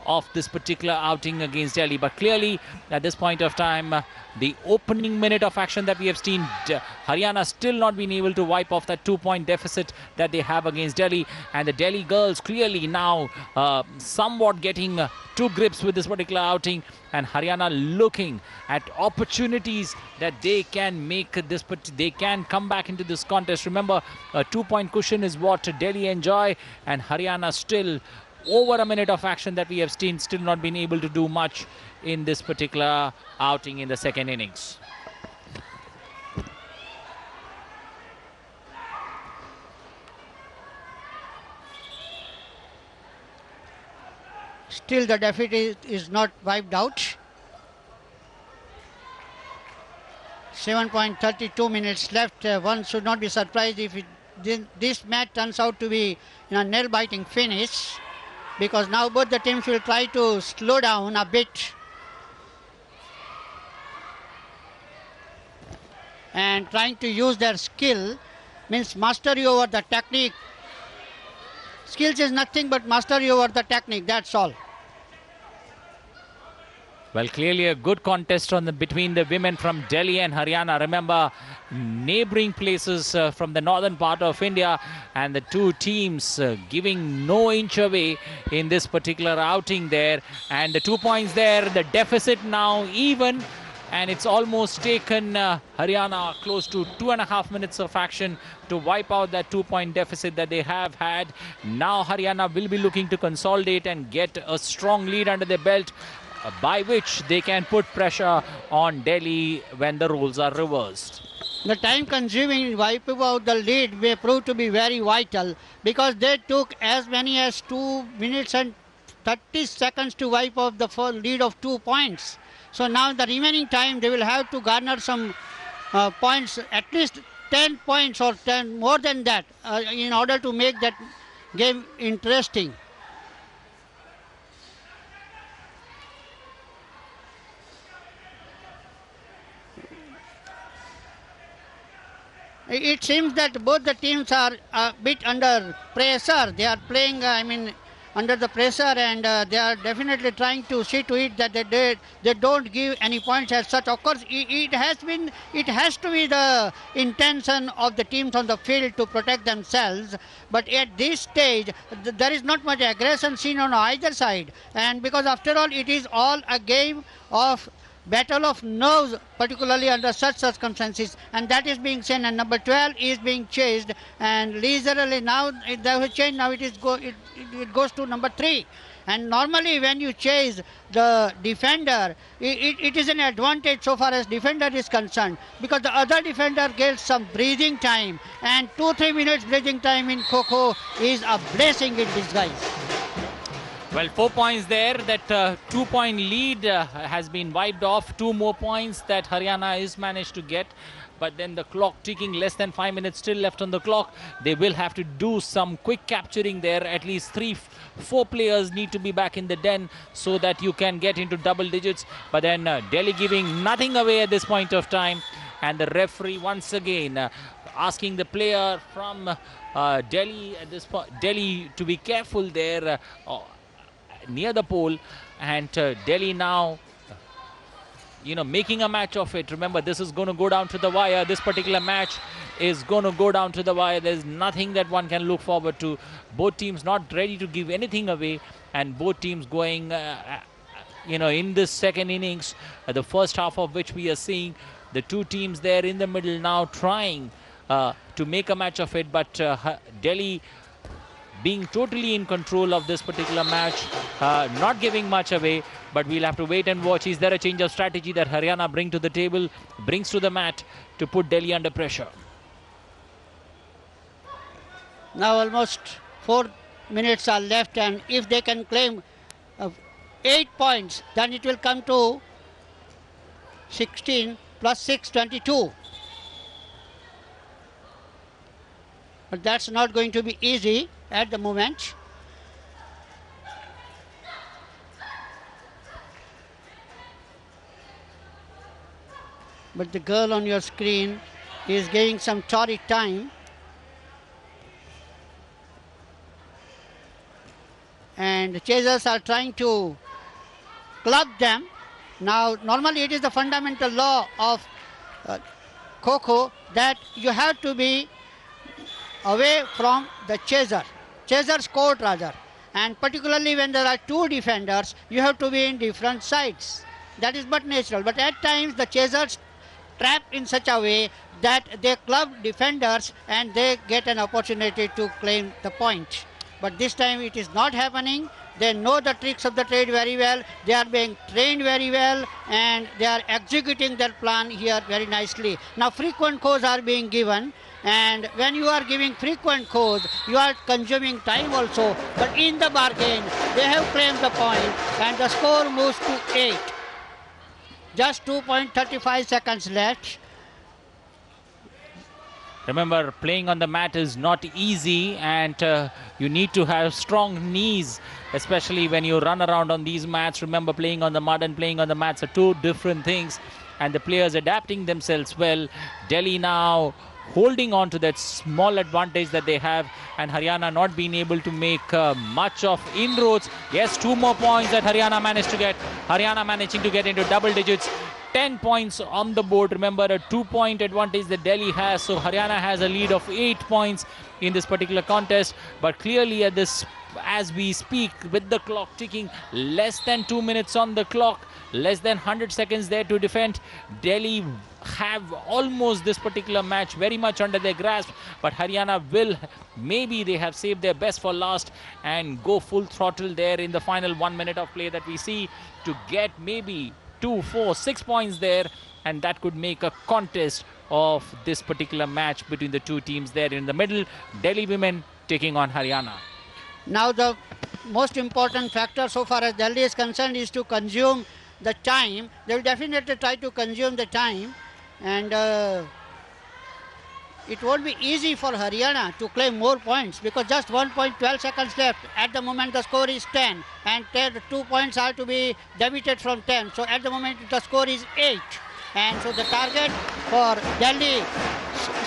of this particular outing against Delhi. But clearly at this point of time, the opening minute of action that we have seen, Haryana still not been able to wipe off that 2-point deficit that they have against Delhi, and the Delhi girls clearly now somewhat getting to grips with this particular outing, and Haryana looking at opportunities that they can make this, but they can come back into this contest. Remember, a 2-point cushion is what Delhi enjoy, and Haryana still over a minute of action that we have seen, still not been able to do much in this particular outing in the second innings. Still the deficit is not wiped out. 7.32 minutes left. One should not be surprised if this match turns out to be a nail-biting finish, because now both the teams will try to slow down a bit and trying to use their skill, means mastery over the technique. Skills is nothing but mastery over the technique, that's all. Well, clearly a good contest between the women from Delhi and Haryana. Remember, neighbouring places from the northern part of India, and the two teams giving no inch away in this particular outing there. And the 2 points there, the deficit now even, and it's almost taken Haryana close to 2.5 minutes of action to wipe out that 2-point deficit that they have had. Now Haryana will be looking to consolidate and get a strong lead under their belt, by which they can put pressure on Delhi when the roles are reversed. The time consuming wiping out the lead may prove to be very vital, because they took as many as 2 minutes and 30 seconds to wipe off the lead of 2 points. So now the remaining time they will have to garner some points, at least 10 points or 10 more than that, in order to make that game interesting. It seems that both the teams are a bit under pressure. They are playing, under the pressure, and they are definitely trying to see to it that they don't give any points as such. Of course, it has to be the intention of the teams on the field to protect themselves. But at this stage, there is not much aggression seen on either side, and because after all, it is all a game of battle of nerves, particularly under such circumstances, and that is being seen. And number 12 is being chased, and leisurely now they have changed. Now it goes to number 3. And normally when you chase the defender, it is an advantage so far as defender is concerned, because the other defender gets some breathing time, and 2-3 minutes breathing time in KHO is a blessing in disguise. Well, 4 points there. That 2-point lead has been wiped off. 2 more points that Haryana is managed to get. But then the clock ticking, less than 5 minutes still left on the clock. They will have to do some quick capturing there. At least 3-4 players need to be back in the den so that you can get into double digits. But then Delhi giving nothing away at this point of time. And the referee once again asking the player from Delhi at this point, Delhi to be careful there near the pole, and Delhi now making a match of it. Remember, this is going to go down to the wire. This particular match is going to go down to the wire. There's nothing that one can look forward to. Both teams not ready to give anything away, and both teams going in this second innings, the first half of which we are seeing the two teams there in the middle now trying to make a match of it, but Delhi being totally in control of this particular match, not giving much away. But we'll have to wait and watch. Is there a change of strategy that Haryana brings to the mat to put Delhi under pressure? Now almost 4 minutes are left, and if they can claim 8 points, then it will come to 16 plus 6, 22. But that's not going to be easy at the moment. But the girl on your screen is giving some torrid time. And the chasers are trying to club them. Now, normally it is the fundamental law of KHO that you have to be away from the chaser's court rather. And particularly when there are two defenders, you have to be in different sides. That is but natural. But at times the chasers trap in such a way that they club defenders and they get an opportunity to claim the point. But this time it is not happening. They know the tricks of the trade very well. They are being trained very well and they are executing their plan here very nicely. Now frequent calls are being given, and when you are giving frequent calls, you are consuming time also. But in the bargain, they have claimed the point and the score moves to 8. Just 2.35 seconds left. Remember, playing on the mat is not easy, and you need to have strong knees, especially when you run around on these mats. Remember, playing on the mud and playing on the mats are two different things, and the players adapting themselves well. Delhi now holding on to that small advantage that they have, and Haryana not being able to make much of inroads. Yes, 2 more points that Haryana managed to get. Haryana managing to get into double digits. 10 points on the board. Remember, a 2-point advantage that Delhi has. So Haryana has a lead of 8 points in this particular contest. But clearly at this, as we speak, with the clock ticking, less than 2 minutes on the clock, less than 100 seconds there to defend, Delhi have almost this particular match very much under their grasp. But Haryana will, maybe they have saved their best for last and go full throttle there in the final 1 minute of play that we see to get maybe 2, 4, 6 points there, and that could make a contest of this particular match between the two teams there in the middle. Delhi women taking on Haryana. Now the most important factor so far as Delhi is concerned is to consume the time. They will definitely try to consume the time, and it won't be easy for Haryana to claim more points because just 1.12 seconds left. At the moment the score is 10 and 2 points are to be debited from 10. So at the moment the score is 8. And so the target for Delhi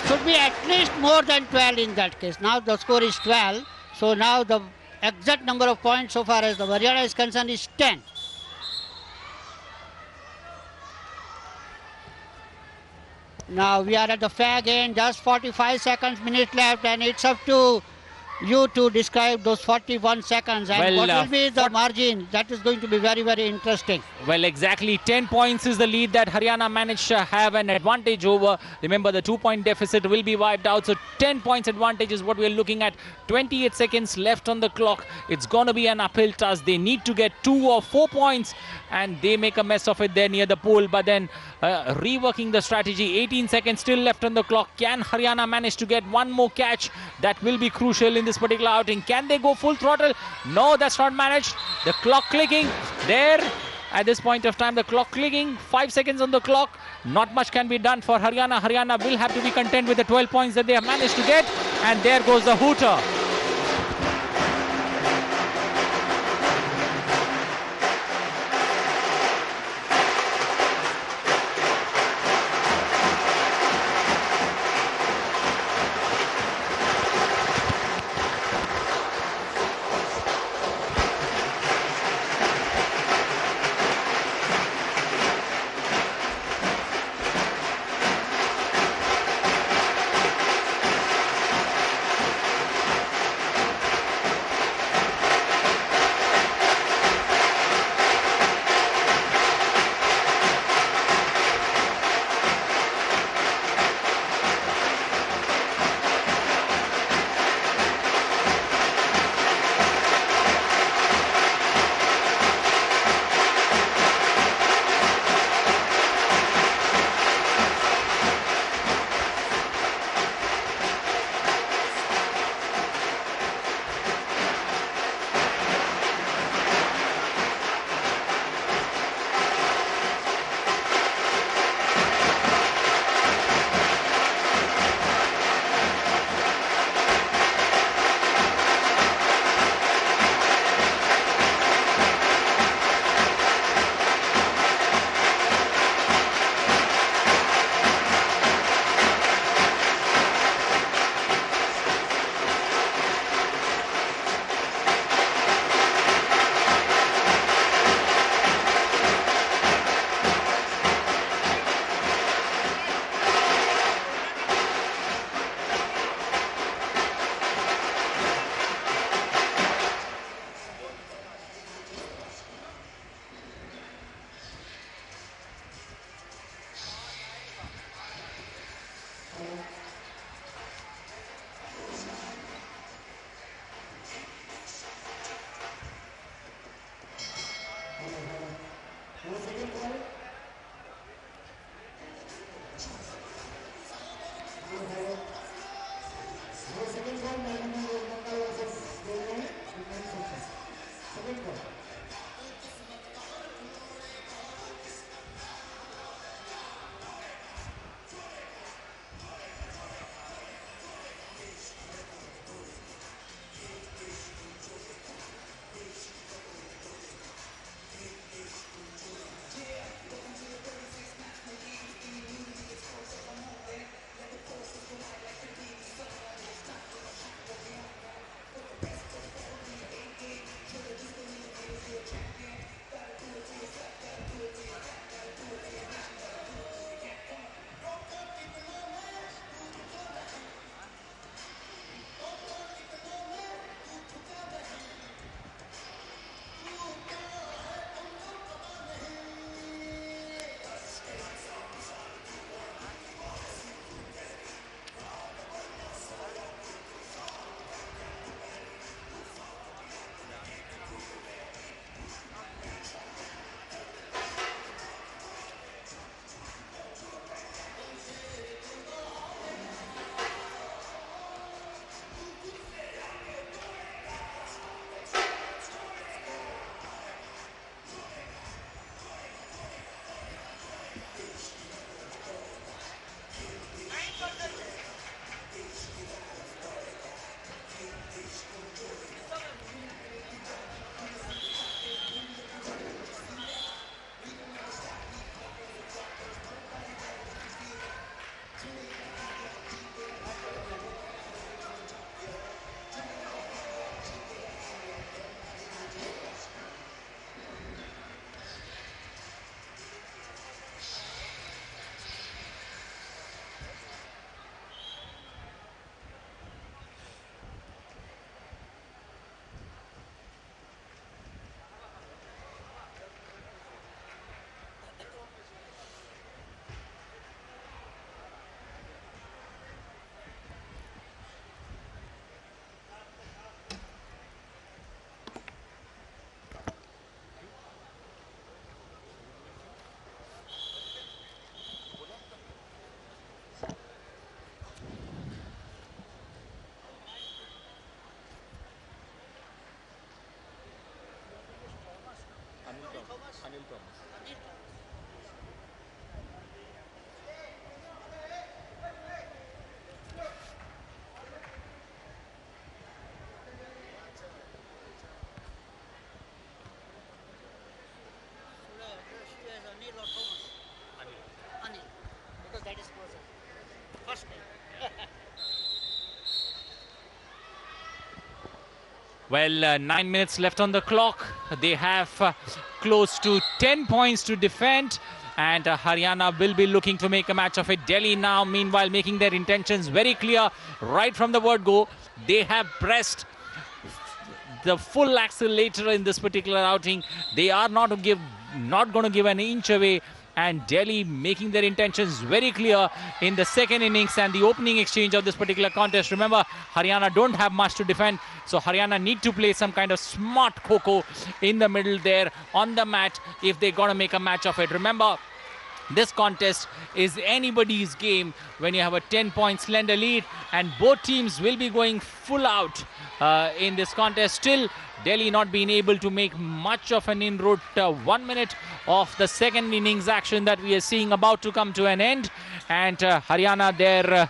should be at least more than 12 in that case. Now the score is 12. So now the exact number of points so far as the Haryana is concerned is 10. Now we are at the fag end, just 45 seconds, minutes left, and it's up to you to describe those 41 seconds and what will be the margin. That is going to be very, very interesting. Well, exactly 10 points is the lead that Haryana managed to have an advantage over. Remember, the 2-point deficit will be wiped out. So 10 points advantage is what we're looking at. 28 seconds left on the clock. It's going to be an uphill task. They need to get 2 or 4 points, and they make a mess of it there near the pole. But then reworking the strategy, 18 seconds still left on the clock. Can Haryana manage to get one more catch? That will be crucial in this particular outing. Can they go full throttle? No, that's not managed. The clock clicking there. At this point of time, the clock clicking, 5 seconds on the clock. Not much can be done for Haryana. Haryana will have to be content with the 12 points that they have managed to get. And there goes the hooter. Because that is closer. First name. Well, 9 minutes left on the clock. They have close to 10 points to defend. And Haryana will be looking to make a match of it. Delhi now, meanwhile, making their intentions very clear right from the word go. They have pressed the full accelerator in this particular outing. They are not going to give an inch away. And Delhi making their intentions very clear in the second innings and the opening exchange of this particular contest. Remember, Haryana don't have much to defend, so Haryana need to play some kind of smart KHO in the middle there on the mat if they're going to make a match of it. Remember, this contest is anybody's game when you have a 10-point slender lead, and both teams will be going full out in this contest. Still, Delhi not being able to make much of an inroad. 1 minute of the second innings action that we are seeing about to come to an end, and Haryana there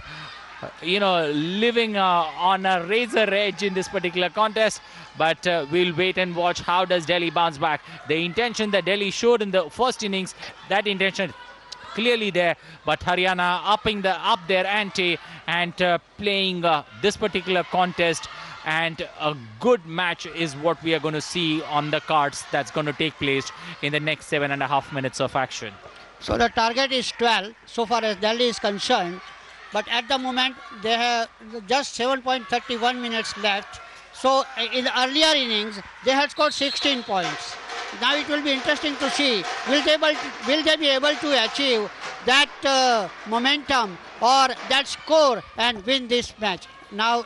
living on a razor edge in this particular contest. But we'll wait and watch how does Delhi bounce back. The intention that Delhi showed in the first innings, that intention clearly there, but Haryana upping up their ante and playing this particular contest, and a good match is what we are going to see on the cards that's going to take place in the next 7.5 minutes of action. So the target is 12 so far as Delhi is concerned, but at the moment they have just 7.31 minutes left. So in the earlier innings they had scored 16 points. Now it will be interesting to see will they be able to achieve that momentum or that score and win this match. Now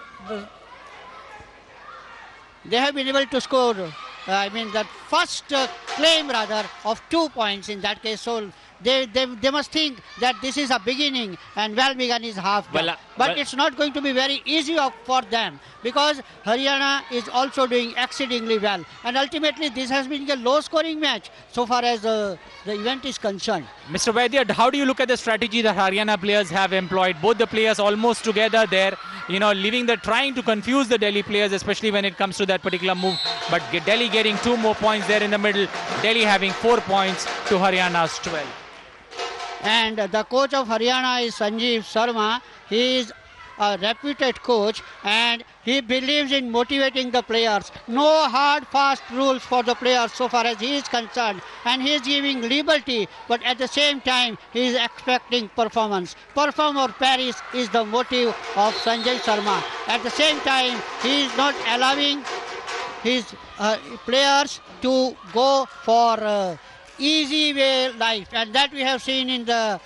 they have been able to score that first claim rather of 2 points in that case. So they must think that this is a beginning and well begun is half done. But it's not going to be very easy for them, because Haryana is also doing exceedingly well, and ultimately this has been a low scoring match so far as the event is concerned. Mr. Vaidya, how do you look at the strategy that Haryana players have employed? Both the players almost together there, trying to confuse the Delhi players, especially when it comes to that particular move. But Delhi getting 2 more points there in the middle. Delhi having 4 points to Haryana's 12. And the coach of Haryana is Sanjeev Sharma. He is a reputed coach and he believes in motivating the players. No hard, fast rules for the players so far as he is concerned. And he is giving liberty, but at the same time he is expecting performance. Perform or perish is the motive of Sanjay Sharma. At the same time, he is not allowing his players to go for easy way life, and that we have seen in the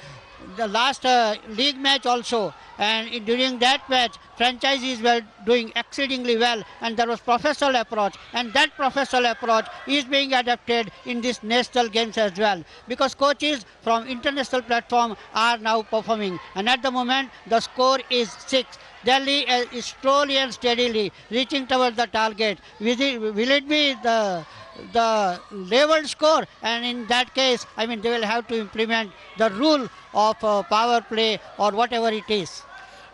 last league match also. And during that match, franchises were doing exceedingly well, and there was professional approach, and that professional approach is being adapted in these national games as well, because coaches from international platform are now performing, and at the moment the score is 6. Delhi is slowly and steadily reaching towards the target. Will it be the leveled score? And in that case, they will have to implement the rule of power play or whatever it is.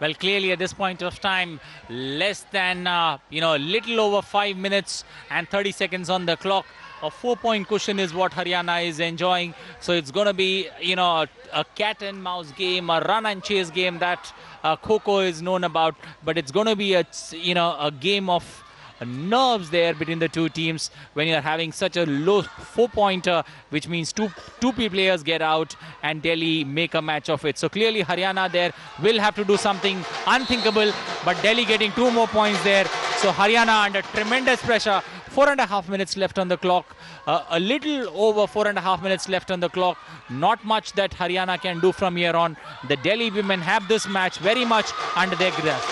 Well, clearly at this point of time, less than, little over 5 minutes and 30 seconds on the clock. A 4-point cushion is what Haryana is enjoying. So it's going to be, a cat and mouse game, a run and chase game that KHO is known about. But it's going to be a game of nerves there between the two teams when you're having such a low 4-pointer, which means two players get out and Delhi make a match of it. So clearly Haryana there will have to do something unthinkable, but Delhi getting 2 more points there. So Haryana under tremendous pressure. 4.5 minutes left on the clock. A little over 4.5 minutes left on the clock. Not much that Haryana can do from here on. The Delhi women have this match very much under their grasp.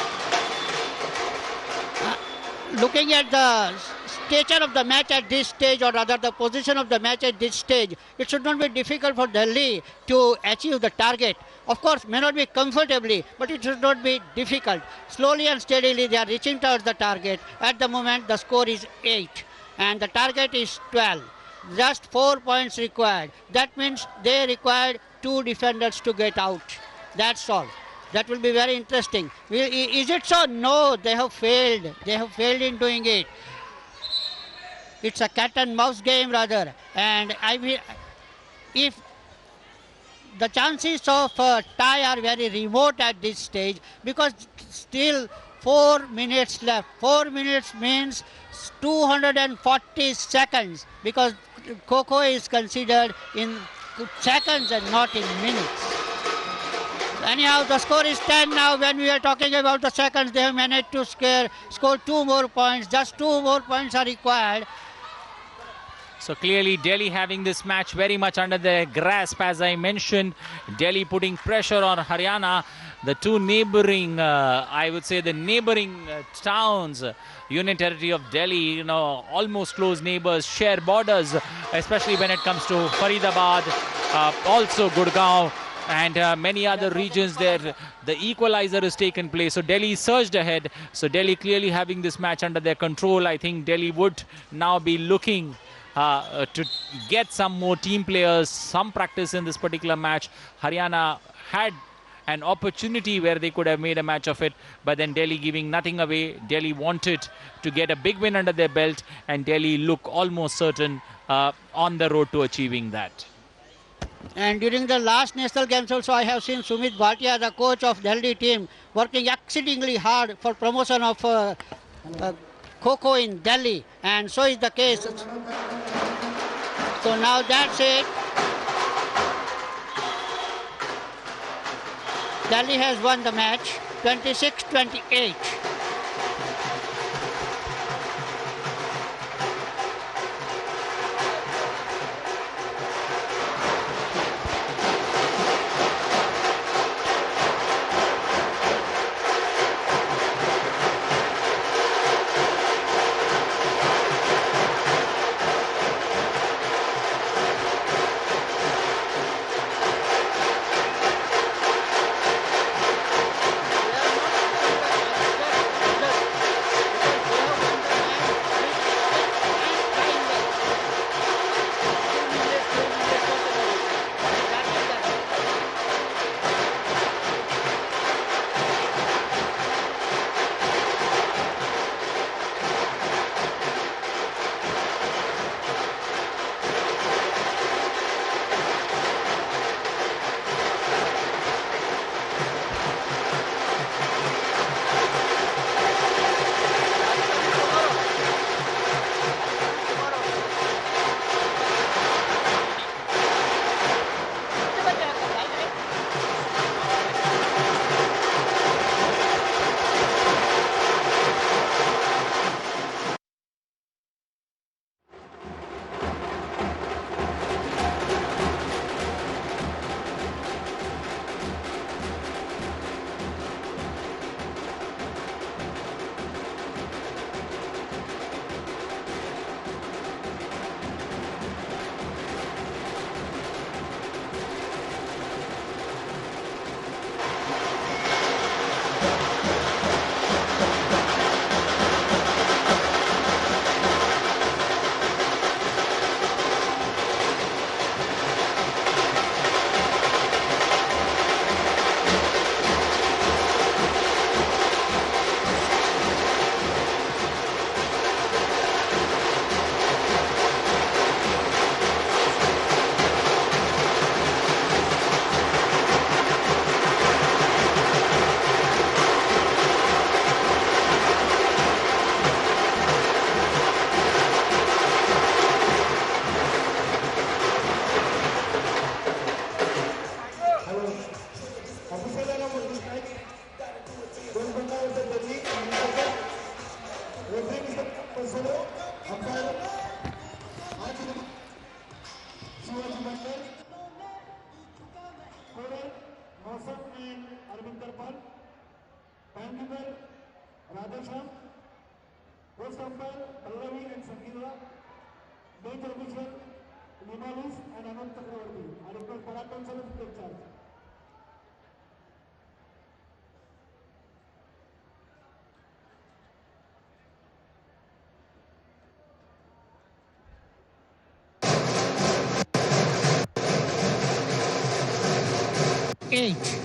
Looking at the stature of the match at this stage, or rather the position of the match at this stage, it should not be difficult for Delhi to achieve the target. Of course, may not be comfortably, but it should not be difficult. Slowly and steadily they are reaching towards the target. At the moment the score is 8 and the target is 12. just 4 points required. That means they required 2 defenders to get out. That's all. That will be very interesting. Is it so? No, they have failed. They have failed in doing it. It's a cat and mouse game rather. And if the chances of tie are very remote at this stage, because still 4 minutes left. 4 minutes means 240 seconds, because KHO is considered in seconds and not in minutes. Anyhow, the score is 10 now. When we are talking about the seconds, they have managed to score 2 more points. Just 2 more points are required. So clearly Delhi having this match very much under their grasp, as I mentioned. Delhi putting pressure on Haryana. The two neighboring, I would say the neighboring towns, Union Territory of Delhi, almost close neighbors, share borders, especially when it comes to Faridabad, also Gurgaon, and many other regions there. The equalizer has taken place. So Delhi surged ahead. So Delhi clearly having this match under their control. I think Delhi would now be looking to get some more team players, some practice in this particular match. Haryana had an opportunity where they could have made a match of it, but then Delhi giving nothing away. Delhi wanted to get a big win under their belt, and Delhi look almost certain on the road to achieving that. And during the last national games also, I have seen Sumit Bhatia, the coach of Delhi team, working exceedingly hard for promotion of KHO in Delhi, and so is the case. So now that's it. Delhi has won the match 26-28. Doordarshan, post umpire Pallavi and Sangeeta, bench official Nimalis and Anand Chakravarti. I request Parak Council to take charge. 8.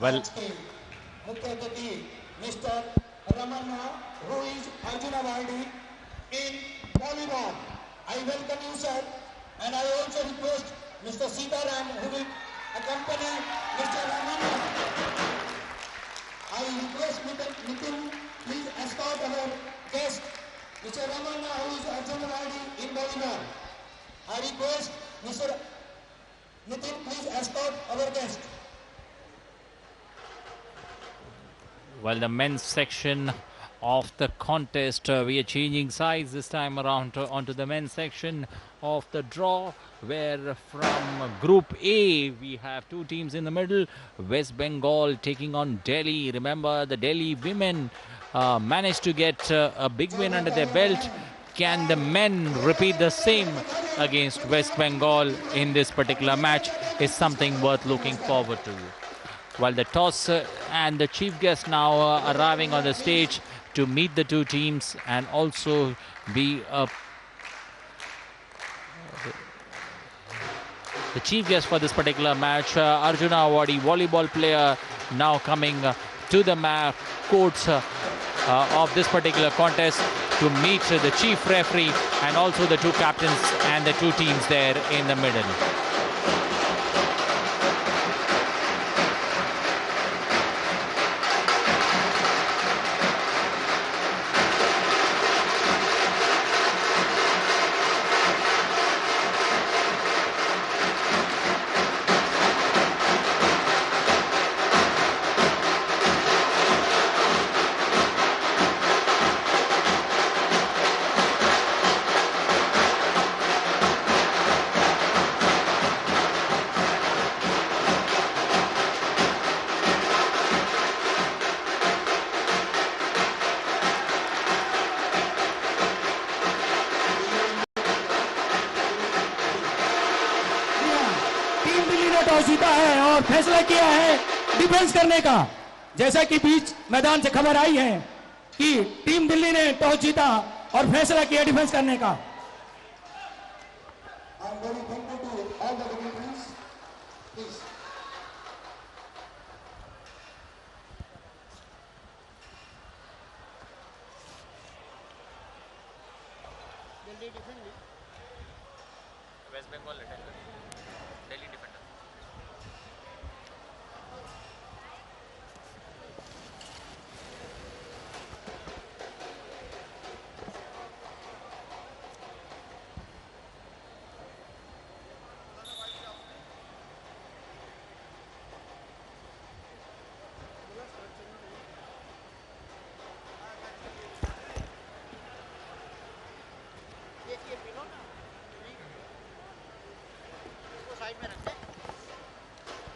Well, आज के मुख्य अतिथि mister Ramanna who is Arjuna Awardee in volleyball. I welcome you, sir, and I also request Mr. Sitaram who will accompany Mr. Ramanna. I request Nitin, please escort our guest, Mr. Ramanna, who is Arjuna Awardee in volleyball. I request Mr. Nitin, please escort our guest. well, the men's section of the contest, we are changing sides this time around onto the men's section of the draw, where from Group A we have two teams in the middle. West Bengal taking on Delhi. Remember, the Delhi women managed to get a big win under their belt. Can the men repeat the same against West Bengal in this particular match is something worth looking forward to. While the toss and the chief guest now arriving on the stage to meet the two teams and also be the chief guest for this particular match, Arjuna Awardee volleyball player now coming to the courts of this particular contest to meet the chief referee and also the two captains and the two teams there in the middle. Toss जीता है और फैसला किया है defence करने का। जैसा कि बीच मैदान से खबर आई है कि टीम दिल्ली ने टॉस जीता और फैसला किया डिफेंस करने का। West Bengal attacker, Delhi defender.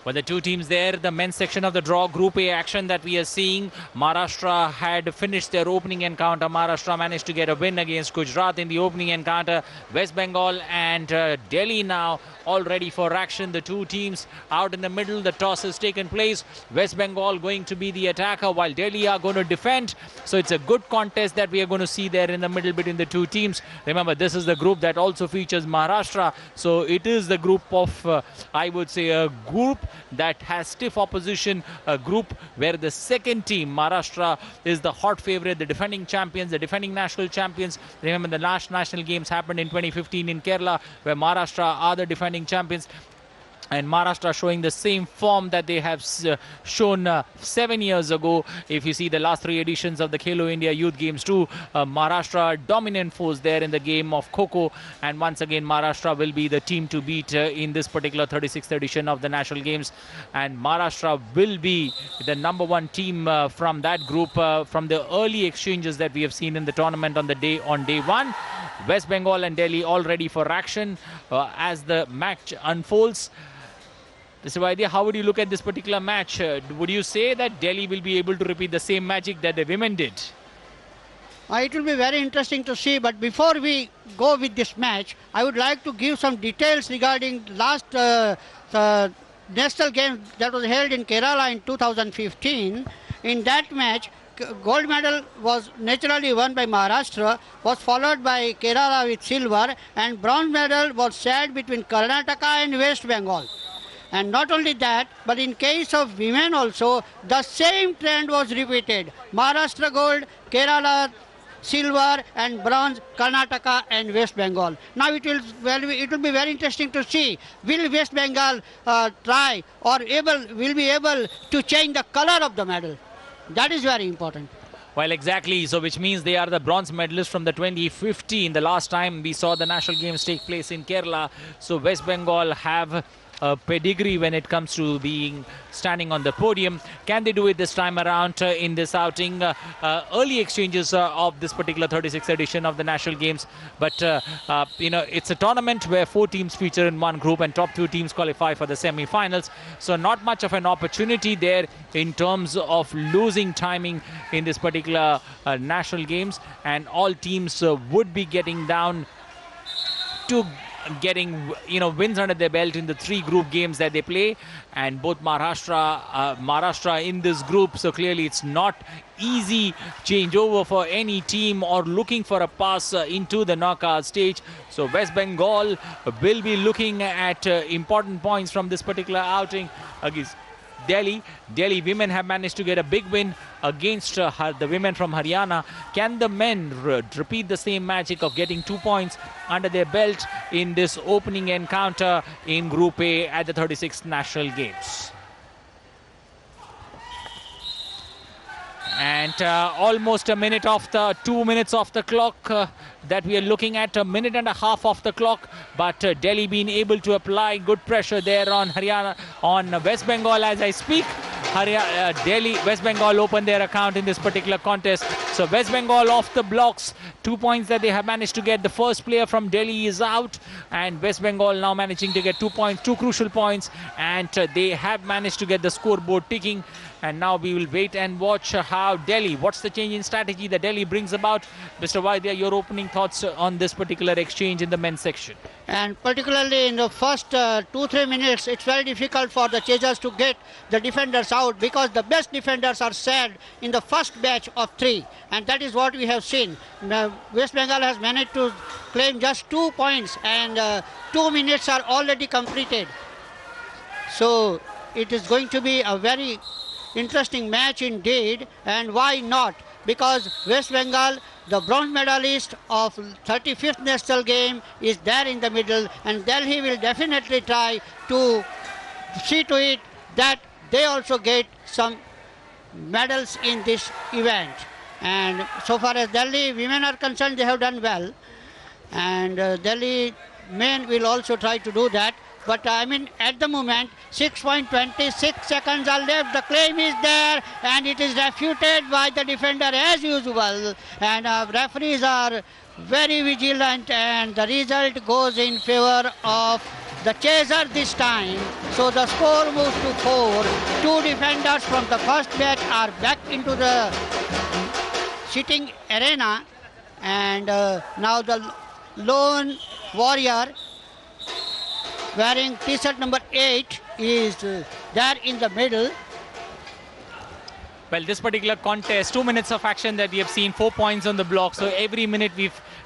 Well, the two teams there, the men's section of the draw, Group A action that we are seeing. Maharashtra had finished their opening encounter. Maharashtra managed to get a win against Gujarat in the opening encounter. West Bengal and Delhi now all ready for action. The two teams out in the middle. The toss has taken place. West Bengal going to be the attacker while Delhi are going to defend. So it's a good contest that we are going to see there in the middle between the two teams. Remember, this is the group that also features Maharashtra. So it is the group of, I would say, a group that has stiff opposition, a group where the second team, Maharashtra, is the hot favorite, the defending champions, the defending national champions. Remember, the last national games happened in 2015 in Kerala, where Maharashtra are the defending champions. And Maharashtra showing the same form that they have shown 7 years ago. If you see the last 3 editions of the KHO India Youth Games too, Maharashtra dominant force there in the game of KHO. And once again, Maharashtra will be the team to beat in this particular 36th edition of the National Games. And Maharashtra will be the #1 team from that group from the early exchanges that we have seen in the tournament on day one. West Bengal and Delhi all ready for action as the match unfolds. Mr. Vaidya, how would you look at this particular match? Would you say that Delhi will be able to repeat the same magic that the women did? It will be very interesting to see, but before we go with this match, I would like to give some details regarding last national game that was held in Kerala in 2015. In that match, gold medal was naturally won by Maharashtra, was followed by Kerala with silver, and bronze medal was shared between Karnataka and West Bengal. And not only that, but in case of women also, the same trend was repeated. Maharashtra gold, Kerala silver and bronze, Karnataka and West Bengal. Now it will be very interesting to see, will West Bengal try or will be able to change the color of the medal. That is very important. Well, exactly. So which means they are the bronze medalists from the 2015, the last time we saw the national games take place in Kerala. So West Bengal have a pedigree when it comes to standing on the podium. Can they do it this time around in this outing? Early exchanges of this particular 36th edition of the national games, but it's a tournament where 4 teams feature in one group and top 2 teams qualify for the semi-finals. So not much of an opportunity there in terms of losing timing in this particular national games, and all teams would be getting down to getting wins under their belt in the 3 group games that they play, and both Maharashtra in this group. So clearly it's not easy changeover for any team or looking for a pass into the knockout stage. So West Bengal will be looking at important points from this particular outing against Delhi. Delhi women have managed to get a big win against the women from Haryana. Can the men repeat the same magic of getting 2 points under their belt in this opening encounter in Group A at the 36th National Games? And almost a minute off the 2 minutes off the clock that we are looking at, a minute and a half off the clock. But Delhi being able to apply good pressure there on Haryana, on West Bengal as I speak. Delhi, West Bengal opened their account in this particular contest. So West Bengal off the blocks, 2 points that they have managed to get. The first player from Delhi is out, and West Bengal now managing to get 2 points, 2 crucial points, and they have managed to get the scoreboard ticking. And now we will wait and watch how Delhi, what's the change in strategy that Delhi brings about. Mr. Vaidya, your opening thoughts on this particular exchange in the men's section? And particularly in the first 2-3 minutes, it's very difficult for the chasers to get the defenders out, because the best defenders are set in the first batch of 3. And that is what we have seen. West Bengal has managed to claim just 2 points, and 2 minutes are already completed. So it is going to be a very interesting match indeed. And why not? Because West Bengal, the bronze medalist of 35th national game, is there in the middle, and Delhi will definitely try to see to it that they also get some medals in this event. And so far as Delhi women are concerned, they have done well, and Delhi men will also try to do that. But I mean, at the moment, 6.26 seconds are left. The claim is there, and it is refuted by the defender as usual. And referees are very vigilant, and the result goes in favor of the chaser this time. So the score moves to 4. 2 defenders from the first batch are back into the sitting arena, and now the lone warrior wearing t-shirt number 8 is there in the middle. Well, this particular contest, 2 minutes of action that we have seen, 4 points on the block. So every minute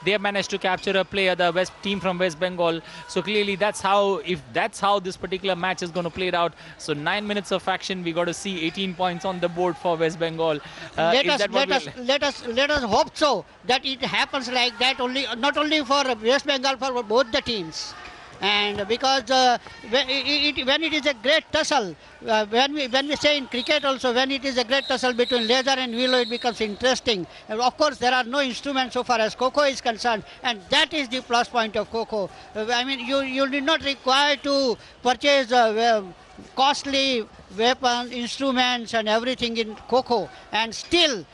they have managed to capture a player, the team from West Bengal. So clearly that's how this particular match is going to play out. So 9 minutes of action, we got to see 18 points on the board for West Bengal. Let us hope so, that it happens like that only, not only for West Bengal, for both the teams. And because when it is a great tussle, when we say in cricket also, when it is a great tussle between laser and willow, it becomes interesting. And of course, there are no instruments so far as KHO is concerned, and that is the plus point of KHO. I mean, you did not require to purchase costly weapons, instruments and everything in KHO, and still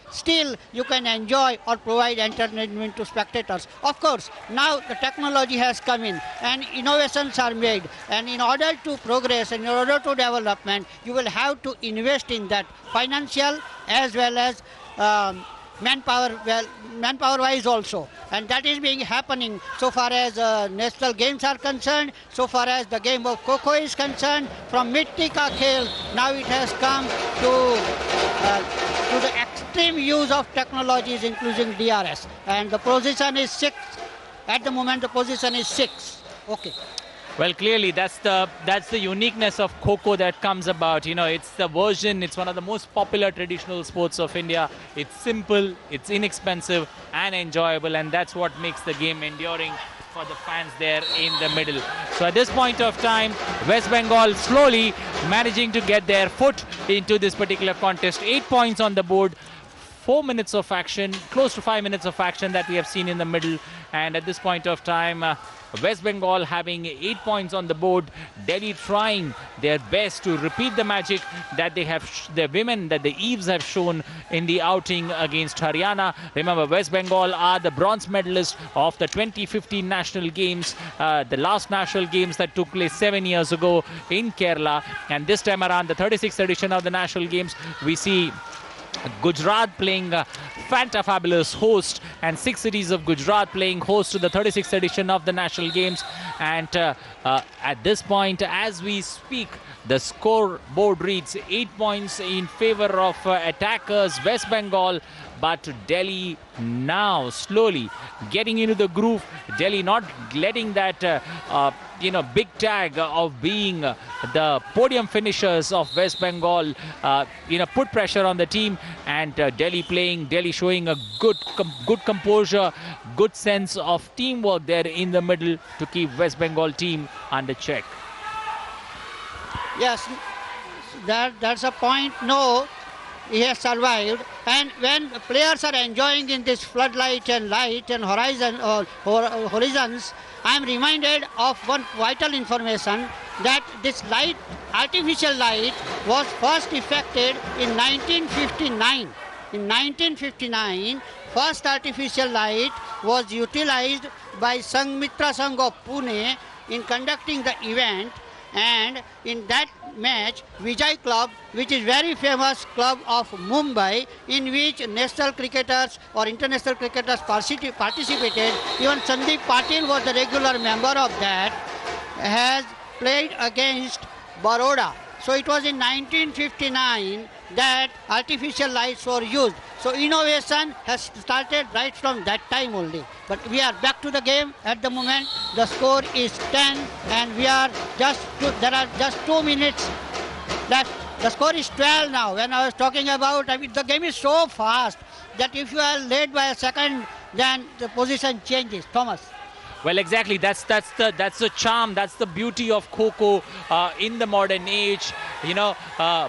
you can enjoy or provide entertainment to spectators. Of course, now the technology has come in and innovations are made, and in order to progress and in order to development, you will have to invest in that, financial as well as manpower wise also, and that is being happening so far as national games are concerned. So far as the game of KHO is concerned, from Mitti Ka Khel, now it has come to the extreme use of technologies including DRS, and the position is 6. At the moment the position is 6. Okay. Well, clearly that's the uniqueness of Kho that comes about. You know, it's the version. It's one of the most popular traditional sports of India. It's simple, it's inexpensive and enjoyable, and that's what makes the game enduring for the fans there in the middle. So at this point of time, West Bengal slowly managing to get their foot into this particular contest. 8 points on the board. 4 minutes of action, close to 5 minutes of action that we have seen in the middle. And at this point of time, West Bengal having 8 points on the board. Delhi trying their best to repeat the magic that they have, the women, that the Eves have shown in the outing against Haryana. Remember, West Bengal are the bronze medalists of the 2015 National Games, the last National Games that took place 7 years ago in Kerala. And this time around, the 36th edition of the National Games, we see Gujarat playing fabulous host, and 6 cities of Gujarat playing host to the 36th edition of the National Games. And at this point, as we speak, the scoreboard reads 8 points in favor of attackers West Bengal, but Delhi now slowly getting into the groove. Delhi not letting that big tag of being the podium finishers of West Bengal put pressure on the team, and Delhi showing a good composure, good sense of teamwork there in the middle to keep West Bengal team under check. Yes, that's a point. No, he has survived. And when players are enjoying in this floodlight and light and horizons, I am reminded of one vital information, that this light, artificial light, was first effected in 1959. In 1959, first artificial light was utilized by Sangmitra Sangh of Pune in conducting the event. And in that match, Vijay Club, which is very famous club of Mumbai, in which national cricketers or international cricketers participated, even Sandeep Patil was the regular member of that, has played against Baroda. So it was in 1959 that artificial lights were used. So innovation has started right from that time only. But we are back to the game at the moment. The score is 10 and there are just 2 minutes left. The score is 12 now. When I was talking about, the game is so fast that if you are late by a second, then the position changes. Thomas. Well, exactly. That's the charm. That's the beauty of Kho in the modern age. You know,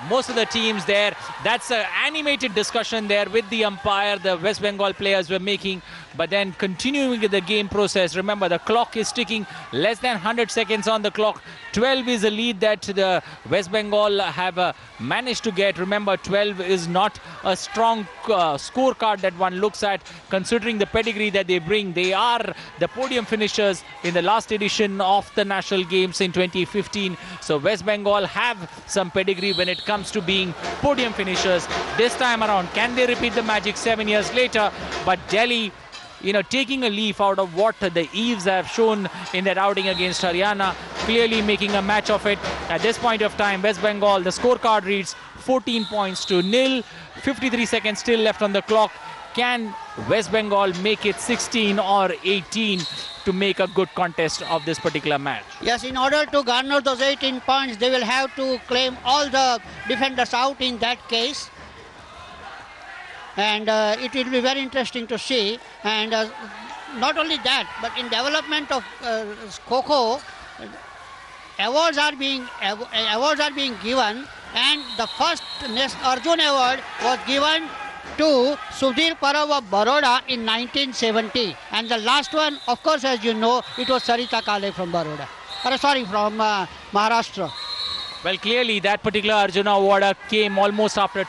most of the teams there. That's an animated discussion there with the umpire. The West Bengal players were making, but then continuing with the game process. Remember, the clock is ticking. Less than 100 seconds on the clock. 12 is a lead that the West Bengal have managed to get. Remember, 12 is not a strong scorecard that one looks at, considering the pedigree that they bring. They are the podium finishers in the last edition of the National Games in 2015. So West Bengal have some pedigree when it comes to being podium finishers. This time around, can they repeat the magic 7 years later? But Delhi, taking a leaf out of what the Eves have shown in that outing against Haryana, clearly making a match of it. At this point of time, West Bengal, the scorecard reads 14 points to nil. 53 seconds still left on the clock. Can West Bengal make it 16 or 18 to make a good contest of this particular match? Yes, in order to garner those 18 points, they will have to claim all the defenders out in that case. And it will be very interesting to see. And not only that, but in development of Kho, awards are being given, and the first Arjun Award was given to Sudhir Parab of Baroda in 1970, and the last one, of course, as you know, it was Sarita Kale from Baroda. From Maharashtra. Well, clearly that particular Arjuna Award came almost after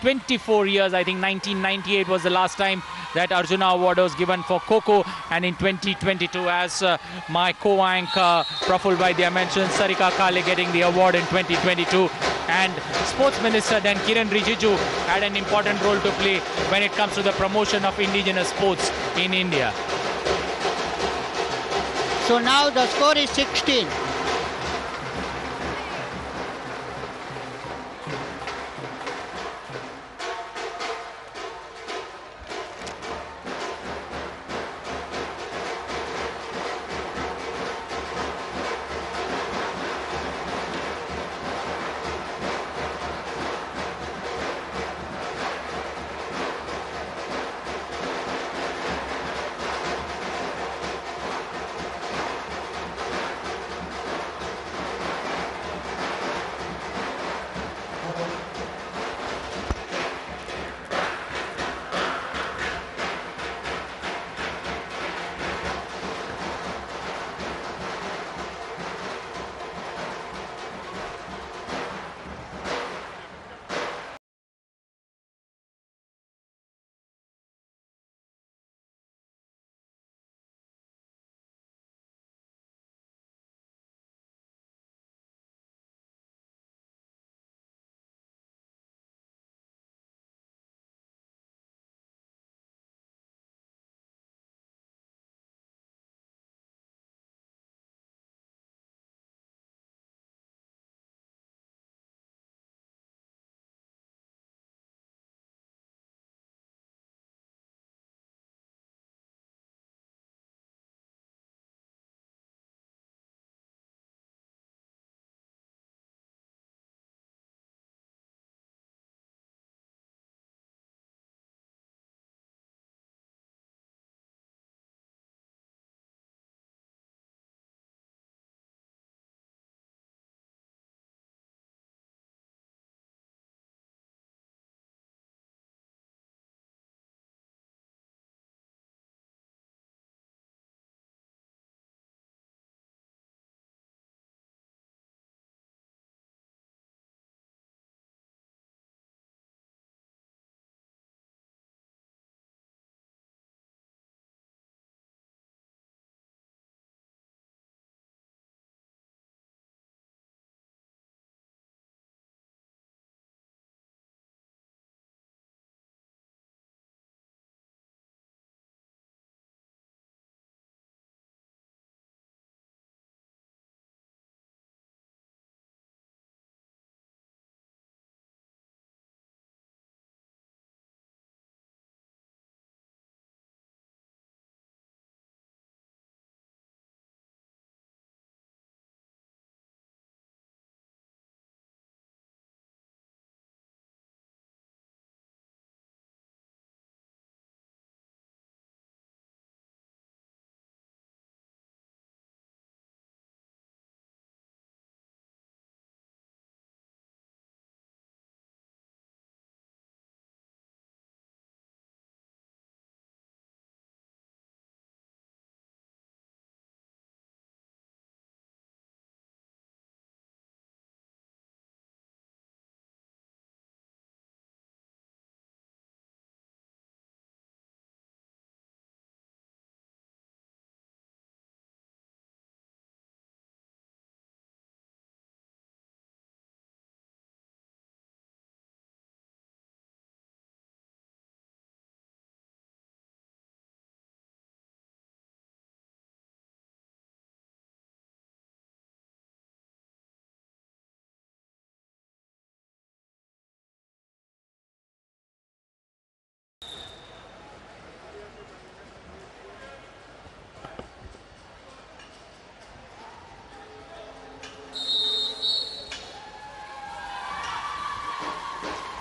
24 years. I think 1998 was the last time that Arjuna Award was given for Kho, and in 2022, as my co-anchor Praful Vaidya mentioned, Sarika Kale getting the award in 2022. And Sports Minister then Kiran Rijiju had an important role to play when it comes to the promotion of indigenous sports in India. So now the score is 16.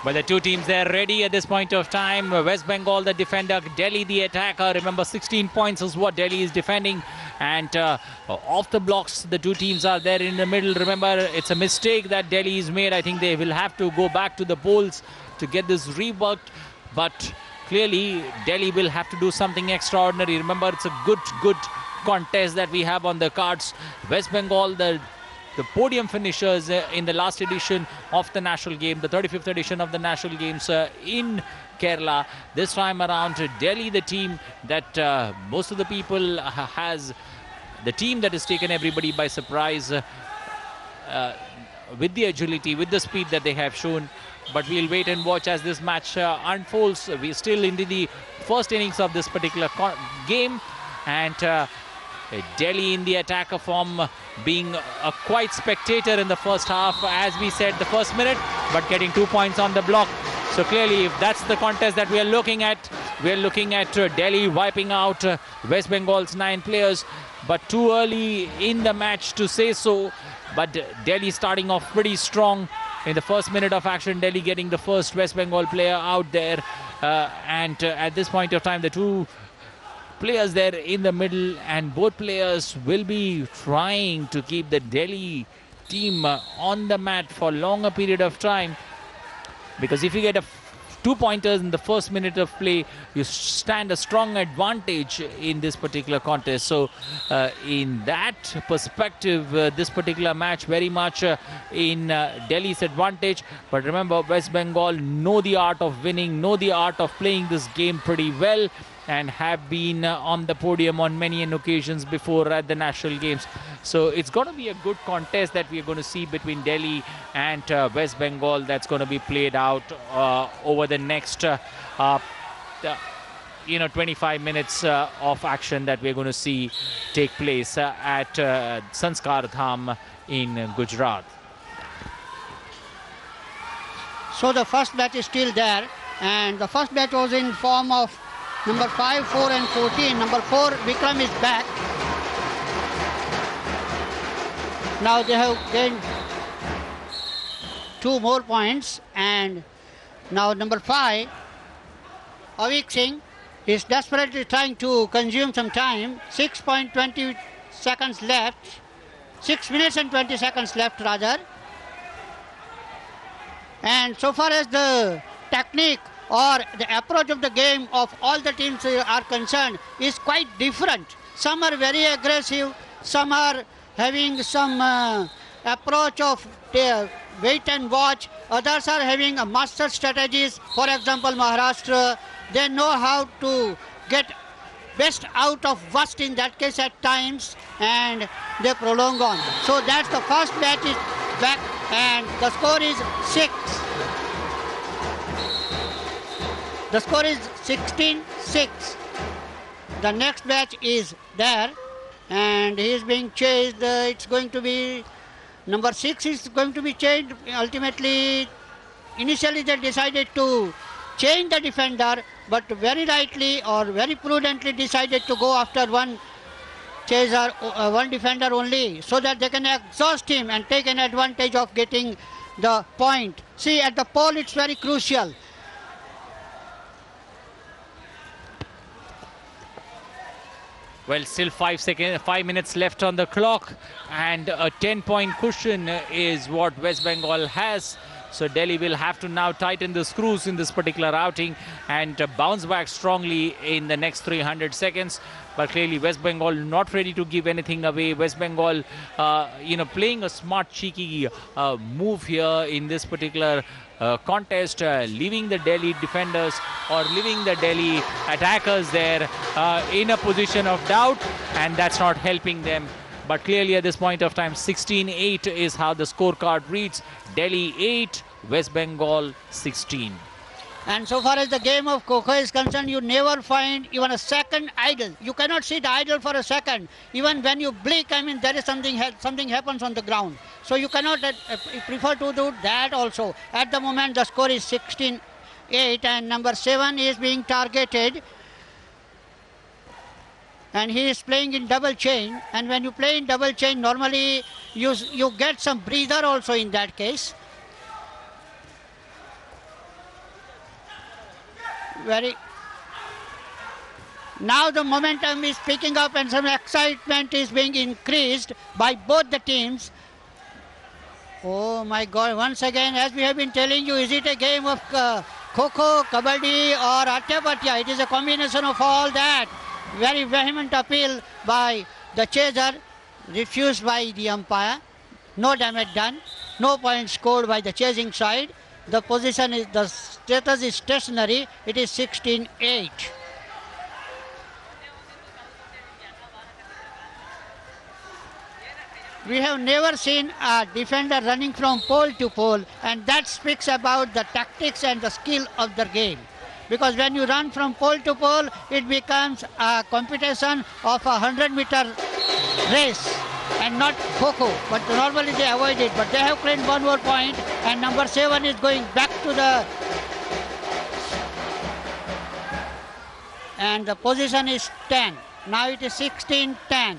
But the two teams, they're ready at this point of time. West Bengal, the defender, Delhi, the attacker. Remember, 16 points is what Delhi is defending. And off the blocks, the two teams are there in the middle. Remember, it's a mistake that Delhi has made. I think they will have to go back to the polls to get this reworked. But clearly, Delhi will have to do something extraordinary. Remember, it's a good contest that we have on the cards. West Bengal, the podium finishers in the last edition of the national game, the 35th edition of the national games in Kerala. This time around, Delhi, the team that most of the people has, the team that has taken everybody by surprise with the agility, with the speed that they have shown. But we'll wait and watch as this match unfolds. We're still into the first innings of this particular game, and Delhi in the attacker form, being a quite spectator in the first half, as we said, the first minute, but getting 2 points on the block. So clearly, if that's the contest that we are looking at Delhi wiping out West Bengal's 9 players, but too early in the match to say so. But Delhi starting off pretty strong in the first minute of action. Delhi getting the first West Bengal player out there, and at this point of time, the two players there in the middle, and both players will be trying to keep the Delhi team on the mat for a longer period of time, because if you get 2 pointers in the first minute of play, you stand a strong advantage in this particular contest. So in that perspective, this particular match very much in Delhi's advantage. But remember, West Bengal know the art of winning, know the art of playing this game pretty well, and have been on the podium on many occasions before at the national games. So it's going to be a good contest that we are going to see between Delhi and West Bengal. That's going to be played out over the next 25 minutes of action that we're going to see take place at Sanskar Dham in Gujarat. So the first bat is still there, and the first bat was in form of number 5, 4 and 14. Number 4, Vikram, is back. Now they have gained 2 more points, and now number 5, Avik Singh, is desperately trying to consume some time. 6.20 seconds left. 6 minutes and 20 seconds left rather. And so far as the technique or the approach of the game of all the teams are concerned is quite different. Some are very aggressive, some are having some approach of wait and watch, others are having a master strategies. For example, Maharashtra, they know how to get best out of worst in that case at times, and they prolong on. So that's the first bat is back, and the score is 6. The score is 16-6. The next batch is there, and he is being chased. It's going to be number 6 is going to be changed. Ultimately, initially they decided to change the defender, but very rightly or very prudently decided to go after one chaser, one defender only, so that they can exhaust him and take an advantage of getting the point. See, at the pole it's very crucial. Well, still 5 minutes left on the clock, and a 10-point cushion is what West Bengal has. So Delhi will have to now tighten the screws in this particular outing and bounce back strongly in the next 300 seconds. But clearly West Bengal not ready to give anything away. West Bengal, playing a smart, cheeky move here in this particular contest, leaving the Delhi defenders or leaving the Delhi attackers there in a position of doubt, and that's not helping them. But clearly at this point of time, 16-8 is how the scorecard reads. Delhi 8, West Bengal 16. And so far as the game of KHO is concerned, you never find even a second idle. You cannot sit idle for a second. Even when you blink, I mean, there is something happens on the ground. So you cannot prefer to do that also. At the moment, the score is 16-8, and number 7 is being targeted. And he is playing in double chain. And when you play in double chain, normally you get some breather also in that case. very. Now the momentum is picking up and some excitement is being increased by both the teams. Oh my God, once again, as we have been telling you, is it a game of Kho-Kho, Kabaddi or Atte-Patia? It is a combination of all that. Very vehement appeal by the chaser, refused by the umpire. No damage done, no points scored by the chasing side. The status is stationary, it is 16-8. We have never seen a defender running from pole to pole, and that speaks about the tactics and the skill of the game. Because when you run from pole to pole, it becomes a competition of a 100-meter race and not Kho-Kho. But normally they avoid it. But they have claimed one more point, and number 7 is going back to the... And the position is 10. Now it is 16-10.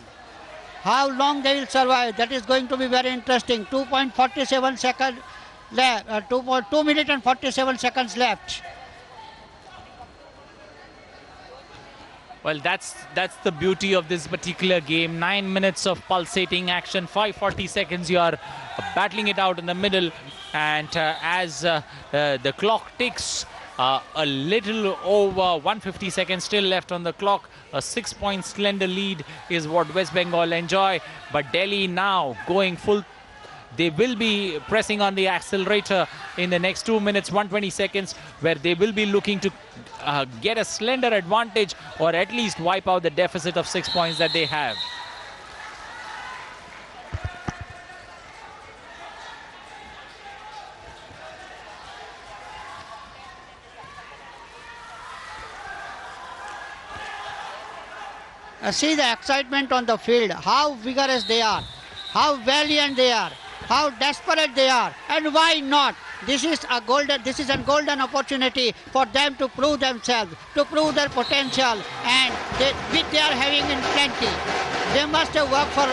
How long they will survive, that is going to be very interesting. 2.47 seconds left, 2 minutes and 47 seconds left. Well, that's the beauty of this particular game. 9 minutes of pulsating action, 5:40 seconds. You are battling it out in the middle, and as the clock ticks, a little over 150 seconds still left on the clock. A 6-point slender lead is what West Bengal enjoy, but Delhi now going full. They will be pressing on the accelerator in the next 2 minutes, 120 seconds, where they will be looking to get a slender advantage or at least wipe out the deficit of 6 points that they have. See the excitement on the field, how vigorous they are, how valiant they are, how desperate they are, and why not? This is a golden opportunity for them to prove themselves, to prove their potential, and which they are having in plenty. They must have worked for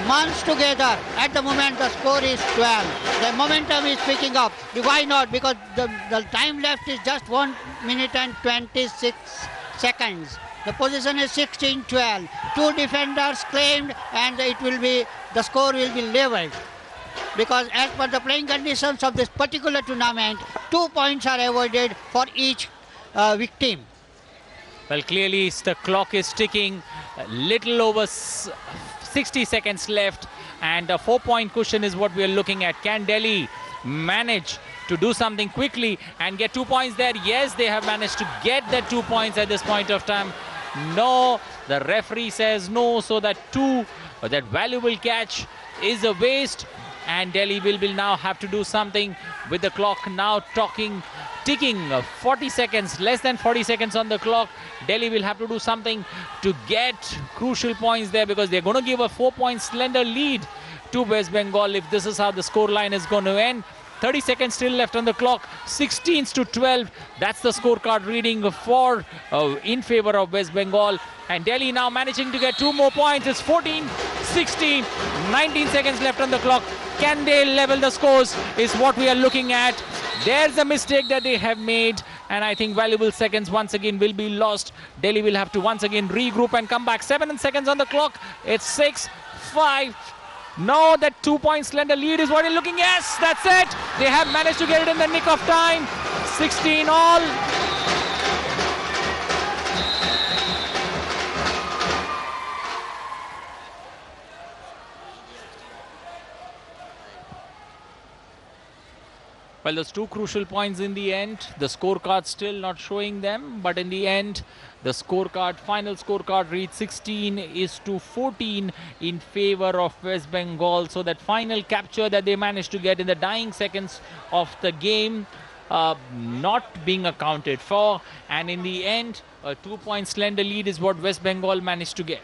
months together. At the moment, the score is 12. The momentum is picking up. Why not? Because the time left is just 1 minute and 26 seconds. The position is 16-12. 2 defenders claimed, and the score will be leveled. Because as per the playing conditions of this particular tournament, 2 points are avoided for each victim. Well, clearly the clock is ticking. A little over 60 seconds left, and a 4-point cushion is what we are looking at. Can Delhi manage to do something quickly and get 2 points there? Yes, they have managed to get that 2 points at this point of time. No, the referee says no, so that valuable catch is a waste, and Delhi will now have to do something with the clock now ticking 40 seconds, less than 40 seconds on the clock. Delhi will have to do something to get crucial points there, because they're going to give a 4-point slender lead to West Bengal if this is how the score line is going to end. 30 seconds still left on the clock. 16-12. That's the scorecard reading for in favor of West Bengal. And Delhi now managing to get 2 more points. It's 14-16. 19 seconds left on the clock. Can they level the scores is what we are looking at. There's a mistake that they have made, and I think valuable seconds once again will be lost. Delhi will have to once again regroup and come back. 7 seconds on the clock. It's 6-5. No, that 2-point slender lead is what you're looking at. Yes, that's it. They have managed to get it in the nick of time. 16 all. Well, those 2 crucial points in the end. The scorecard still not showing them, but in the end, the final scorecard reads 16-14 in favor of West Bengal. So that final capture that they managed to get in the dying seconds of the game not being accounted for. And in the end, a 2-point slender lead is what West Bengal managed to get.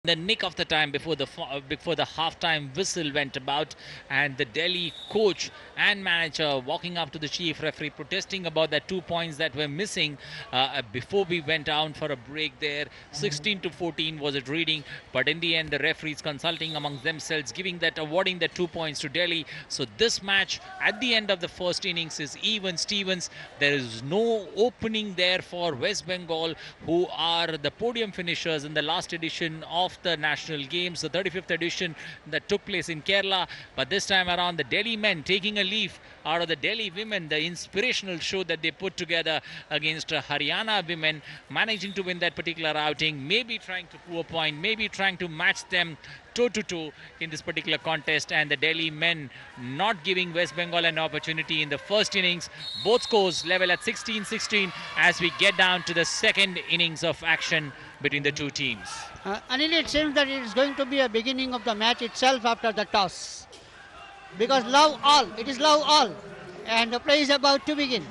the nick of the time before the half-time whistle went about, and the Delhi coach and manager walking up to the chief referee protesting about the 2 points that were missing before we went down for a break there. 16-14 was it reading, but in the end the referees consulting amongst themselves, awarding the 2 points to Delhi. So this match at the end of the first innings is even Stevens. There is no opening there for West Bengal, who are the podium finishers in the last edition of the national games, the 35th edition that took place in Kerala. But this time around, the Delhi men taking a leaf out of the Delhi women, the inspirational show that they put together against Haryana women, managing to win that particular outing, maybe trying to prove a point, maybe trying to match them toe-to-toe in this particular contest, and the Delhi men not giving West Bengal an opportunity in the first innings. Both scores level at 16-16 as we get down to the second innings of action between the two teams. Anil, it seems that it is going to be a beginning of the match itself after the toss, because it is love all, and the play is about to begin.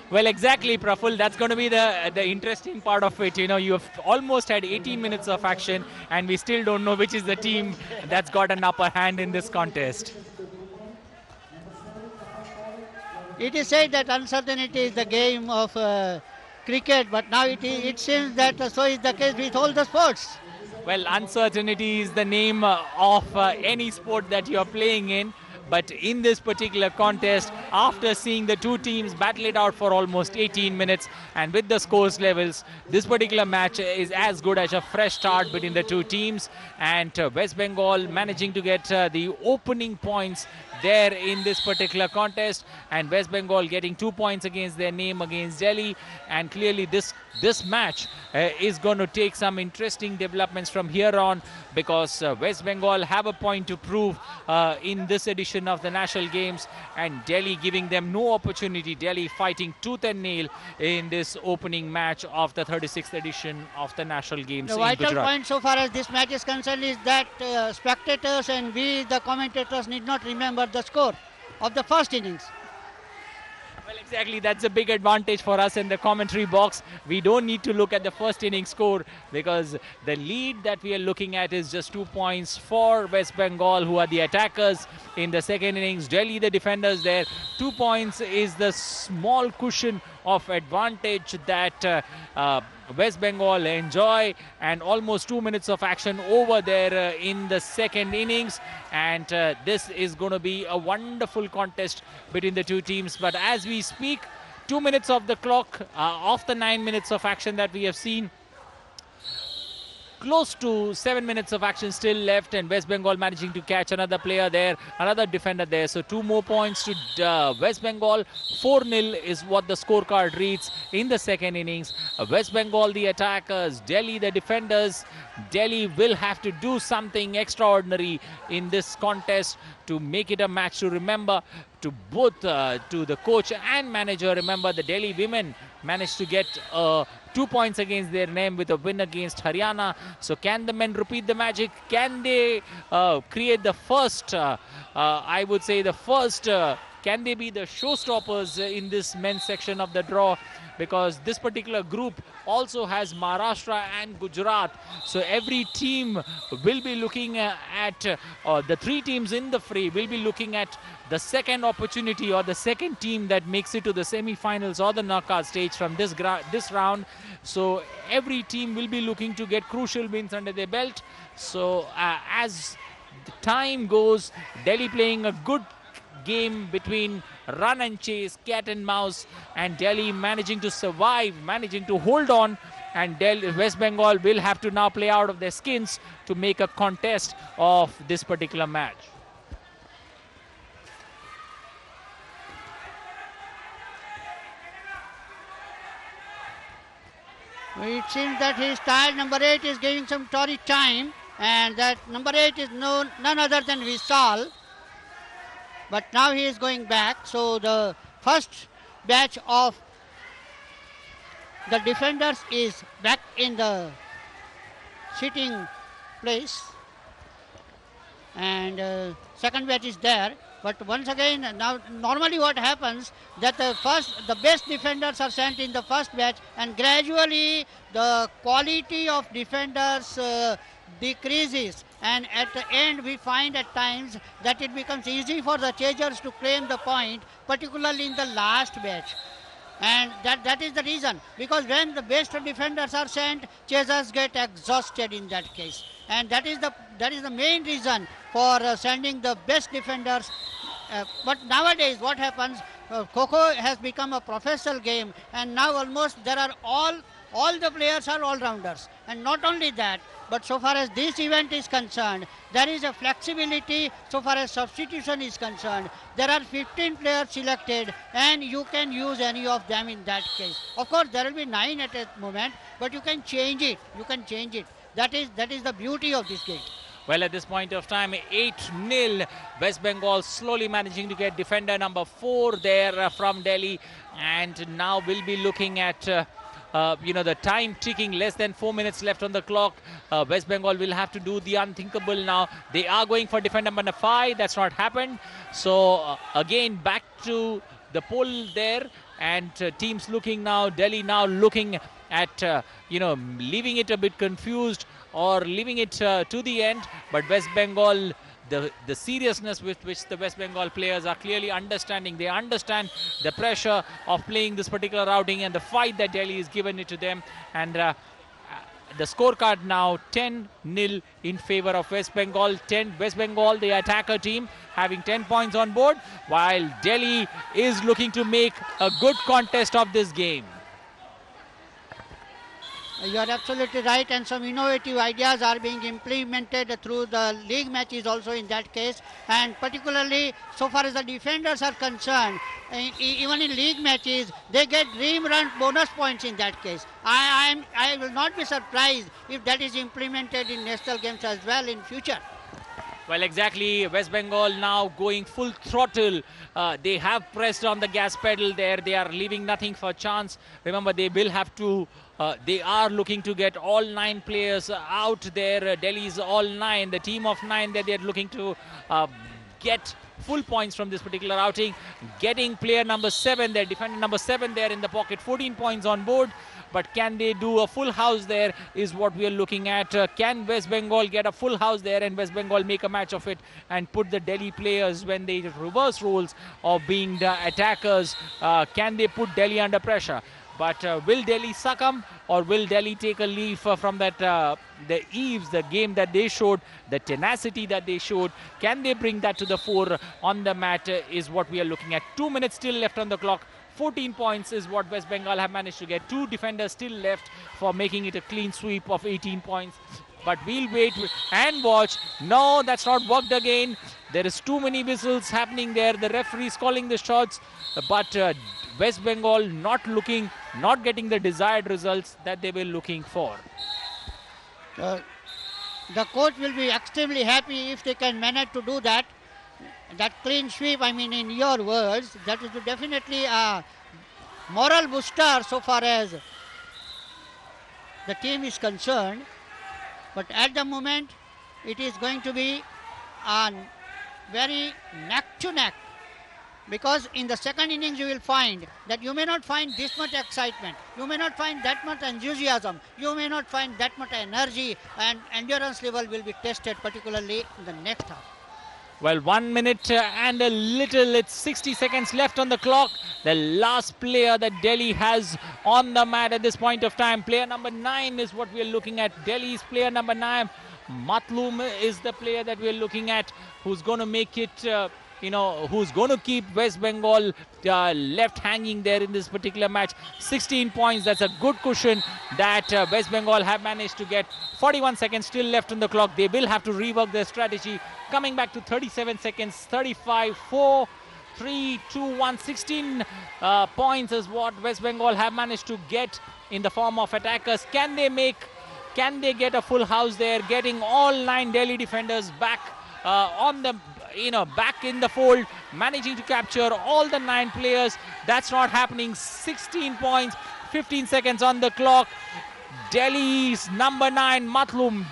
Well, exactly, Praful. That's going to be the interesting part of it. You know, you have almost had 18 minutes of action, and we still don't know which is the team that's got an upper hand in this contest. It is said that uncertainty is the game of cricket, but now it seems that so is the case with all the sports. Well, uncertainty is the name of any sport that you're playing in. But in this particular contest, after seeing the two teams battle it out for almost 18 minutes, and with the scores levels, this particular match is as good as a fresh start between the two teams. And West Bengal managing to get the opening points there in this particular contest, and West Bengal getting 2 points against their name against Delhi. And clearly this match is going to take some interesting developments from here on, because West Bengal have a point to prove in this edition of the national games, and Delhi giving them no opportunity. Delhi fighting tooth and nail in this opening match of the 36th edition of the national games the in vital Gujarat. point so far as this match is concerned is that spectators and we, the commentators, need not remember the score of the first innings. Well, exactly. That's a big advantage for us in the commentary box. We don't need to look at the first inning score, because the lead that we are looking at is just 2 points for West Bengal, who are the attackers in the second innings. Delhi, the defenders there. 2 points is the small cushion of advantage that West Bengal enjoy, and almost 2 minutes of action over there in the second innings. And this is going to be a wonderful contest between the two teams. But as we speak, 2 minutes of the clock of the 9 minutes of action that we have seen, close to 7 minutes of action still left, and West Bengal managing to catch another player there, another defender there. So 2 more points to West Bengal. 4-0 is what the scorecard reads in the second innings. West Bengal the attackers, Delhi the defenders. Delhi will have to do something extraordinary in this contest to make it a match to remember to both to the coach and manager. Remember, the Delhi women managed to get 2 points against their name with a win against Haryana. So can the men repeat the magic? Can they create the first, I would say the first, can they be the showstoppers in this men's section of the draw? Because this particular group also has Maharashtra and Gujarat. So every team will be looking at, the three teams in the fray will be looking at the second opportunity, or the second team that makes it to the semi-finals or the knockout stage from this round. So every team will be looking to get crucial wins under their belt. So as the time goes, Delhi playing a good game between run and chase, cat and mouse, and Delhi managing to survive, managing to hold on, and West Bengal will have to now play out of their skins to make a contest of this particular match. It seems that his tired number 8 is giving some torrid time, and that number 8 is none other than Vishal. But now he is going back. So the first batch of the defenders is back in the sitting place, and second batch is there. But once again, now normally what happens that the best defenders are sent in the first batch, and gradually the quality of defenders decreases, and at the end we find at times that it becomes easy for the chasers to claim the point, particularly in the last match. And that is the reason, because when the best defenders are sent, chasers get exhausted in that case, and that is the main reason for sending the best defenders. But nowadays what happens, KHO has become a professional game, and now almost there are all the players are all-rounders. And not only that, but so far as this event is concerned, there is a flexibility so far as substitution is concerned. There are 15 players selected, and you can use any of them in that case. Of course, there will be 9 at a moment, but you can change it. That is the beauty of this game. Well, at this point of time, 8-0. West Bengal slowly managing to get defender number 4 there from Delhi. And now we'll be looking at, the time ticking. Less than 4 minutes left on the clock. West Bengal will have to do the unthinkable now. They are going for defender number 5. That's not happened. So, again, back to the poll there. And teams looking now, Delhi now looking at, leaving it a bit confused or leaving it to the end. But West Bengal, the seriousness with which the West Bengal players are clearly understanding. They understand the pressure of playing this particular outing and the fight that Delhi is given it to them. And the scorecard now 10-0 in favor of West Bengal. West Bengal, the attacker team, having 10 points on board, while Delhi is looking to make a good contest of this game. You are absolutely right, and some innovative ideas are being implemented through the league matches also in that case, and particularly so far as the defenders are concerned, even in league matches they get dream run bonus points in that case. I will not be surprised if that is implemented in national games as well in future. Well, exactly. West Bengal now going full throttle. They have pressed on the gas pedal there. They are leaving nothing for chance. Remember, they will have to, they are looking to get all 9 players out there. Delhi's all 9, the team of 9 that they're looking to get full points from this particular outing. Getting player number 7 there, defender number 7 there in the pocket, 14 points on board. But can they do a full house there is what we are looking at. Can West Bengal get a full house there and West Bengal make a match of it and put the Delhi players, when they reverse roles of being the attackers, can they put Delhi under pressure? But will Delhi succumb, or will Delhi take a leaf from that, the eaves, the game that they showed, the tenacity that they showed? Can they bring that to the fore on the mat is what we are looking at. 2 minutes still left on the clock. 14 points is what West Bengal have managed to get. 2 defenders still left for making it a clean sweep of 18 points. But we'll wait and watch. No, that's not worked again. There is too many whistles happening there. The referee is calling the shots. But West Bengal not getting the desired results that they were looking for. The coach will be extremely happy if they can manage to do that. That clean sweep, I mean, in your words, that is definitely a moral booster so far as the team is concerned. But at the moment, it is going to be a very neck to neck. Because in the second innings, you will find that you may not find this much excitement. You may not find that much enthusiasm. You may not find that much energy, and endurance level will be tested, particularly in the next half. Well, 1 minute and a little, it's 60 seconds left on the clock. The last player that Delhi has on the mat at this point of time. Player number 9 is what we are looking at. Delhi's player number 9. Matlum is the player that we are looking at, who's going to make it, who's going to keep West Bengal left hanging there in this particular match. 16 points, that's a good cushion that West Bengal have managed to get. 41 seconds still left on the clock. They will have to rework their strategy. Coming back to 37 seconds, 35, 4, 3, 2, 1, 16 points is what West Bengal have managed to get in the form of attackers. Can they get a full house there, getting all 9 Delhi defenders back back in the fold, managing to capture all the 9 players? That's not happening. 16 points, 15 seconds on the clock. Delhi's number 9, Matlum,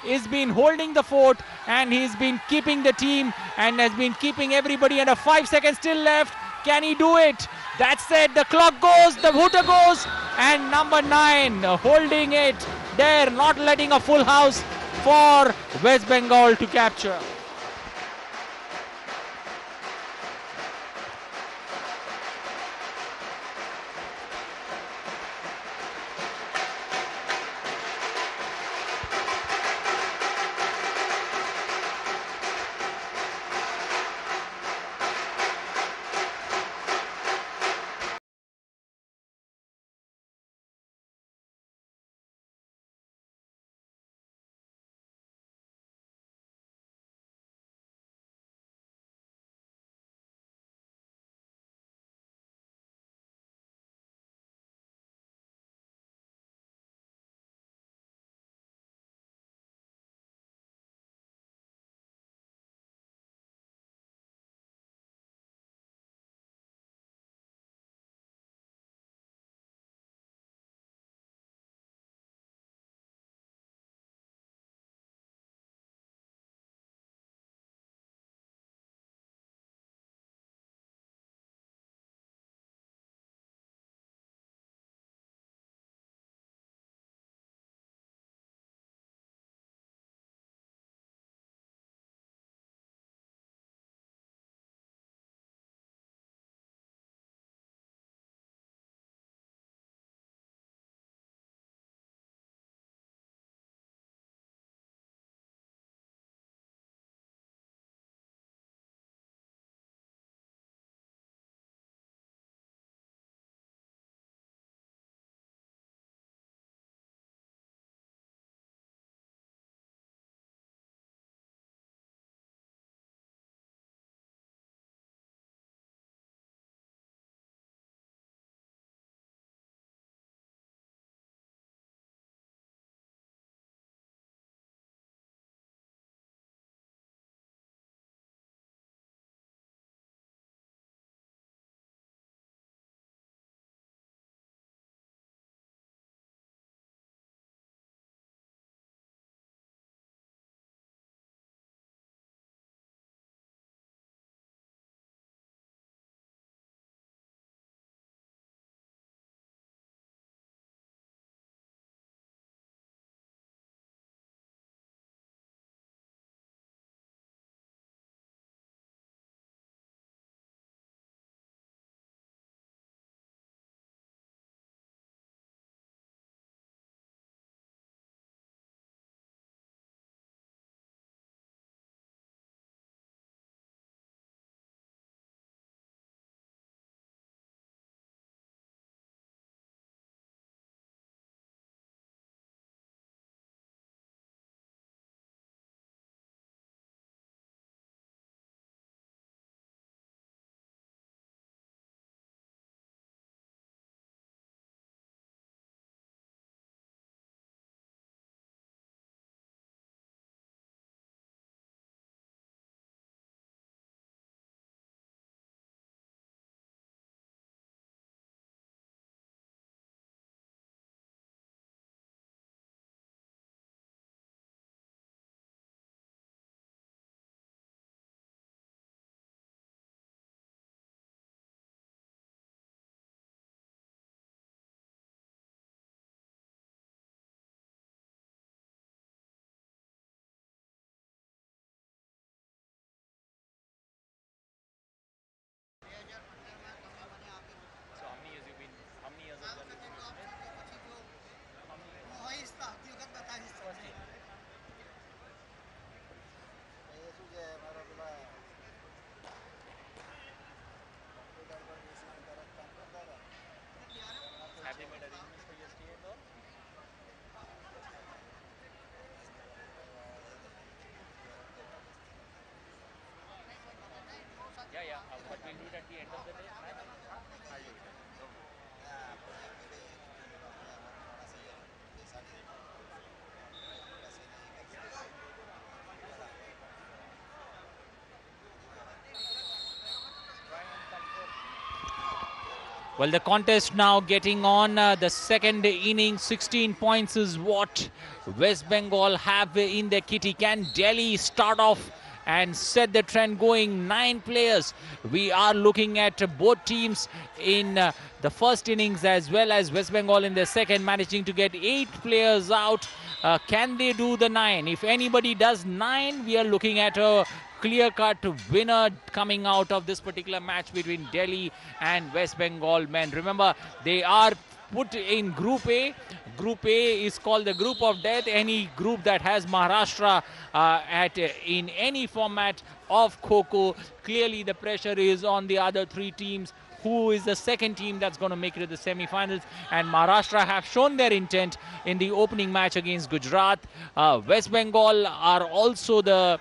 he's been holding the fort, and he's been keeping the team and has been keeping everybody under. 5 seconds still left. Can he do it? That's it. The clock goes, the hooter goes, and number 9 holding it there, not letting a full house for West Bengal to capture. Well, the contest now getting on the second inning. 16 points is what West Bengal have in their kitty. Can Delhi start off and set the trend going. 9 players. We are looking at both teams in the first innings as well as West Bengal in the second, managing to get 8 players out. Can they do the 9? If anybody does 9, we are looking at a clear-cut winner coming out of this particular match between Delhi and West Bengal men. Remember, they are put in Group A. Group A is called the Group of Death. Any group that has Maharashtra in any format of KHO, clearly the pressure is on the other 3 teams. Who is the second team that's going to make it to the semi-finals? And Maharashtra have shown their intent in the opening match against Gujarat. West Bengal are also the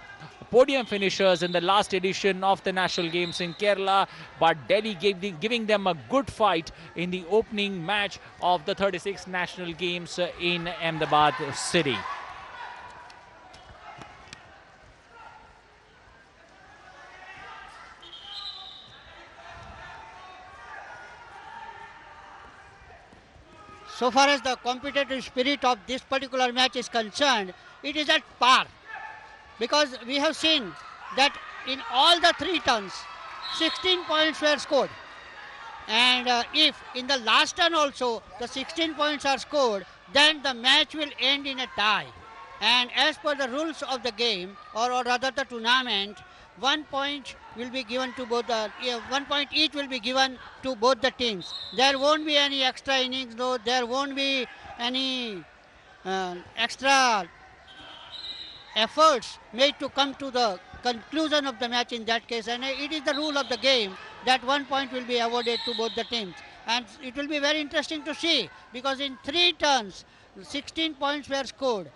podium finishers in the last edition of the National Games in Kerala, but Delhi giving them a good fight in the opening match of the 36th National Games in Ahmedabad city. So far as the competitive spirit of this particular match is concerned, it is at par. Because we have seen that in all the 3 turns, 16 points were scored. And if in the last turn also the 16 points are scored, then the match will end in a tie. And as per the rules of the game, or rather the tournament, 1 point will be given to both the 1 point each will be given to both the teams. There won't be any extra innings, though. There won't be any extra efforts made to come to the conclusion of the match in that case, and it is the rule of the game that 1 point will be awarded to both the teams. And it will be very interesting to see, because in 3 turns 16 points were scored.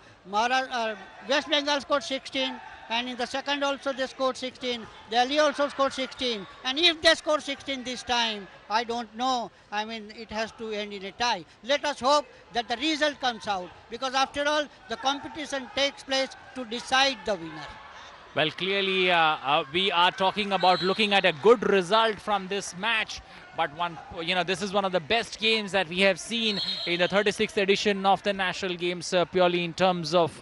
West Bengal scored 16, and in the second also they scored 16. Delhi also scored 16, and if they score 16 this time, I don't know. I mean, it has to end in a tie. Let us hope that the result comes out, because after all, the competition takes place to decide the winner. Well, clearly we are talking about looking at a good result from this match. But this is one of the best games that we have seen in the 36th edition of the National Games, purely in terms of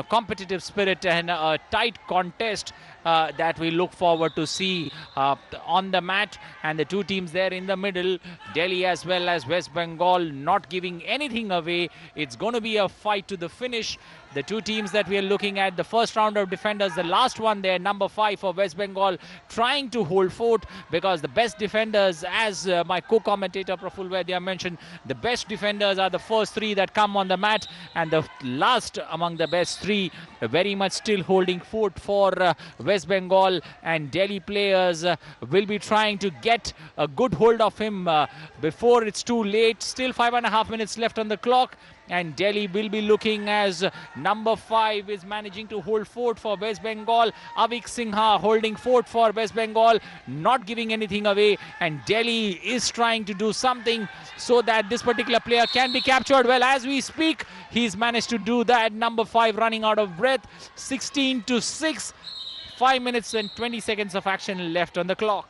competitive spirit and a tight contest that we look forward to see on the mat. And the 2 teams there in the middle, Delhi as well as West Bengal, not giving anything away. It's going to be a fight to the finish. The 2 teams that we are looking at, the first round of defenders, the last one there, number 5 for West Bengal, trying to hold fort, because the best defenders, as my co-commentator Praful Vaidya mentioned, the best defenders are the first 3 that come on the mat, and the last among the best 3 very much still holding fort for West Bengal. And Delhi players will be trying to get a good hold of him before it's too late. Still 5.5 minutes left on the clock. And Delhi will be looking as number 5 is managing to hold fort for West Bengal. Avik Singha holding fort for West Bengal, not giving anything away. And Delhi is trying to do something so that this particular player can be captured. Well, as we speak, he's managed to do that. Number 5 running out of breath. 16-6. 5 minutes and 20 seconds of action left on the clock.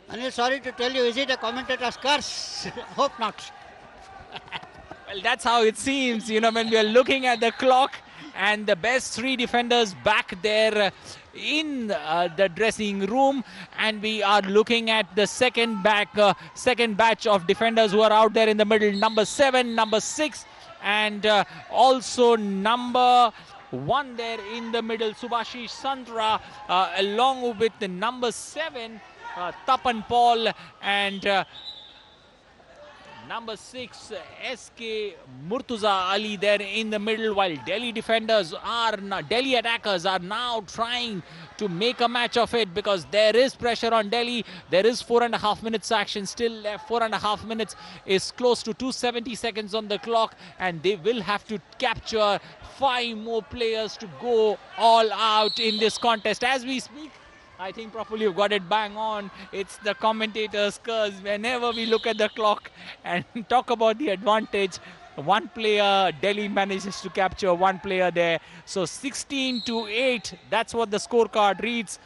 Anil, sorry to tell you, is it a commentator's curse? Hope not. Well, that's how it seems, when we are looking at the clock, and the best 3 defenders back there in the dressing room, and we are looking at the second batch of defenders who are out there in the middle. Number 7, number 6, and also number 1 there in the middle, Subhashish Santra, along with the number 7, Tapan Paul, and number 6, SK Murtuza Ali there in the middle, while Delhi attackers are now trying to make a match of it, because there is pressure on Delhi. There is 4.5 minutes action still left. 4.5 minutes is close to 270 seconds on the clock, and they will have to capture 5 more players to go all out in this contest. As we speak, I think properly you've got it bang on. It's the commentator's curse. Whenever we look at the clock and talk about the advantage, 1 player, Delhi manages to capture 1 player there. So 16-8, that's what the scorecard reads.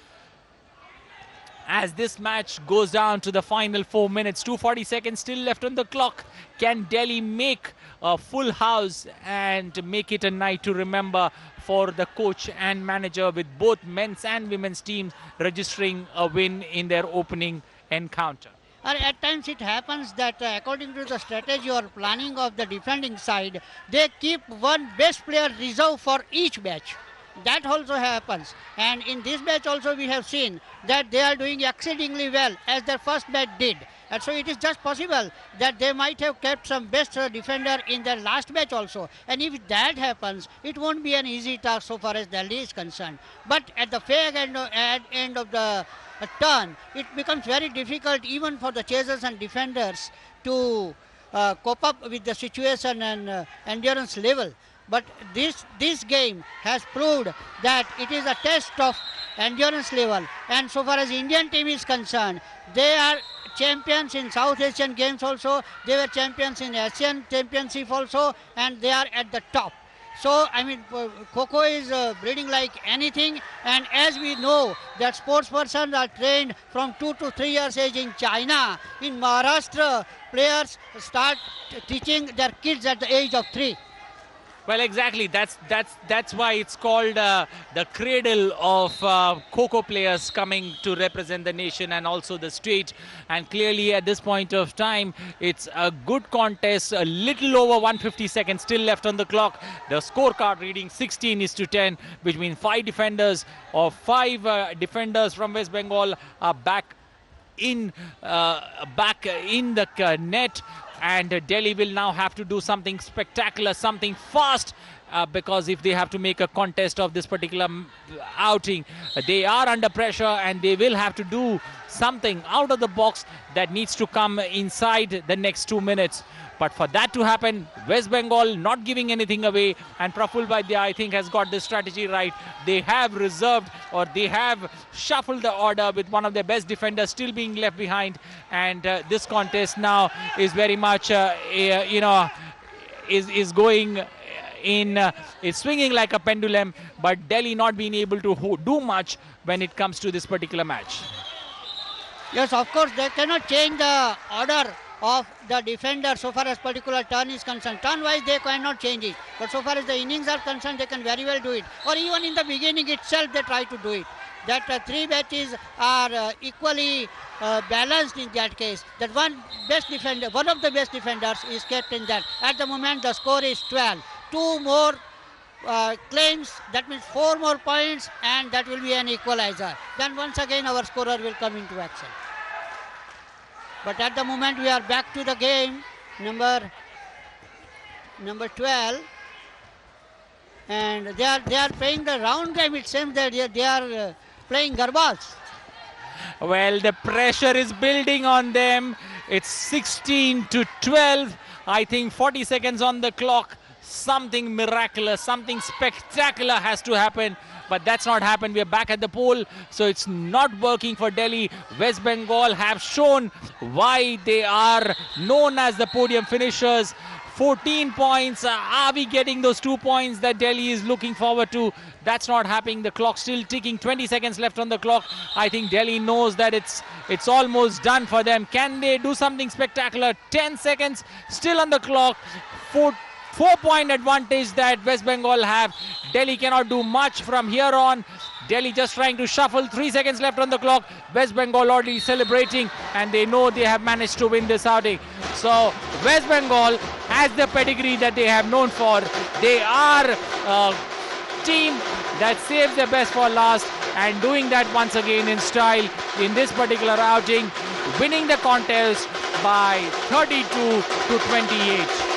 as this match goes down to the final 4 minutes. 2:40 seconds still left on the clock. Can Delhi make a full house and make it a night to remember for the coach and manager, with both men's and women's teams registering a win in their opening encounter? At times it happens that according to the strategy or planning of the defending side, they keep one best player reserve for each match. That also happens, and in this match also we have seen that they are doing exceedingly well as their first match did. And so it is just possible that they might have kept some best defender in their last match also. And if that happens, it won't be an easy task so far as Delhi is concerned. But at the fair end of the turn, it becomes very difficult even for the chasers and defenders to cope up with the situation and endurance level. But this game has proved that it is a test of endurance level. And so far as Indian team is concerned, they are champions in South Asian Games also. They were champions in Asian Championship also, and they are at the top. So, I mean, KHO is breeding like anything, and as we know that sports persons are trained from 2 to 3 years age in China. In Maharashtra, players start teaching their kids at the age of 3. Well, exactly. That's why it's called the cradle of KHO players coming to represent the nation and also the state. And clearly, at this point of time, it's a good contest. A little over 150 seconds still left on the clock. The scorecard reading 16-10, which means 5 defenders or 5 defenders from West Bengal are back in the net. And Delhi will now have to do something spectacular, something fast, because if they have to make a contest of this particular outing, they are under pressure and they will have to do something out of the box that needs to come inside the next 2 minutes. But for that to happen, West Bengal not giving anything away, and Praful Vaidya, I think, has got this strategy right. They have reserved, or they have shuffled the order with one of their best defenders still being left behind. And this contest now is very much, is going in, is swinging like a pendulum, but Delhi not being able to do much when it comes to this particular match. Yes, of course, they cannot change the order of the defender so far as particular turn is concerned. Turn-wise, they cannot change it. But so far as the innings are concerned, they can very well do it. Or even in the beginning itself, they try to do it. That 3 matches are equally balanced in that case. That one of the best defenders is kept in that. At the moment, the score is 12. 2 more claims, that means 4 more points, and that will be an equalizer. Then once again, our scorer will come into action. But at the moment we are back to the game, number 12, and they are playing the round game. It seems that they are playing garbas. Well, the pressure is building on them. It's 16-12. I think 40 seconds on the clock. Something miraculous, something spectacular has to happen. But that's not happened. We are back at the pole, so it's not working for Delhi. West Bengal have shown why they are known as the podium finishers. 14 points. Are we getting those 2 points that Delhi is looking forward to? That's not happening. The clock still ticking. 20 seconds left on the clock. I think Delhi knows that it's almost done for them. Can they do something spectacular? 10 seconds still on the clock. 4-point advantage that West Bengal have. Delhi cannot do much from here on. Delhi just trying to shuffle. 3 seconds left on the clock. West Bengal already celebrating, and they know they have managed to win this outing. So West Bengal has the pedigree that they have known for. They are a team that saves their best for last, and doing that once again in style in this particular outing, winning the contest by 32-28.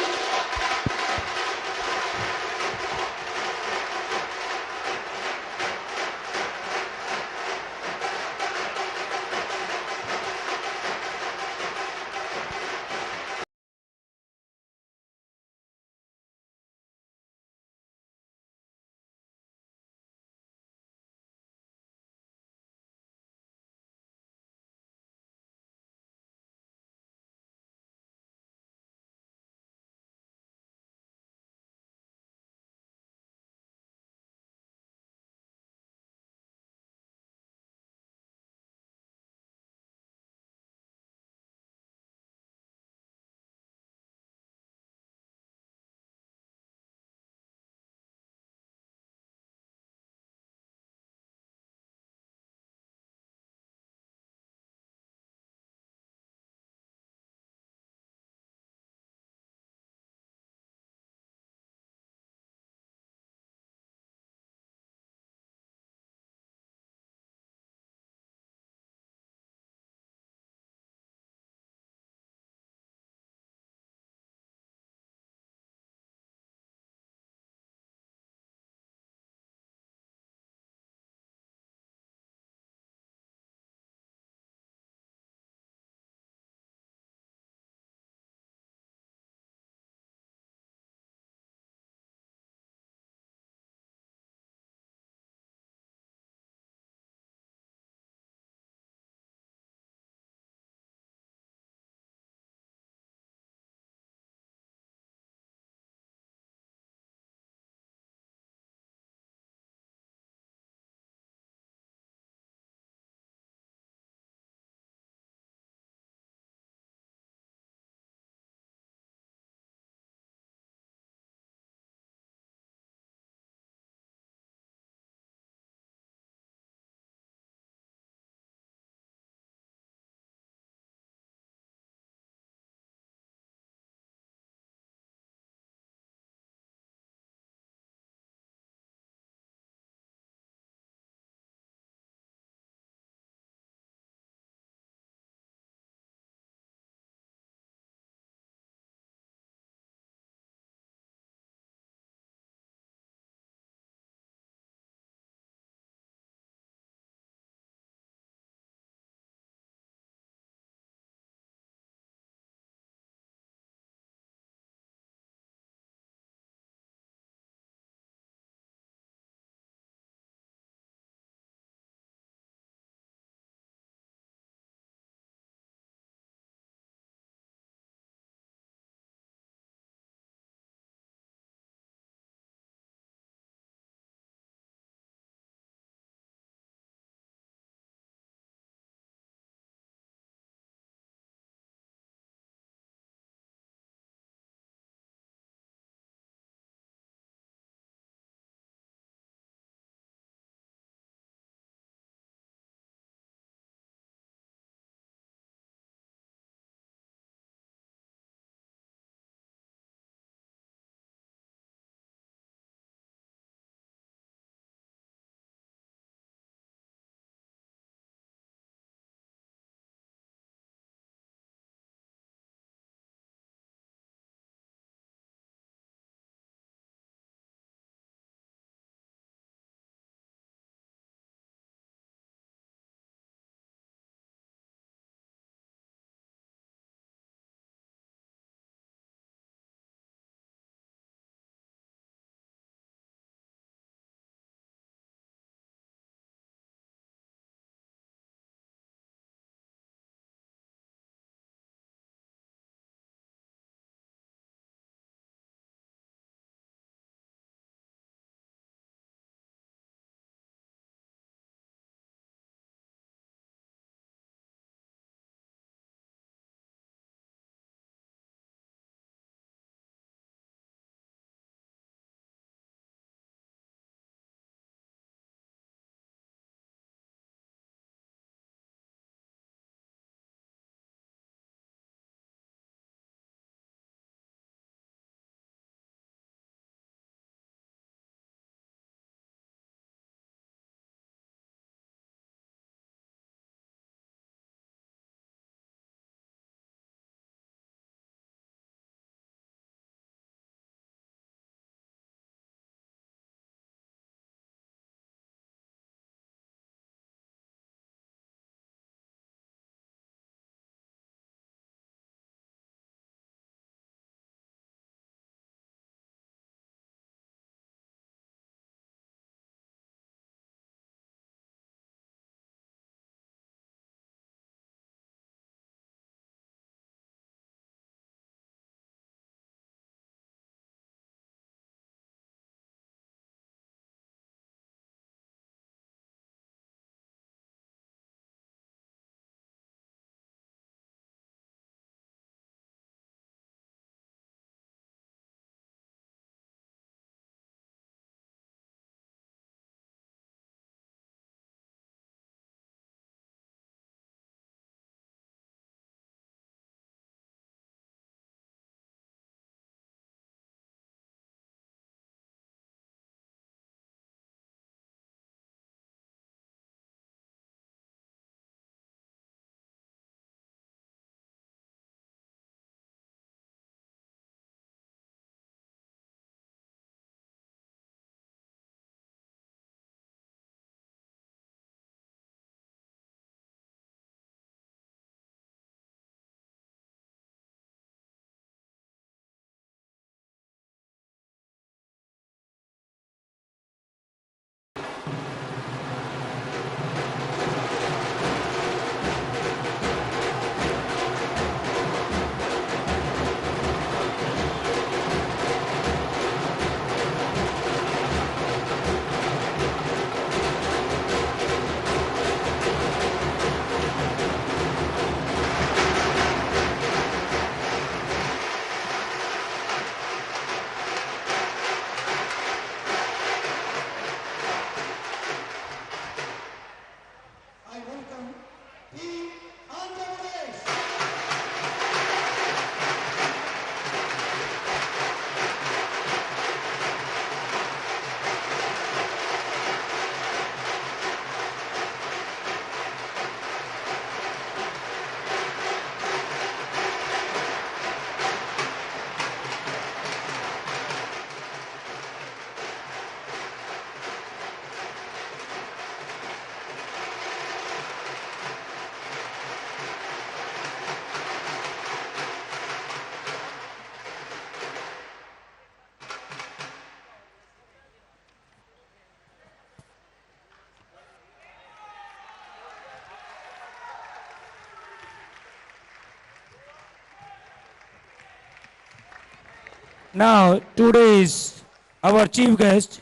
Now, today's our chief guest,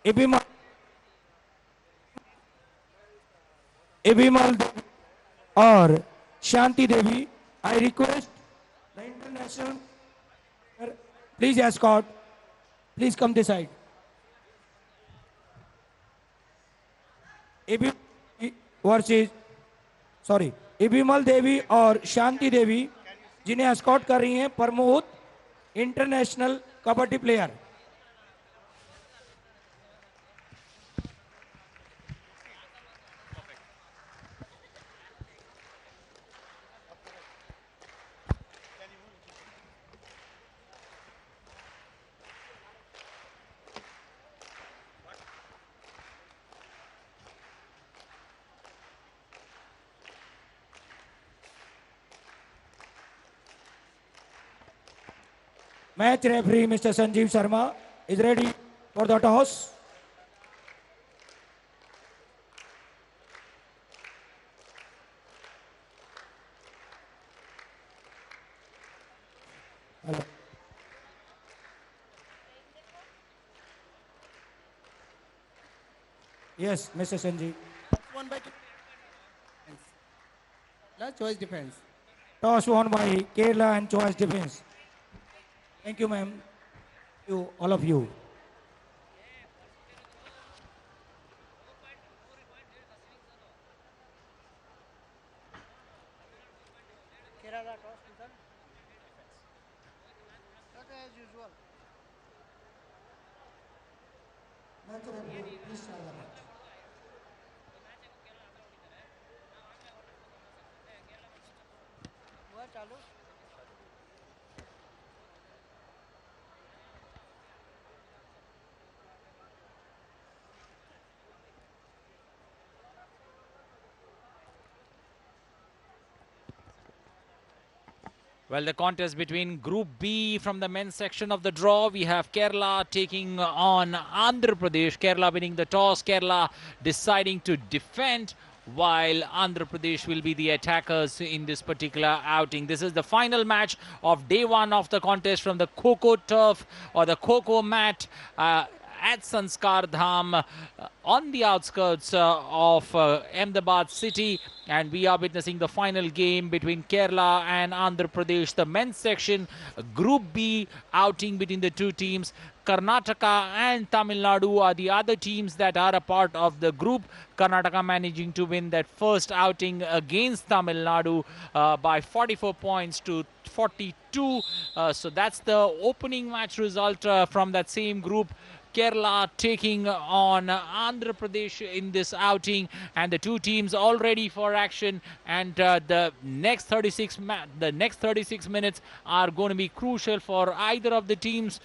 Ibimal or Shanti Devi. I request the international, please escort, please come this side. Versus sorry Ibemhal Devi और शांति देवी जिन्हें escort कर रही हैं प्रमुख international kabaddi player. Match referee Mr. Sanjeev Sharma is ready for the toss. Hello. Yes, Mr. Sanjeev. Won by choice defense. Toss won by Kerala and choice defense. Thank you, ma'am. You, all of you. Kerala toss result. Not as usual. हुआ चालू. Well, the contest between Group B from the men's section of the draw. We have Kerala taking on Andhra Pradesh. Kerala winning the toss. Kerala deciding to defend, while Andhra Pradesh will be the attackers in this particular outing. This is the final match of day one of the contest from the KHO turf or the KHO mat at Sanskar Dham on the outskirts of Ahmedabad city, and we are witnessing the final game between Kerala and Andhra Pradesh, the men's section Group B outing between the two teams. Karnataka and Tamil Nadu are the other teams that are a part of the group. Karnataka managing to win that first outing against Tamil Nadu by 44 points to 42. So that's the opening match result from that same group. Kerala taking on Andhra Pradesh in this outing, and the two teams all ready for action, and the next 36 minutes are going to be crucial for either of the teams.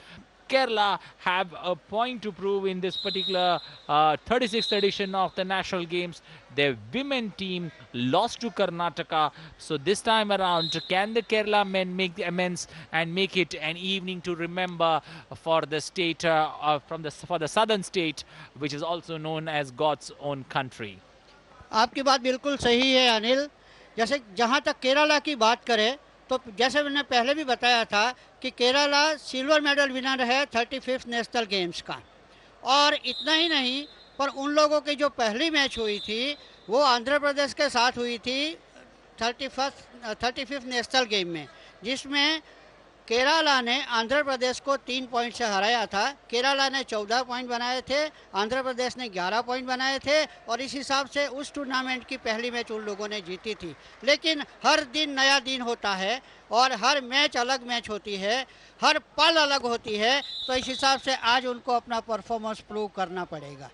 Kerala have a point to prove in this particular 36th edition of the National Games. Their women team lost to Karnataka. So this time around, can the Kerala men make the amends and make it an evening to remember for the state, for the southern state, which is also known as God's own country? आपकी बात बिल्कुल सही है अनिल. जैसे जहाँ तक केरला की बात करें तो जैसे मैंने पहले भी बताया था कि केरला सिल्वर मेडल विनर है 35th नेशनल गेम्स का. और इतना ही नहीं, पर उन लोगों की जो पहली मैच हुई थी वो आंध्र प्रदेश के साथ हुई थी 35th नेशनल गेम में, जिसमें केरला ने आंध्र प्रदेश को 3 पॉइंट से हराया था. केरला ने 14 पॉइंट बनाए थे, आंध्र प्रदेश ने 11 पॉइंट बनाए थे, और इस हिसाब से उस टूर्नामेंट की पहली मैच उन लोगों ने जीती थी. लेकिन हर दिन नया दिन होता है और हर मैच अलग मैच होती है, हर पल अलग होती है, तो इस हिसाब से आज उनको अपना परफॉर्मेंस प्रूव करना पड़ेगा.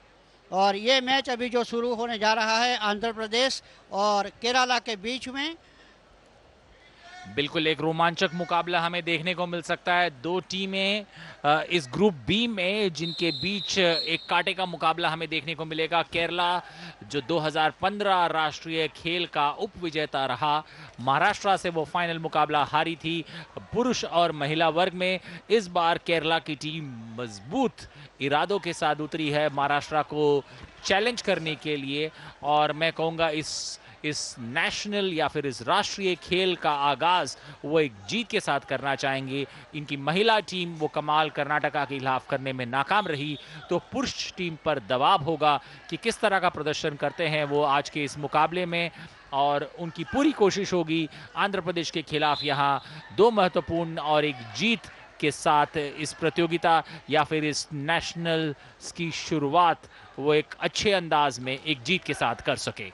और ये मैच अभी जो शुरू होने जा रहा है आंध्र प्रदेश और केरला के बीच में, बिल्कुल एक रोमांचक मुकाबला हमें देखने को मिल सकता है. दो टीमें इस ग्रुप बी में जिनके बीच एक कांटे का मुकाबला हमें देखने को मिलेगा. केरला जो 2015 राष्ट्रीय खेल का उप विजेता रहा, महाराष्ट्र से वो फाइनल मुकाबला हारी थी पुरुष और महिला वर्ग में. इस बार केरला की टीम मजबूत इरादों के साथ उतरी है महाराष्ट्र को चैलेंज करने के लिए, और मैं कहूँगा इस इस नेशनल या फिर इस राष्ट्रीय खेल का आगाज वो एक जीत के साथ करना चाहेंगे। इनकी महिला टीम वो कमाल कर्नाटका के खिलाफ करने में नाकाम रही, तो पुरुष टीम पर दबाव होगा कि किस तरह का प्रदर्शन करते हैं वो आज के इस मुकाबले में, और उनकी पूरी कोशिश होगी आंध्र प्रदेश के खिलाफ यहाँ 2 महत्वपूर्ण और एक जीत के साथ इस प्रतियोगिता या फिर इस नेशनल की शुरुआत वो एक अच्छे अंदाज में एक जीत के साथ कर सके।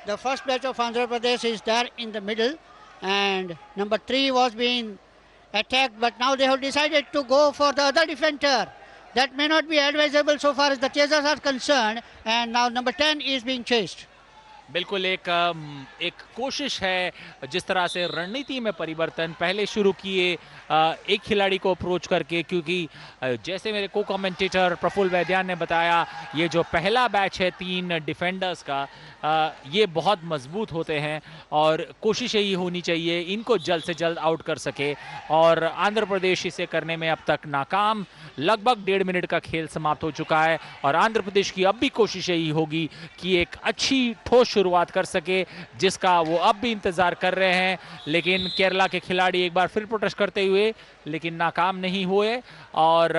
The first batch of Andhra Pradesh is there in the middle, and number 3 was being attacked, but now they have decided to go for the other defender. That may not be advisable so far as the chasers are concerned, and now number 10 is being chased. बिल्कुल एक कोशिश है जिस तरह से रणनीति में परिवर्तन पहले शुरू किए एक खिलाड़ी को अप्रोच करके, क्योंकि जैसे मेरे को कमेंटेटर प्रफुल्ल वैद्यान ने बताया ये जो पहला बैच है 3 डिफेंडर्स का ये बहुत मजबूत होते हैं और कोशिश यही होनी चाहिए इनको जल्द से जल्द आउट कर सके, और आंध्र प्रदेश इसे करने में अब तक नाकाम। लगभग 1.5 मिनट का खेल समाप्त हो चुका है और आंध्र प्रदेश की अब भी कोशिश यही होगी कि एक अच्छी ठोस शुरुआत कर सके जिसका वो अब भी इंतजार कर रहे हैं। लेकिन केरला के खिलाड़ी एक बार फिर प्रोटेस्ट करते हुए लेकिन नाकाम नहीं हुए और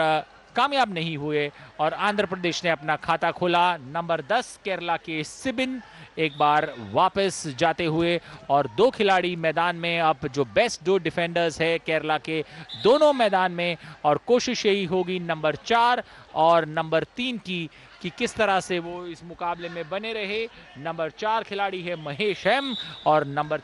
कामयाब नहीं हुए, और आंध्र प्रदेश ने अपना खाता खोला। नंबर 10 केरला के सिबिन एक बार वापस जाते हुए, और 2 खिलाड़ी मैदान में, अब जो बेस्ट 2 डिफेंडर्स है केरला के दोनों मैदान में, और कोशिश यही होगी नंबर 4 और नंबर 3 की कि किस तरह से वो इस मुकाबले में बने रहे। नंबर 4 खिलाड़ी है महेश एम और नंबर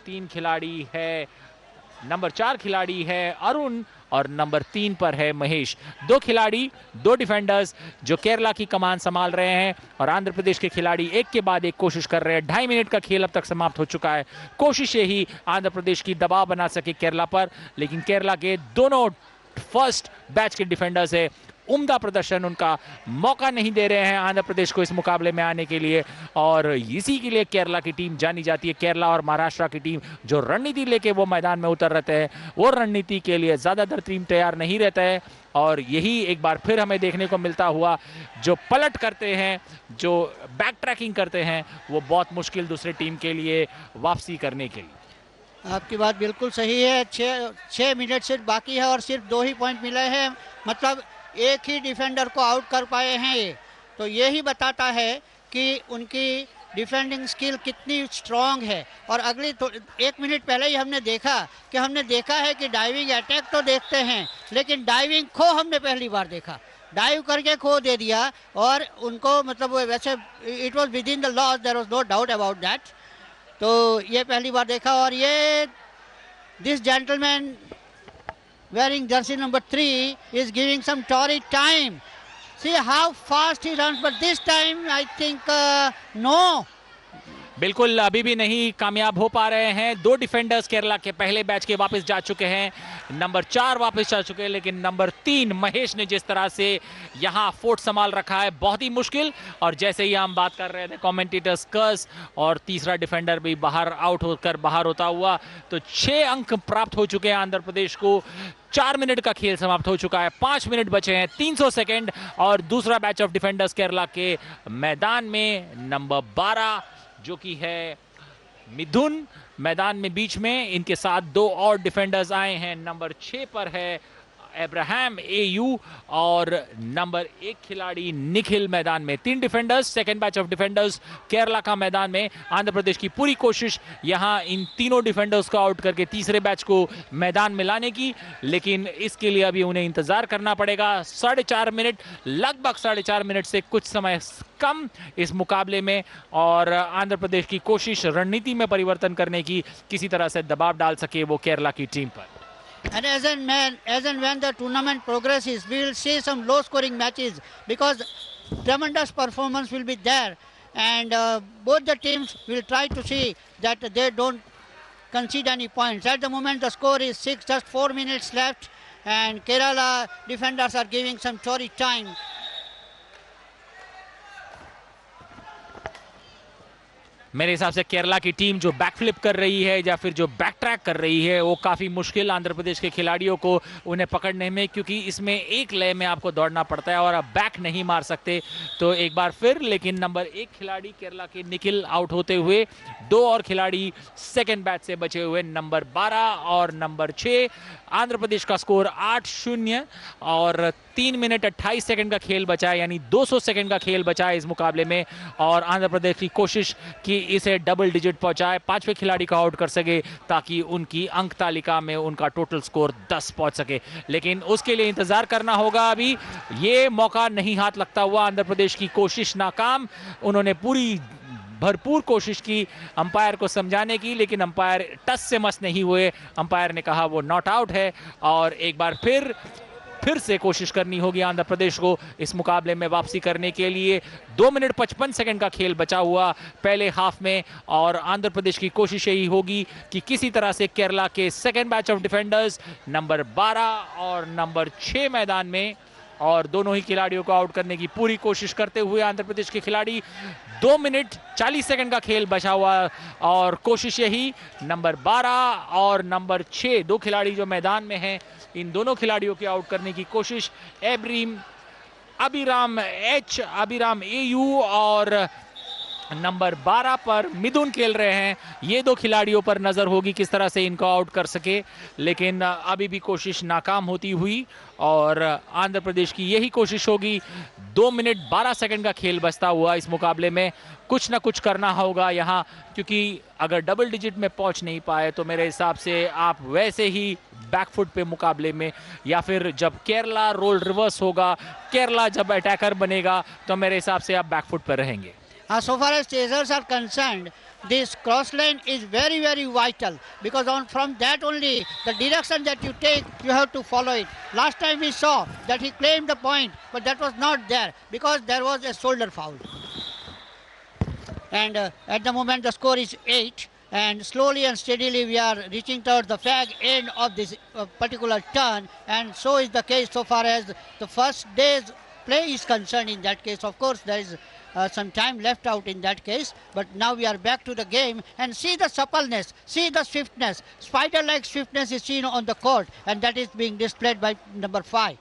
4 खिलाड़ी है अरुण और नंबर 3 पर है महेश। 2 खिलाड़ी 2 डिफेंडर्स जो केरला की कमान संभाल रहे हैं, और आंध्र प्रदेश के खिलाड़ी एक के बाद एक कोशिश कर रहे हैं। 2.5 मिनट का खेल अब तक समाप्त हो चुका है। कोशिश यही आंध्र प्रदेश की दबाव बना सके केरला पर, लेकिन केरला के दोनों फर्स्ट बैच के डिफेंडर्स है, उम्दा प्रदर्शन, उनका मौका नहीं दे रहे हैं आंध्र प्रदेश को इस मुकाबले में आने के लिए, और इसी के लिए केरला की टीम जानी जाती है। केरला और महाराष्ट्र की टीम जो रणनीति लेके वो मैदान में उतर रहते हैं, वो रणनीति के लिए ज़्यादातर टीम तैयार नहीं रहता है, और यही एक बार फिर हमें देखने को मिलता हुआ जो पलट करते हैं, जो बैक ट्रैकिंग करते हैं, वो बहुत मुश्किल दूसरे टीम के लिए वापसी करने के लिए। आपकी बात बिल्कुल सही है। 6 मिनट सिर्फ बाकी है और सिर्फ 2 ही पॉइंट मिले हैं, मतलब एक ही डिफेंडर को आउट कर पाए हैं ये, तो यही बताता है कि उनकी डिफेंडिंग स्किल कितनी स्ट्रांग है। और अगली 1 मिनट पहले ही हमने देखा है कि डाइविंग अटैक तो देखते हैं, लेकिन डाइविंग खो हमने पहली बार देखा। डाइव करके खो दे दिया और उनको, मतलब वैसे it was within the laws, there was no doubt about that. तो ये पहली बार देखा, और ये this gentleman wearing jersey number 3 is giving some torrid time. See how fast he runs, but this time I think no. बिल्कुल अभी भी नहीं कामयाब हो पा रहे हैं। 2 डिफेंडर्स केरला के पहले बैच के वापस जा चुके हैं, नंबर 4 वापस जा चुके हैं, लेकिन नंबर 3 महेश ने जिस तरह से यहाँ फोर्ट संभाल रखा है बहुत ही मुश्किल। और जैसे ही हम बात कर रहे थे कमेंटेटर्स कर्स, और तीसरा डिफेंडर भी बाहर आउट होकर बाहर होता हुआ, तो 6 अंक प्राप्त हो चुके हैं आंध्र प्रदेश को। 4 मिनट का खेल समाप्त हो चुका है, 5 मिनट बचे हैं, 300 सेकेंड, और दूसरा बैच ऑफ डिफेंडर्स केरला के मैदान में नंबर 12 जो कि है मिथुन मैदान में बीच में, इनके साथ 2 और डिफेंडर्स आए हैं। नंबर 6 पर है अब्राहम एयू और नंबर 1 खिलाड़ी निखिल मैदान में। 3 defenders, second batch of defenders Kerala का मैदान में। आंध्र प्रदेश की पूरी कोशिश यहां इन तीनों डिफेंडर्स को आउट करके तीसरे बैच को मैदान में लाने की, लेकिन इसके लिए अभी उन्हें इंतजार करना पड़ेगा। 4.5 मिनट, लगभग 4.5 मिनट से कुछ समय कम इस मुकाबले में, और आंध्र प्रदेश की कोशिश रणनीति में परिवर्तन करने की, किसी तरह से दबाव डाल सके वो केरला की टीम पर। And as and when the tournament progresses, we will see some low-scoring matches because tremendous performance will be there, and both the teams will try to see that they don't concede any points. At the moment, the score is 6, just 4 minutes left, and Kerala defenders are giving some torrid time. मेरे हिसाब से केरला की team जो backflip कर रही है या फिर जो बैक ट्रैक कर रही है वो काफ़ी मुश्किल आंध्र प्रदेश के खिलाड़ियों को उन्हें पकड़ने में, क्योंकि इसमें एक लय में आपको दौड़ना पड़ता है और आप बैक नहीं मार सकते। तो एक बार फिर लेकिन नंबर 1 खिलाड़ी केरला के निखिल आउट होते हुए, 2 और खिलाड़ी सेकेंड बैच से बचे हुए, नंबर 12 और नंबर 6। आंध्र प्रदेश का स्कोर 8-0 और 3 मिनट 28 सेकंड का खेल बचा है, यानी 200 सेकंड का खेल बचा है इस मुकाबले में। और आंध्र प्रदेश की कोशिश कि इसे डबल डिजिट पहुंचाए, 5वें खिलाड़ी को आउट कर सके ताकि उनकी अंक तालिका में उनका टोटल स्कोर 10 पहुंच सके। लेकिन उसके लिए इंतजार करना होगा। अभी ये मौका नहीं हाथ लगता हुआ, आंध्र प्रदेश की कोशिश नाकाम। उन्होंने पूरी भरपूर कोशिश की अंपायर को समझाने की, लेकिन अंपायर टस से मस नहीं हुए। अंपायर ने कहा वो नॉट आउट है और एक बार फिर से कोशिश करनी होगी आंध्र प्रदेश को इस मुकाबले में वापसी करने के लिए। 2 मिनट 55 सेकंड का खेल बचा हुआ पहले हाफ में और आंध्र प्रदेश की कोशिश यही होगी कि किसी तरह से केरला के second batch of defenders number 12 और नंबर 6 मैदान में, और दोनों ही खिलाड़ियों को आउट करने की पूरी कोशिश करते हुए आंध्र प्रदेश के खिलाड़ी। 2 मिनट 40 सेकंड का खेल बचा हुआ और कोशिश यही नंबर 12 और नंबर 6 दो खिलाड़ी जो मैदान में हैं, इन दोनों खिलाड़ियों के आउट करने की कोशिश। अभिराम एयू और नंबर 12 पर मिथुन खेल रहे हैं। ये दो खिलाड़ियों पर नजर होगी किस तरह से इनको आउट कर सके, लेकिन अभी भी कोशिश नाकाम होती हुई और आंध्र प्रदेश की यही कोशिश होगी। 2 मिनट 12 सेकंड का खेल बचता हुआ इस मुकाबले में कुछ ना कुछ करना होगा यहाँ, क्योंकि अगर डबल डिजिट में पहुंच नहीं पाए तो मेरे हिसाब से आप वैसे ही बैकफुट पे मुकाबले में, या फिर जब केरला रोल रिवर्स होगा, केरला जब अटैकर बनेगा तो मेरे हिसाब से आप बैकफुट पर रहेंगे। So far as chasers are concerned, this cross line is very, very vital, because from that only the direction that you take, you have to follow it. Last time we saw that he claimed the point, but that was not there because there was a shoulder foul. And at the moment the score is 8, and slowly and steadily we are reaching towards the fag end of this particular turn, and so is the case so far as the first day's play is concerned. In that case, of course, there is some time left out in that case, but now we are back to the game, and see the suppleness, see the swiftness, spider-like swiftness is seen on the court, and that is being displayed by number 5.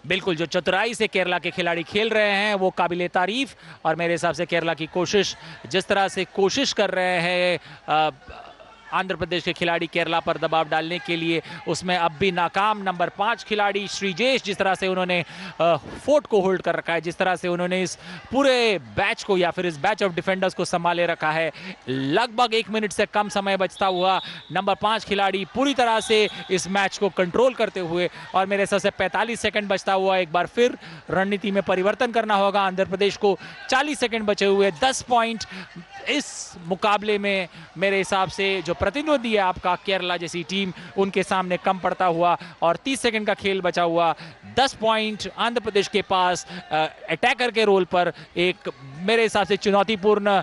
बिल्कुल, जो चतुराई से केरला के खिलाड़ी खेल रहे हैं वो काबिले तारीफ, और मेरे हिसाब से केरला की कोशिश, जिस तरह से कोशिश कर रहे हैं आंध्र प्रदेश के खिलाड़ी केरला पर दबाव डालने के लिए, उसमें अब भी नाकाम। नंबर 5 खिलाड़ी श्रीजेश, जिस तरह से उन्होंने फोर्ट को होल्ड कर रखा है, जिस तरह से उन्होंने इस पूरे बैच को या फिर इस बैच ऑफ डिफेंडर्स को संभाले रखा है, लगभग 1 मिनट से कम समय बचता हुआ नंबर 5 खिलाड़ी पूरी तरह से इस मैच को कंट्रोल करते हुए, और मेरे हिसाब से 45 सेकंड बचता हुआ एक बार फिर रणनीति में परिवर्तन करना होगा आंध्र प्रदेश को। 40 सेकंड बचे हुए, 10 पॉइंट इस मुकाबले में मेरे हिसाब से जो प्रतिनिधि है आपका केरला जैसी टीम, उनके सामने कम पड़ता हुआ, और 30 सेकंड का खेल बचा हुआ, 10 पॉइंट आंध्र प्रदेश के पास अटैकर के रोल पर। एक मेरे हिसाब से चुनौतीपूर्ण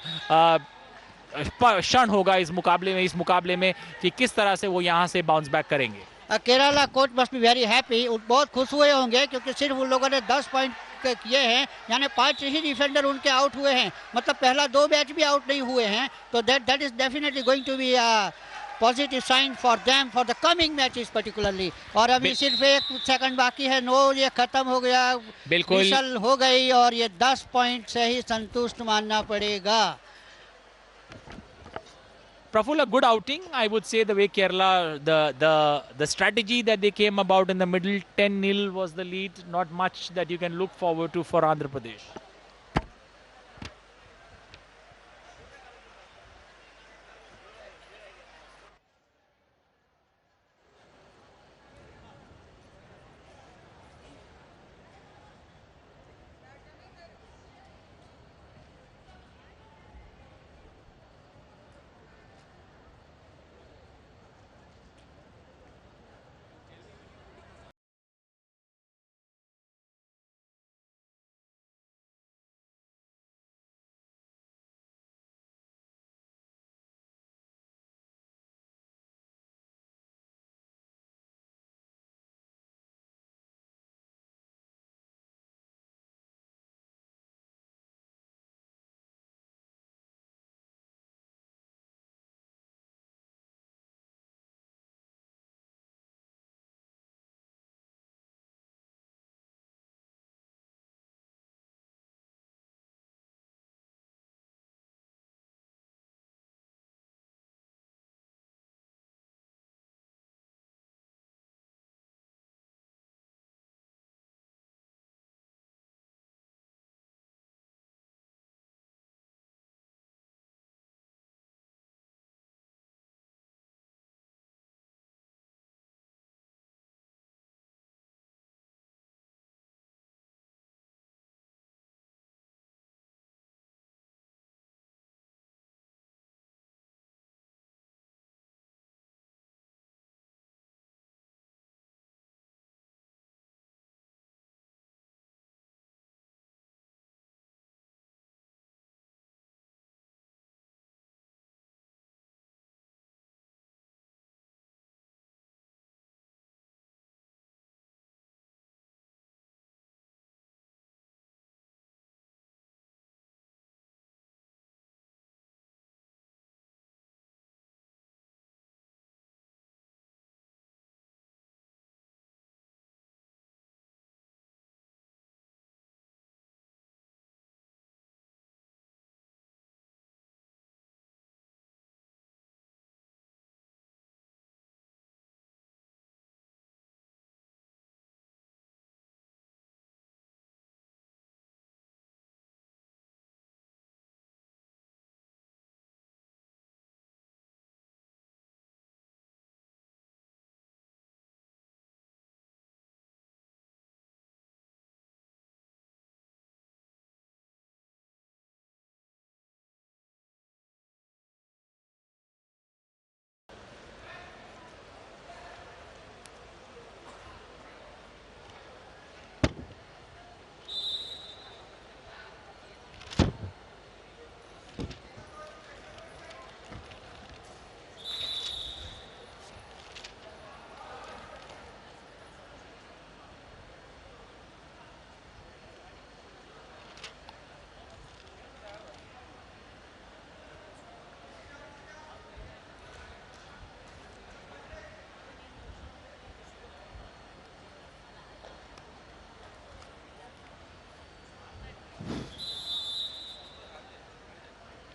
क्षण होगा इस मुकाबले में कि किस तरह से वो यहां से बाउंस बैक करेंगे। Kerala coach must be very happy, बहुत खुश हुए होंगे क्योंकि सिर्फ उन लोगों ने 10 पॉइंट किए हैं, यानी 5 ही डिफेंडर उनके आउट हुए हैं, मतलब पहला 2 मैच भी आउट नहीं हुए हैं, तो that is definitely going to be positive sign for them for the coming matches particularly. और अभी सिर्फ 1 सेकंड बाकी है, ये खत्म हो गया, बिल्कुल हो गई, और ये 10 पॉइंट से ही संतुष्ट मानना पड़ेगा। Prafulla, good outing. I would say the way Kerala, the strategy that they came about in the middle, 10-0 was the lead. Not much that you can look forward to for Andhra Pradesh.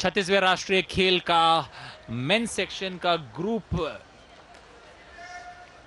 36वें राष्ट्रीय खेल का mains section का group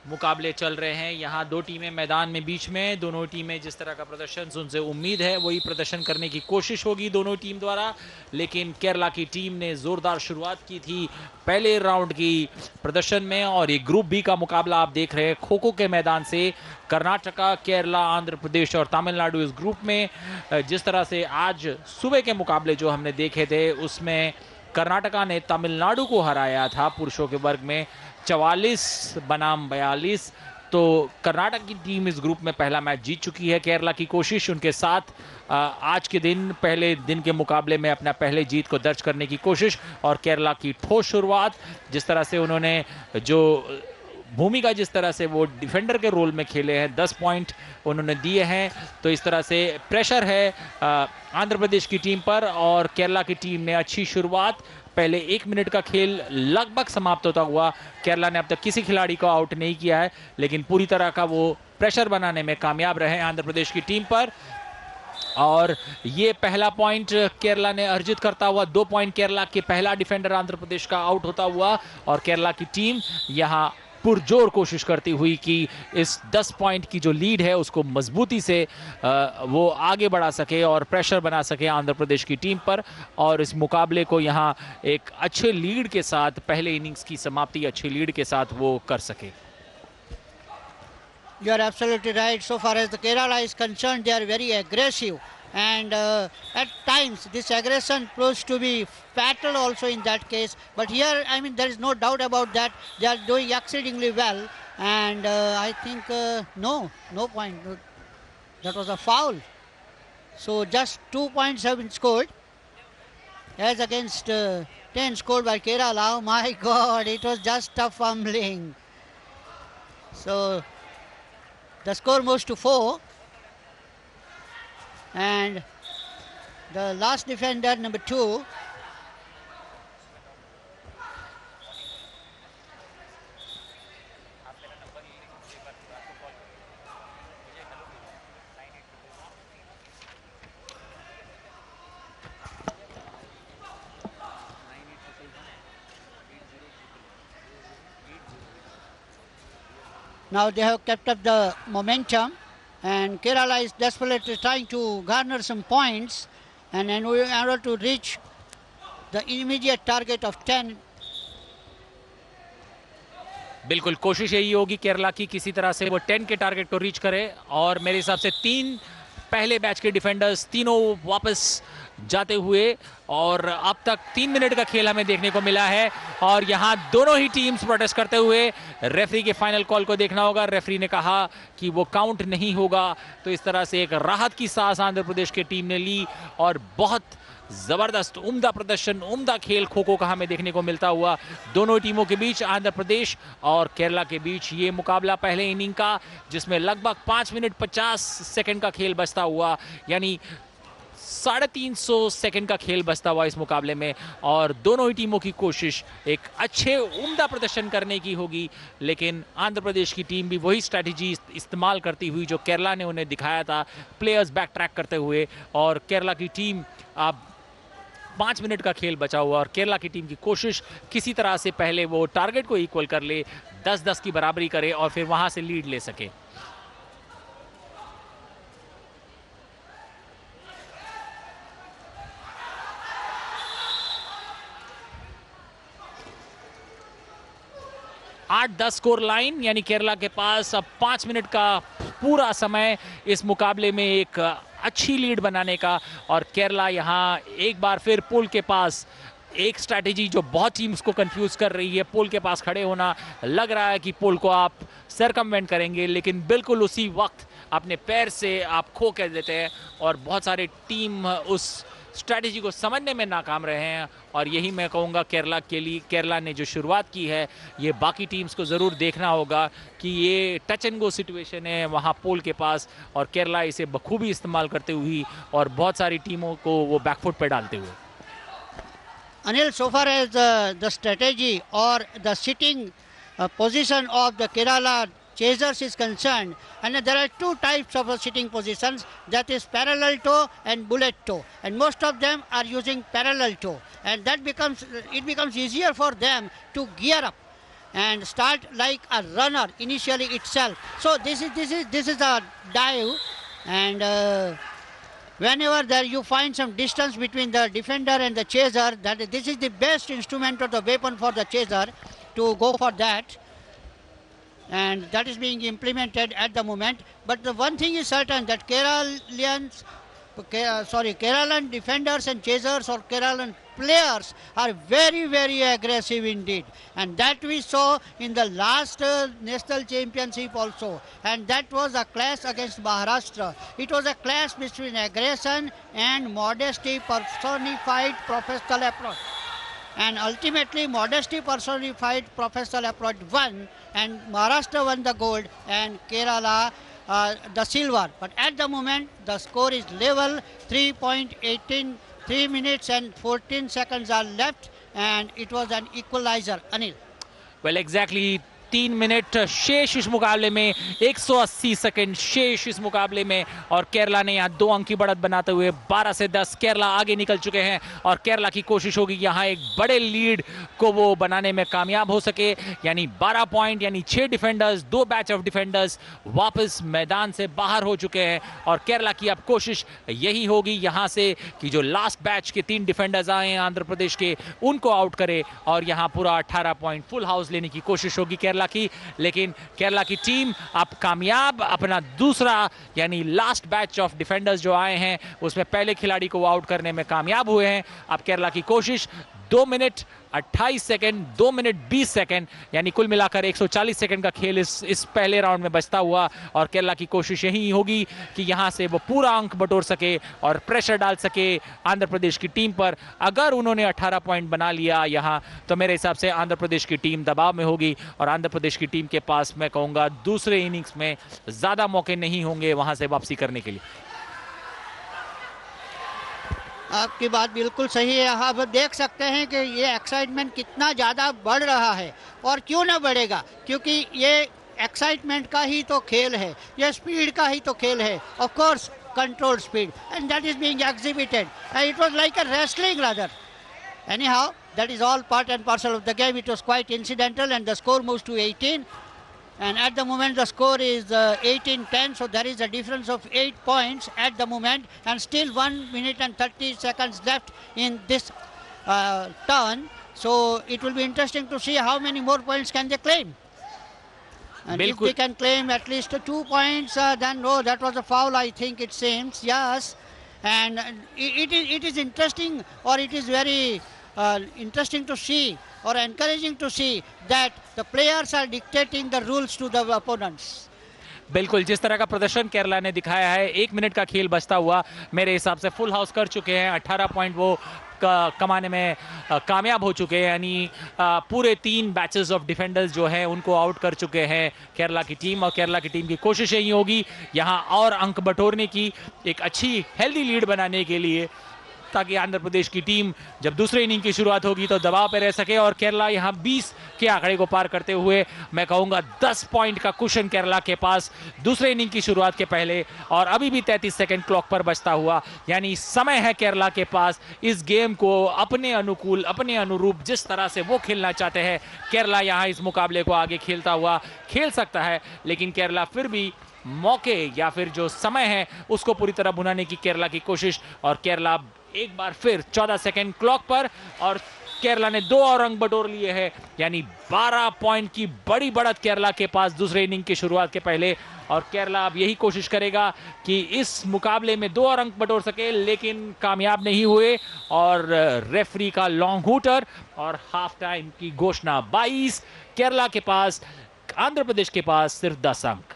मुकाबले चल रहे हैं। यहाँ दो टीमें मैदान में बीच में, दोनों टीमें जिस तरह का प्रदर्शन उनसे उम्मीद है वही प्रदर्शन करने की कोशिश होगी दोनों टीम द्वारा। लेकिन केरला की टीम ने जोरदार शुरुआत की थी पहले राउंड की प्रदर्शन में, और ये ग्रुप बी का मुकाबला आप देख रहे हैं खो खो के मैदान से। कर्नाटका, केरला, आंध्र प्रदेश और तमिलनाडु इस ग्रुप में। जिस तरह से आज सुबह के मुकाबले जो हमने देखे थे उसमें कर्नाटका ने तमिलनाडु को हराया था पुरुषों के वर्ग में 44 बनाम 42। तो कर्नाटक की टीम इस ग्रुप में पहला मैच जीत चुकी है। केरला की कोशिश उनके साथ आज के दिन पहले दिन के मुकाबले में अपना पहले जीत को दर्ज करने की कोशिश, और केरला की ठोस शुरुआत जिस तरह से उन्होंने जो भूमिका जिस तरह से वो डिफेंडर के रोल में खेले हैं 10 पॉइंट उन्होंने दिए हैं। तो इस तरह से प्रेशर है आंध्र प्रदेश की टीम पर, और केरला की टीम ने अच्छी शुरुआत। पहले 1 मिनट का खेल लगभग समाप्त होता हुआ केरला ने अब तक किसी खिलाड़ी को आउट नहीं किया है, लेकिन पूरी तरह का वो प्रेशर बनाने में कामयाब रहे आंध्र प्रदेश की टीम पर। और ये पहला पॉइंट केरला ने अर्जित करता हुआ 2 पॉइंट केरला के पहला डिफेंडर आंध्र प्रदेश का आउट होता हुआ, और केरला की टीम यहां पुरजोर कोशिश करती हुई कि इस 10 पॉइंट की जो लीड है उसको मजबूती से वो आगे बढ़ा सके और प्रेशर बना सके आंध्र प्रदेश की टीम पर, और इस मुकाबले को यहाँ एक अच्छे लीड के साथ पहले इनिंग्स की समाप्ति अच्छी लीड के साथ वो कर सके। You are absolutely right. So far as the Kerala is concerned, they are very aggressive, and at times this aggression proves to be fatal also in that case. But here, I mean, there is no doubt about that. They are doing exceedingly well, and I think no point. No, that was a foul. So just 2 points have been scored, as against 10 scored by Kerala. Oh my God! It was just a fumbling. So the score moves to 4, and the last defender, number 2, now they have kept up the momentum, and Kerala is desperately trying to garner some points and in order to reach the immediate target of 10. बिल्कुल कोशिश यही होगी केरला की किसी तरह से वो 10 के टारगेट को रीच करे, और मेरे हिसाब से 3 पहले बैच के डिफेंडर्स तीनों वापस जाते हुए, और अब तक 3 मिनट का खेल हमें देखने को मिला है। और यहां दोनों ही टीम्स प्रोटेस्ट करते हुए रेफरी के फाइनल कॉल को देखना होगा। रेफरी ने कहा कि वो काउंट नहीं होगा, तो इस तरह से एक राहत की सांस आंध्र प्रदेश की टीम ने ली, और बहुत जबरदस्त उम्दा प्रदर्शन उम्दा खेल खो खो का हमें देखने को मिलता हुआ दोनों टीमों के बीच, आंध्र प्रदेश और केरला के बीच ये मुकाबला पहले इनिंग का, जिसमें लगभग 5 मिनट 50 सेकंड का खेल बचता हुआ, यानी 350 सेकंड का खेल बचता हुआ इस मुकाबले में, और दोनों ही टीमों की कोशिश एक अच्छे उम्दा प्रदर्शन करने की होगी। लेकिन आंध्र प्रदेश की टीम भी वही स्ट्रैटेजी इस्तेमाल करती हुई जो केरला ने उन्हें दिखाया था, प्लेयर्स बैक ट्रैक करते हुए, और केरला की टीम अब 5 मिनट का खेल बचा हुआ, और केरला की टीम की कोशिश किसी तरह से पहले वो टारगेट को इक्वल कर ले, 10-10 की बराबरी करे और फिर वहां से लीड ले सके। आठ 10 स्कोर लाइन, यानी केरला के पास अब 5 मिनट का पूरा समय इस मुकाबले में एक अच्छी लीड बनाने का, और केरला यहां एक बार फिर पोल के पास एक स्ट्रैटेजी जो बहुत टीम्स को कंफ्यूज कर रही है, पोल के पास खड़े होना। लग रहा है कि पोल को आप सरकमवेंट करेंगे, लेकिन बिल्कुल उसी वक्त अपने पैर से आप खो कर देते हैं, और बहुत सारे टीम उस स्ट्रैटेजी को समझने में नाकाम रहे हैं। और यही मैं कहूँगा केरला के लिए, केरला ने जो शुरुआत की है ये बाकी टीम्स को ज़रूर देखना होगा कि ये टच एंड गो सिचुएशन है वहाँ पोल के पास, और केरला इसे बखूबी इस्तेमाल करते हुए और बहुत सारी टीमों को वो बैकफुट पे डालते हुए। Anil, so far as the strategy or the sitting position of the Kerala chasers is concerned, and there are two types of sitting positions, that is parallel toe and bullet toe, and most of them are using parallel toe, and that becomes easier for them to gear up and start like a runner initially itself. So this is a dive, and whenever there you find some distance between the defender and the chaser, that this is the best instrument or the weapon for the chaser to go for that, and that is being implemented at the moment. But the one thing is certain, that Keralan defenders and chasers or Keralan players are very, very aggressive indeed, and that we saw in the last national championship also, and that was a clash against Maharashtra. It was a clash between aggression and modesty personified professional approach, and ultimately modesty personified professional approach won, and Maharashtra won the gold and Kerala the silver. But at the moment the score is level, 3.18, 3 minutes and 14 seconds are left, and it was an equalizer. Anil. Well, exactly 3 minute शेष इस मुकाबले में, 180 second शेष इस मुकाबले में, और केरला ने यहां 2 अंक की बढ़त बनाते हुए 12 से 10 केरला आगे निकल चुके हैं, और केरला की कोशिश होगी यहां एक बड़े लीड को वो बनाने में कामयाब हो सके, यानी 12 पॉइंट, यानी 6 डिफेंडर्स, 2 बैच ऑफ डिफेंडर्स वापस मैदान से बाहर हो चुके हैं, और केरला की अब कोशिश यही होगी यहां से कि जो लास्ट बैच के 3 डिफेंडर्स आए हैं आंध्र प्रदेश के, उनको आउट करे, और यहां पूरा 18 पॉइंट फुल हाउस लेने की कोशिश होगी केरला की। लेकिन केरला की टीम अब कामयाब, अपना दूसरा यानी लास्ट बैच ऑफ डिफेंडर्स जो आए हैं उसमें पहले खिलाड़ी को आउट करने में कामयाब हुए हैं। अब केरला की कोशिश 2 मिनट 28 सेकंड, 2 मिनट 20 सेकंड, यानी कुल मिलाकर 140 सेकंड का खेल इस पहले राउंड में बचता हुआ, और केरला की कोशिश यही होगी कि यहां से वो पूरा अंक बटोर सके और प्रेशर डाल सके आंध्र प्रदेश की टीम पर। अगर उन्होंने 18 पॉइंट बना लिया यहां, तो मेरे हिसाब से आंध्र प्रदेश की टीम दबाव में होगी, और आंध्र प्रदेश की टीम के पास मैं कहूंगा दूसरे इनिंग्स में ज्यादा मौके नहीं होंगे वहां से वापसी करने के लिए। आपकी बात बिल्कुल सही है। आप देख सकते हैं कि ये एक्साइटमेंट कितना ज़्यादा बढ़ रहा है, और क्यों ना बढ़ेगा, क्योंकि ये एक्साइटमेंट का ही तो खेल है, ये स्पीड का ही तो खेल है, of course control speed, and that is being exhibited, it was like a wrestling rather. Anyhow, that is all part and parcel of the game. It was quite incidental, and the score moves to 18. And at the moment the score is 18-10, so there is a difference of 8 points at the moment, and still 1 minute and 30 seconds left in this turn. So it will be interesting to see how many more points can they claim. And if they can claim at least 2 points, then no, that was a foul, I think it seems, yes. And it is interesting, or it is very interesting to see, or encouraging to see, that the players are dictating the rules to the opponents. बिल्कुल, जिस तरह का प्रदर्शन केरला ने दिखाया है, 1 minute का खेल बचता हुआ मेरे हिसाब से फुल हाउस कर चुके हैं, 18 पॉइंट वो कमाने में कामयाब हो चुके हैं, यानी पूरे 3 बैचेस ऑफ डिफेंडर्स जो हैं उनको आउट कर चुके हैं केरला की टीम, और केरला की टीम की कोशिश यही होगी यहां और अंक बटोरने की, एक अच्छी हेल्दी लीड बनाने के लिए, ताकि आंध्र प्रदेश की टीम जब दूसरे इनिंग की शुरुआत होगी तो दबाव पे रह सके, और केरला यहां 20 के आंकड़े को पार करते हुए मैं कहूंगा 10 पॉइंट का कुशन केरला के पास दूसरे इनिंग की शुरुआत के पहले, और अभी भी 33 सेकंड क्लॉक पर बचता हुआ, यानी समय है केरला के पास इस गेम को अपने अनुकूल, अपने अनुरूप जिस तरह से वो खेलना चाहते हैं, केरला यहां इस मुकाबले को आगे खेलता हुआ खेल सकता है। लेकिन केरला फिर भी मौके या फिर जो समय है उसको पूरी तरह भुनाने की केरला की कोशिश, और केरला एक बार फिर 14 सेकंड क्लॉक पर, और केरला ने 2 और अंक बटोर लिए हैं, यानी 12 पॉइंट की बड़ी बढ़त केरला के पास दूसरे इनिंग की शुरुआत के पहले, और केरला अब यही कोशिश करेगा कि इस मुकाबले में 2 और अंक बटोर सके, लेकिन कामयाब नहीं हुए, और रेफरी का लॉन्ग हूटर और हाफ टाइम की घोषणा। 22 केरला के पास, आंध्र प्रदेश के पास सिर्फ 10 अंक।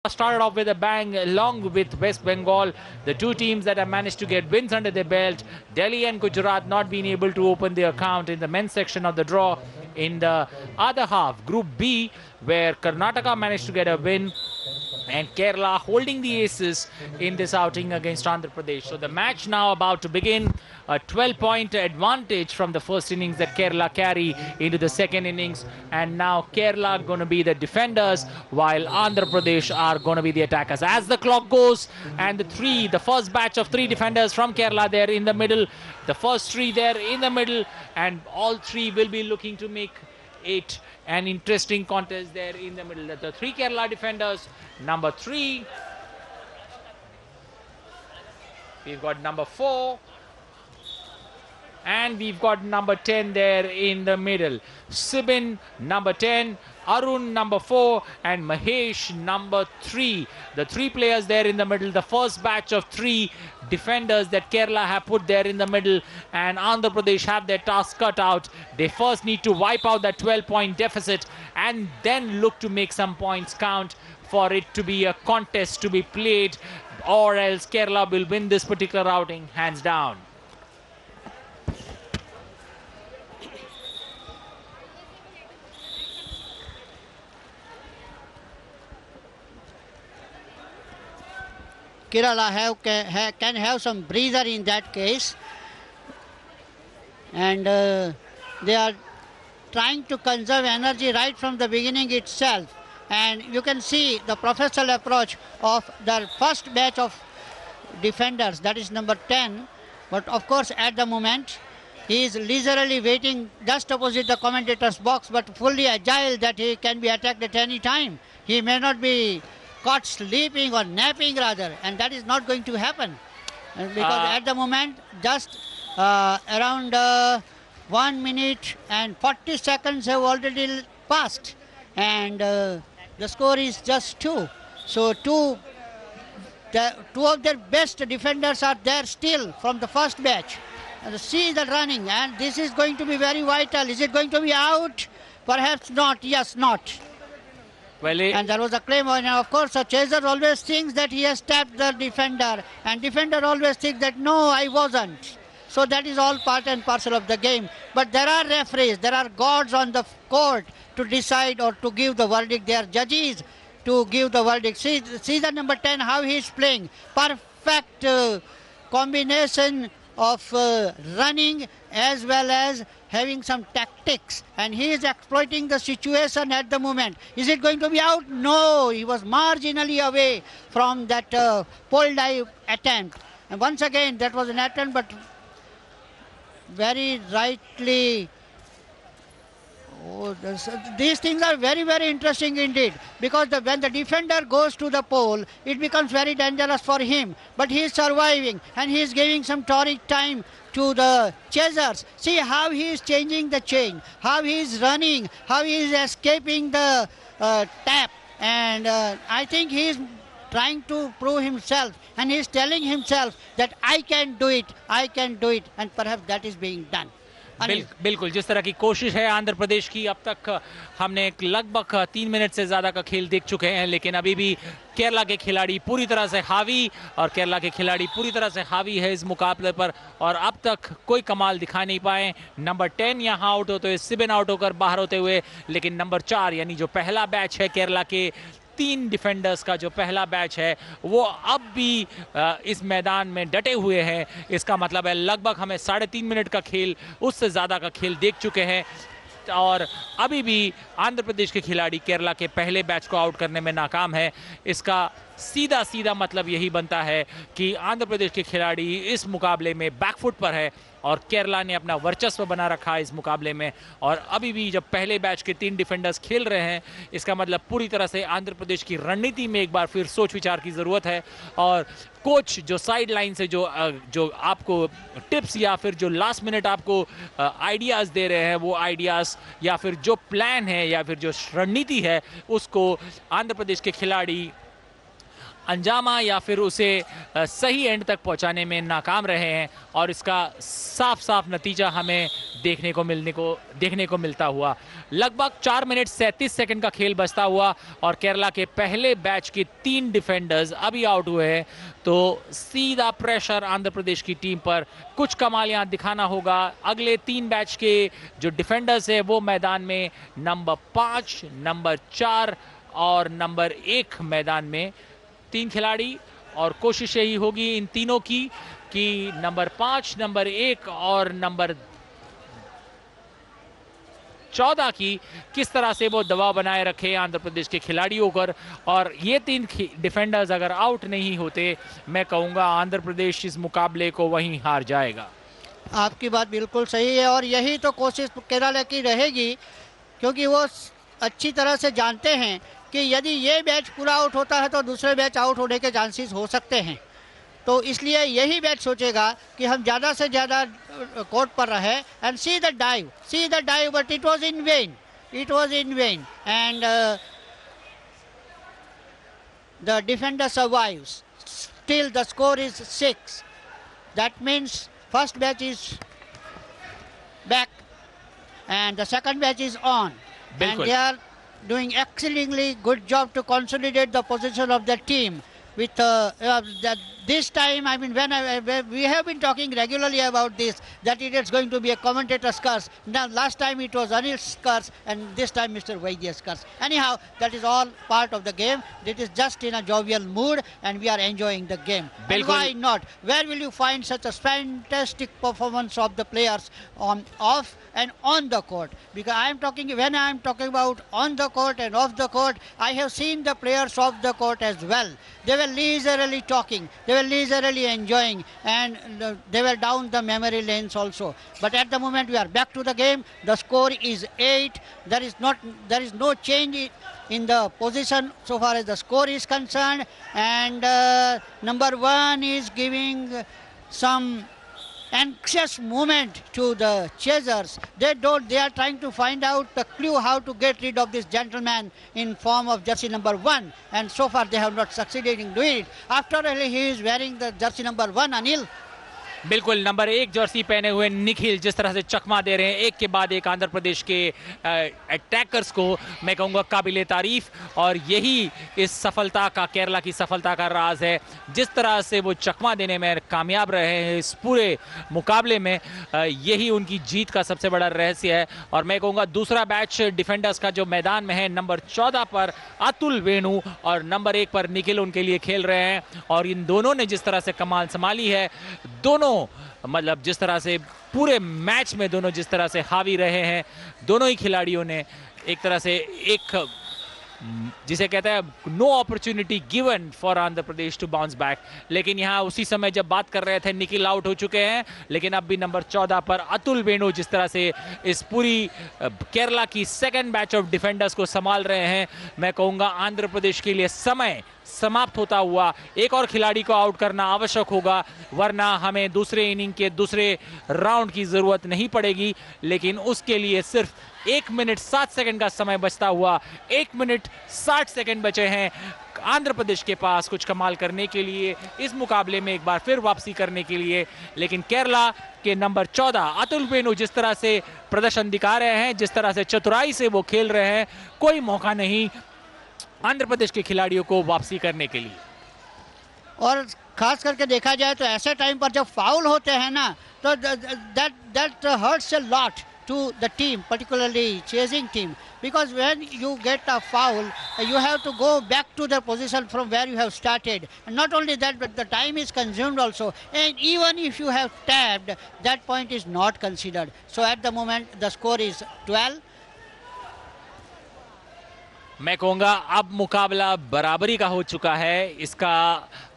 Started off with a bang along with West Bengal, the two teams that have managed to get wins under their belt. Delhi and Gujarat not being able to open their account in the men's section of the draw. In the other half, Group B, where Karnataka managed to get a win and Kerala holding the aces in this outing against Andhra Pradesh. So the match now about to begin. A 12-point advantage from the first innings that Kerala carry into the second innings, and now Kerala going to be the defenders while Andhra Pradesh are going to be the attackers. As the clock goes, and the first batch of 3 defenders from Kerala there in the middle, the first 3 there in the middle, and all 3 will be looking to make it an interesting contest there in the middle. The 3 Kerala defenders, number 3, we've got number 4, and we've got number 10 there in the middle. Sibin, number 10, Arun, number 4, and Mahesh, number 3. The 3 players there in the middle, the first batch of 3 defenders that Kerala have put there in the middle, and Andhra Pradesh have their task cut out. They first need to wipe out that 12-point deficit and then look to make some points count for it to be a contest to be played, or else Kerala will win this particular outing hands down. Kerala can have some breather in that case, and they are trying to conserve energy right from the beginning itself, and you can see the professional approach of the first batch of defenders, that is number 10, but of course at the moment he is leisurely waiting just opposite the commentator's box, but fully agile that he can be attacked at any time. He may not be caught sleeping or napping rather, and that is not going to happen because at the moment just around 1 minute and 40 seconds have already passed, and the score is just 2. So two of their best defenders are there still from the first batch. And see the running, and this is going to be very vital. Is it going to be out? Perhaps not. Yes, not. Well, and there was a claim, and of course a chaser always thinks that he has tapped the defender, and defender always thinks that no, I wasn't. So that is all part and parcel of the game. But there are referees, there are gods on the court to decide or to give the verdict. They are judges to give the verdict. See the number 10, how he is playing. Perfect combination of running as well as having some tactics, and he is exploiting the situation at the moment. Is it going to be out? No, he was marginally away from that pole dive attempt, and once again that was an attempt, but very rightly. Oh, these things are very, very interesting indeed, because when the defender goes to the pole, it becomes very dangerous for him. But he is surviving, and he is giving some torrid time to the chasers. See how he is changing the chain, how he is running, how he is escaping the tap. And I think he is trying to prove himself, and he is telling himself that I can do it, and perhaps that is being done. बिल्कुल जिस तरह की कोशिश है आंध्र प्रदेश की, अब तक हमने लगभग 3 मिनट से ज़्यादा का खेल देख चुके हैं, लेकिन अभी भी केरला के खिलाड़ी पूरी तरह से हावी है इस मुकाबले पर, और अब तक कोई कमाल दिखा नहीं पाए। नंबर 10 यहाँ आउट होते हुए, सिबिन आउट होकर बाहर होते हुए, लेकिन नंबर 4 यानी जो पहला बैच है केरला के 3 डिफेंडर्स का जो पहला बैच है वो अब भी इस मैदान में डटे हुए हैं। इसका मतलब है लगभग हमें 3.5 मिनट का खेल, उससे ज़्यादा का खेल देख चुके हैं, और अभी भी आंध्र प्रदेश के खिलाड़ी केरला के पहले बैच को आउट करने में नाकाम है। इसका सीधा मतलब यही बनता है कि आंध्र प्रदेश के खिलाड़ी इस मुकाबले में बैकफुट पर है और केरला ने अपना वर्चस्व बना रखा है इस मुकाबले में। और अभी भी जब पहले बैच के 3 डिफेंडर्स खेल रहे हैं, इसका मतलब पूरी तरह से आंध्र प्रदेश की रणनीति में एक बार फिर सोच विचार की ज़रूरत है, और कोच जो साइड लाइन से जो आपको टिप्स या फिर जो लास्ट मिनट आपको आइडियाज़ दे रहे हैं, वो आइडियाज़ या फिर जो प्लान है या फिर जो रणनीति है, उसको आंध्र प्रदेश के खिलाड़ी अंजामा या फिर उसे सही एंड तक पहुंचाने में नाकाम रहे हैं और इसका साफ साफ नतीजा हमें देखने को मिलता हुआ। लगभग 4 मिनट 37 सेकंड का खेल बचता हुआ और केरला के पहले बैच के 3 डिफेंडर्स अभी आउट हुए हैं, तो सीधा प्रेशर आंध्र प्रदेश की टीम पर कुछ कमाल यहां दिखाना होगा। अगले 3 बैच के जो डिफेंडर्स है वो मैदान में नंबर 5, नंबर 4 और नंबर 1 मैदान में 3 खिलाड़ी, और कोशिश यही होगी इन तीनों की कि नंबर 5, नंबर 1 और नंबर 14 की किस तरह से वो दबाव बनाए रखे आंध्र प्रदेश के खिलाड़ियों पर। और ये 3 डिफेंडर्स अगर आउट नहीं होते, मैं कहूंगा आंध्र प्रदेश इस मुकाबले को वहीं हार जाएगा। आपकी बात बिल्कुल सही है और यही तो कोशिश केरला की रहेगी, क्योंकि वो अच्छी तरह से जानते हैं कि यदि ये बैच पूरा आउट होता है तो दूसरे बैच आउट होने के चांसेस हो सकते हैं। तो इसलिए यही बैच सोचेगा कि हम ज़्यादा से ज़्यादा कोर्ट पर रहे and see the dive, but it was in when and the defender survives. Still the score is 6. That means first batch is back and the second batch is on. And they are doing exceedingly good job to consolidate the position of the team with this time. I mean, when we have been talking regularly about this, that it is going to be a commentator's curse. Now last time it was Anil's curse and this time Mr. Vaidya's curse. Anyhow, that is all part of the game. It is just in a jovial mood and we are enjoying the game. And why not? Where will you find such a fantastic performance of the players off and on the court? Because when I am talking about on the court and off the court, I have seen the players off the court as well. They were leisurely talking, they were leisurely enjoying, and they were down the memory lanes also. But at the moment we are back to the game. The score is 8. There is no change in the position so far as the score is concerned, and number 1 is giving some anxious moment to the chasers. They are trying to find out the clue how to get rid of this gentleman in form of jersey number 1, and so far they have not succeeded in doing it. After all, he is wearing the jersey number 1, Anil. बिल्कुल, number 1 Jersey पहने हुए निखिल जिस तरह से चकमा दे रहे हैं एक के बाद एक आंध्र प्रदेश के अटैकर्स को, मैं कहूँगा काबिले तारीफ, और यही इस सफलता का, केरला की सफलता का राज है। जिस तरह से वो चकमा देने में कामयाब रहे हैं इस पूरे मुकाबले में, यही उनकी जीत का सबसे बड़ा रहस्य है। और मैं कहूँगा दूसरा बैच डिफेंडर्स का जो मैदान में है, नंबर 14 पर अतुल वेणु और नंबर 1 पर निखिल उनके लिए खेल रहे हैं, और इन दोनों ने जिस तरह से कमाल संभाली है, दोनों मतलब जिस तरह से पूरे मैच में दोनों जिस तरह से हावी रहे हैं, दोनों ही खिलाड़ियों ने एक तरह से एक जिसे कहते हैं no opportunity given for Andhra Pradesh to bounce back. लेकिन यहाँ उसी समय जब बात कर रहे थे निखिल आउट हो चुके हैं, लेकिन अब भी नंबर 14 पर अतुल वेणु जिस तरह से इस पूरी केरला की सेकंड बैच ऑफ डिफेंडर्स को संभाल रहे हैं, मैं कहूँगा आंध्र प्रदेश के लिए समय समाप्त होता हुआ एक और खिलाड़ी को आउट करना आवश्यक होगा, वरना हमें दूसरे इनिंग के दूसरे राउंड की जरूरत नहीं पड़ेगी। लेकिन उसके लिए सिर्फ 1 मिनट 7 सेकंड का समय बचता हुआ, 1 मिनट 60 सेकंड बचे हैं आंध्र प्रदेश के पास कुछ कमाल करने के लिए, इस मुकाबले में एक बार फिर वापसी करने के लिए। लेकिन केरला के नंबर 14 अतुल वेणु जिस तरह से प्रदर्शन दिखा रहे हैं, जिस तरह से चतुराई से वो खेल रहे हैं, कोई मौका नहीं आंध्र प्रदेश के खिलाड़ियों को वापसी करने के लिए। और खास करके देखा जाए तो ऐसे टाइम पर जब फाउल होते हैं ना, तो that hurts a lot to the team, particularly chasing team, because when you get a foul, you have to go back to the position from where you have started, and not only that, but the time is consumed also, and even if you have tapped, that point is not considered. So at the moment the score is 12. मैं कहूँगा अब मुकाबला बराबरी का हो चुका है। इसका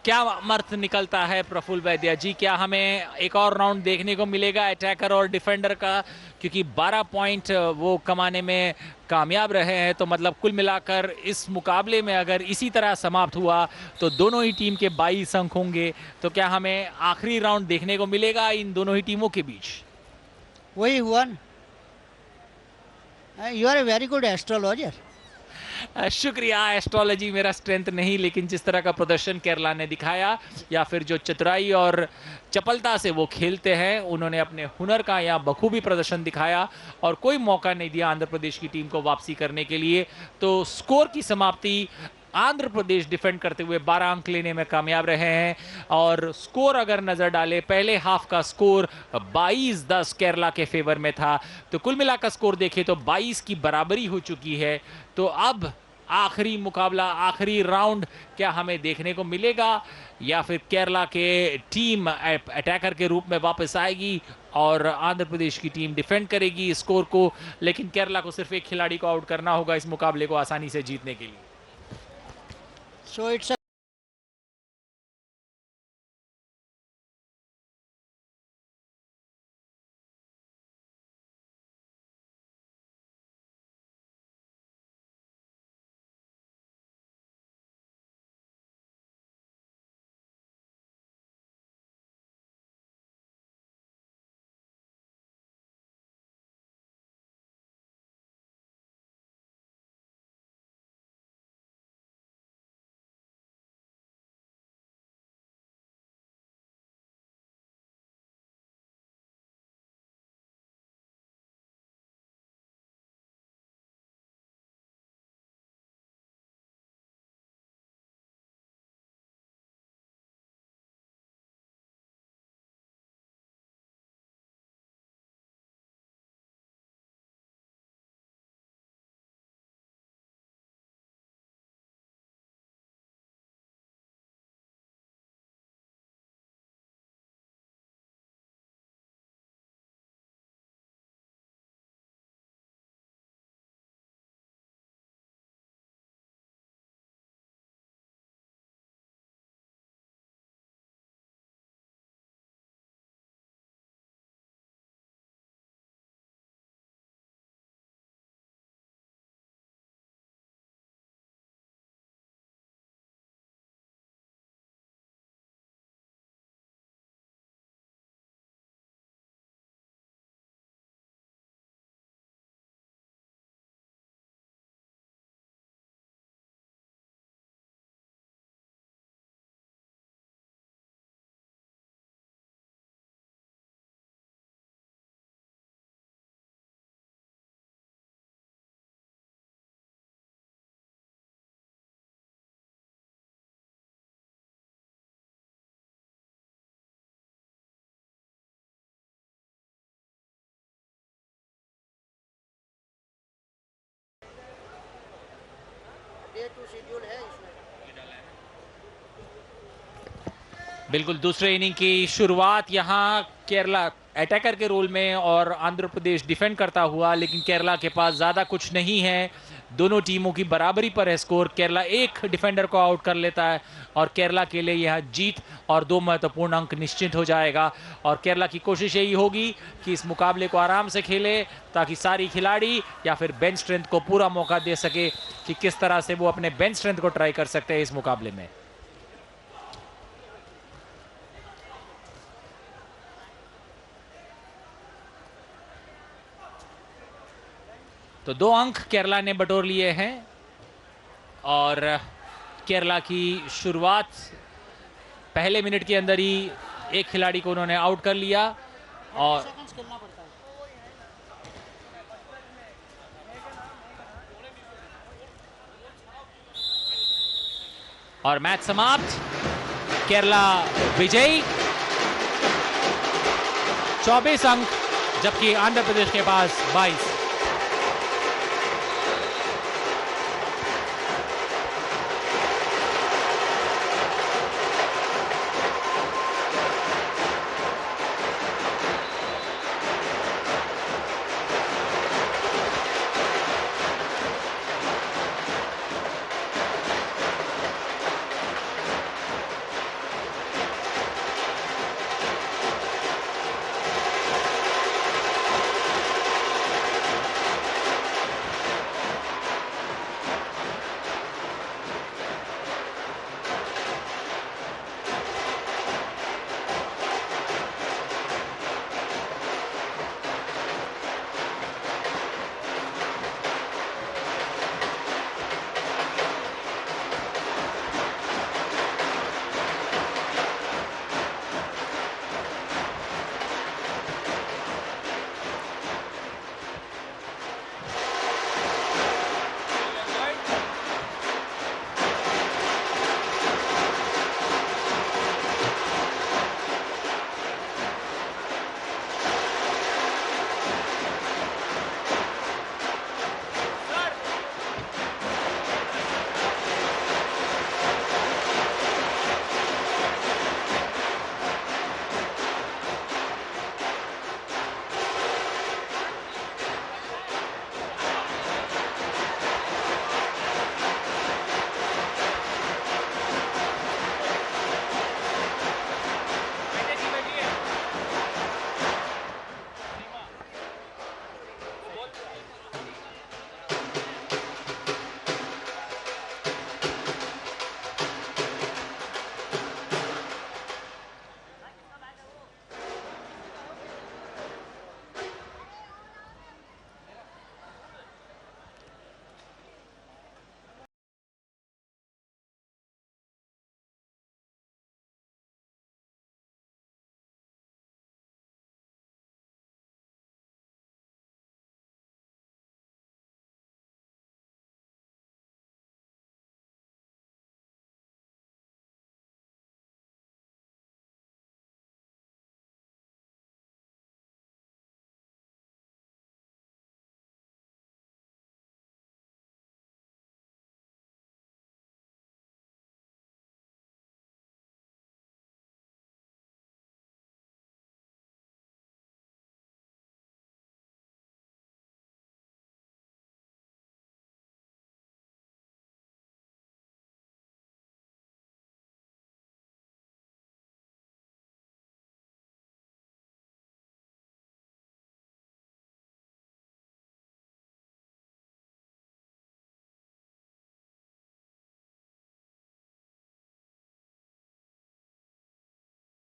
क्या अर्थ निकलता है प्रफुल्ल वैद्य जी? क्या हमें एक और राउंड देखने को मिलेगा अटैकर और डिफेंडर का? क्योंकि 12 पॉइंट वो कमाने में कामयाब रहे हैं, तो मतलब कुल मिलाकर इस मुकाबले में अगर इसी तरह समाप्त हुआ तो दोनों ही टीम के 22 अंक होंगे। तो क्या हमें आखिरी राउंड देखने को मिलेगा इन दोनों ही टीमों के बीच? वही हुआ। You are a very good astrologer. शुक्रिया, एस्ट्रोलॉजी मेरा स्ट्रेंथ नहीं, लेकिन जिस तरह का प्रदर्शन केरला ने दिखाया या फिर जो चतुराई और चपलता से वो खेलते हैं, उन्होंने अपने हुनर का या बखूबी प्रदर्शन दिखाया और कोई मौका नहीं दिया आंध्र प्रदेश की टीम को वापसी करने के लिए। तो स्कोर की समाप्ति आंध्र प्रदेश डिफेंड करते हुए 12 अंक लेने में कामयाब रहे हैं। और स्कोर अगर नजर डाले, पहले हाफ का स्कोर 22-10 केरला के फेवर में था। तो कुल मिलाकर स्कोर देखें तो 22 की बराबरी हो चुकी है। तो अब आखिरी मुकाबला, आखिरी राउंड क्या हमें देखने को मिलेगा या फिर केरला के टीम अटैकर के रूप में वापस आएगी और आंध्र प्रदेश की टीम डिफेंड करेगी स्कोर को। लेकिन केरला को सिर्फ एक खिलाड़ी को आउट करना होगा इस मुकाबले को आसानी से जीतने के लिए। So it's a day 2 schedule है इसमें। बिल्कुल, दूसरे इनिंग की शुरुआत यहाँ केरला अटैकर के रोल में और आंध्र प्रदेश डिफेंड करता हुआ, लेकिन केरला के पास ज़्यादा कुछ नहीं है। दोनों टीमों की बराबरी पर है स्कोर। केरला एक डिफेंडर को आउट कर लेता है और केरला के लिए यह जीत और 2 महत्वपूर्ण अंक निश्चित हो जाएगा। और केरला की कोशिश यही होगी कि इस मुकाबले को आराम से खेले ताकि सारी खिलाड़ी या फिर बेंच स्ट्रेंथ को पूरा मौका दे सके कि किस तरह से वो अपने बेंच स्ट्रेंथ को ट्राई कर सकते हैं इस मुकाबले में। तो 2 अंक केरला ने बटोर लिए हैं और केरला की शुरुआत पहले मिनट के अंदर ही एक खिलाड़ी को उन्होंने आउट कर लिया और मैच समाप्त। केरला विजयी 24 अंक, जबकि आंध्र प्रदेश के पास 22।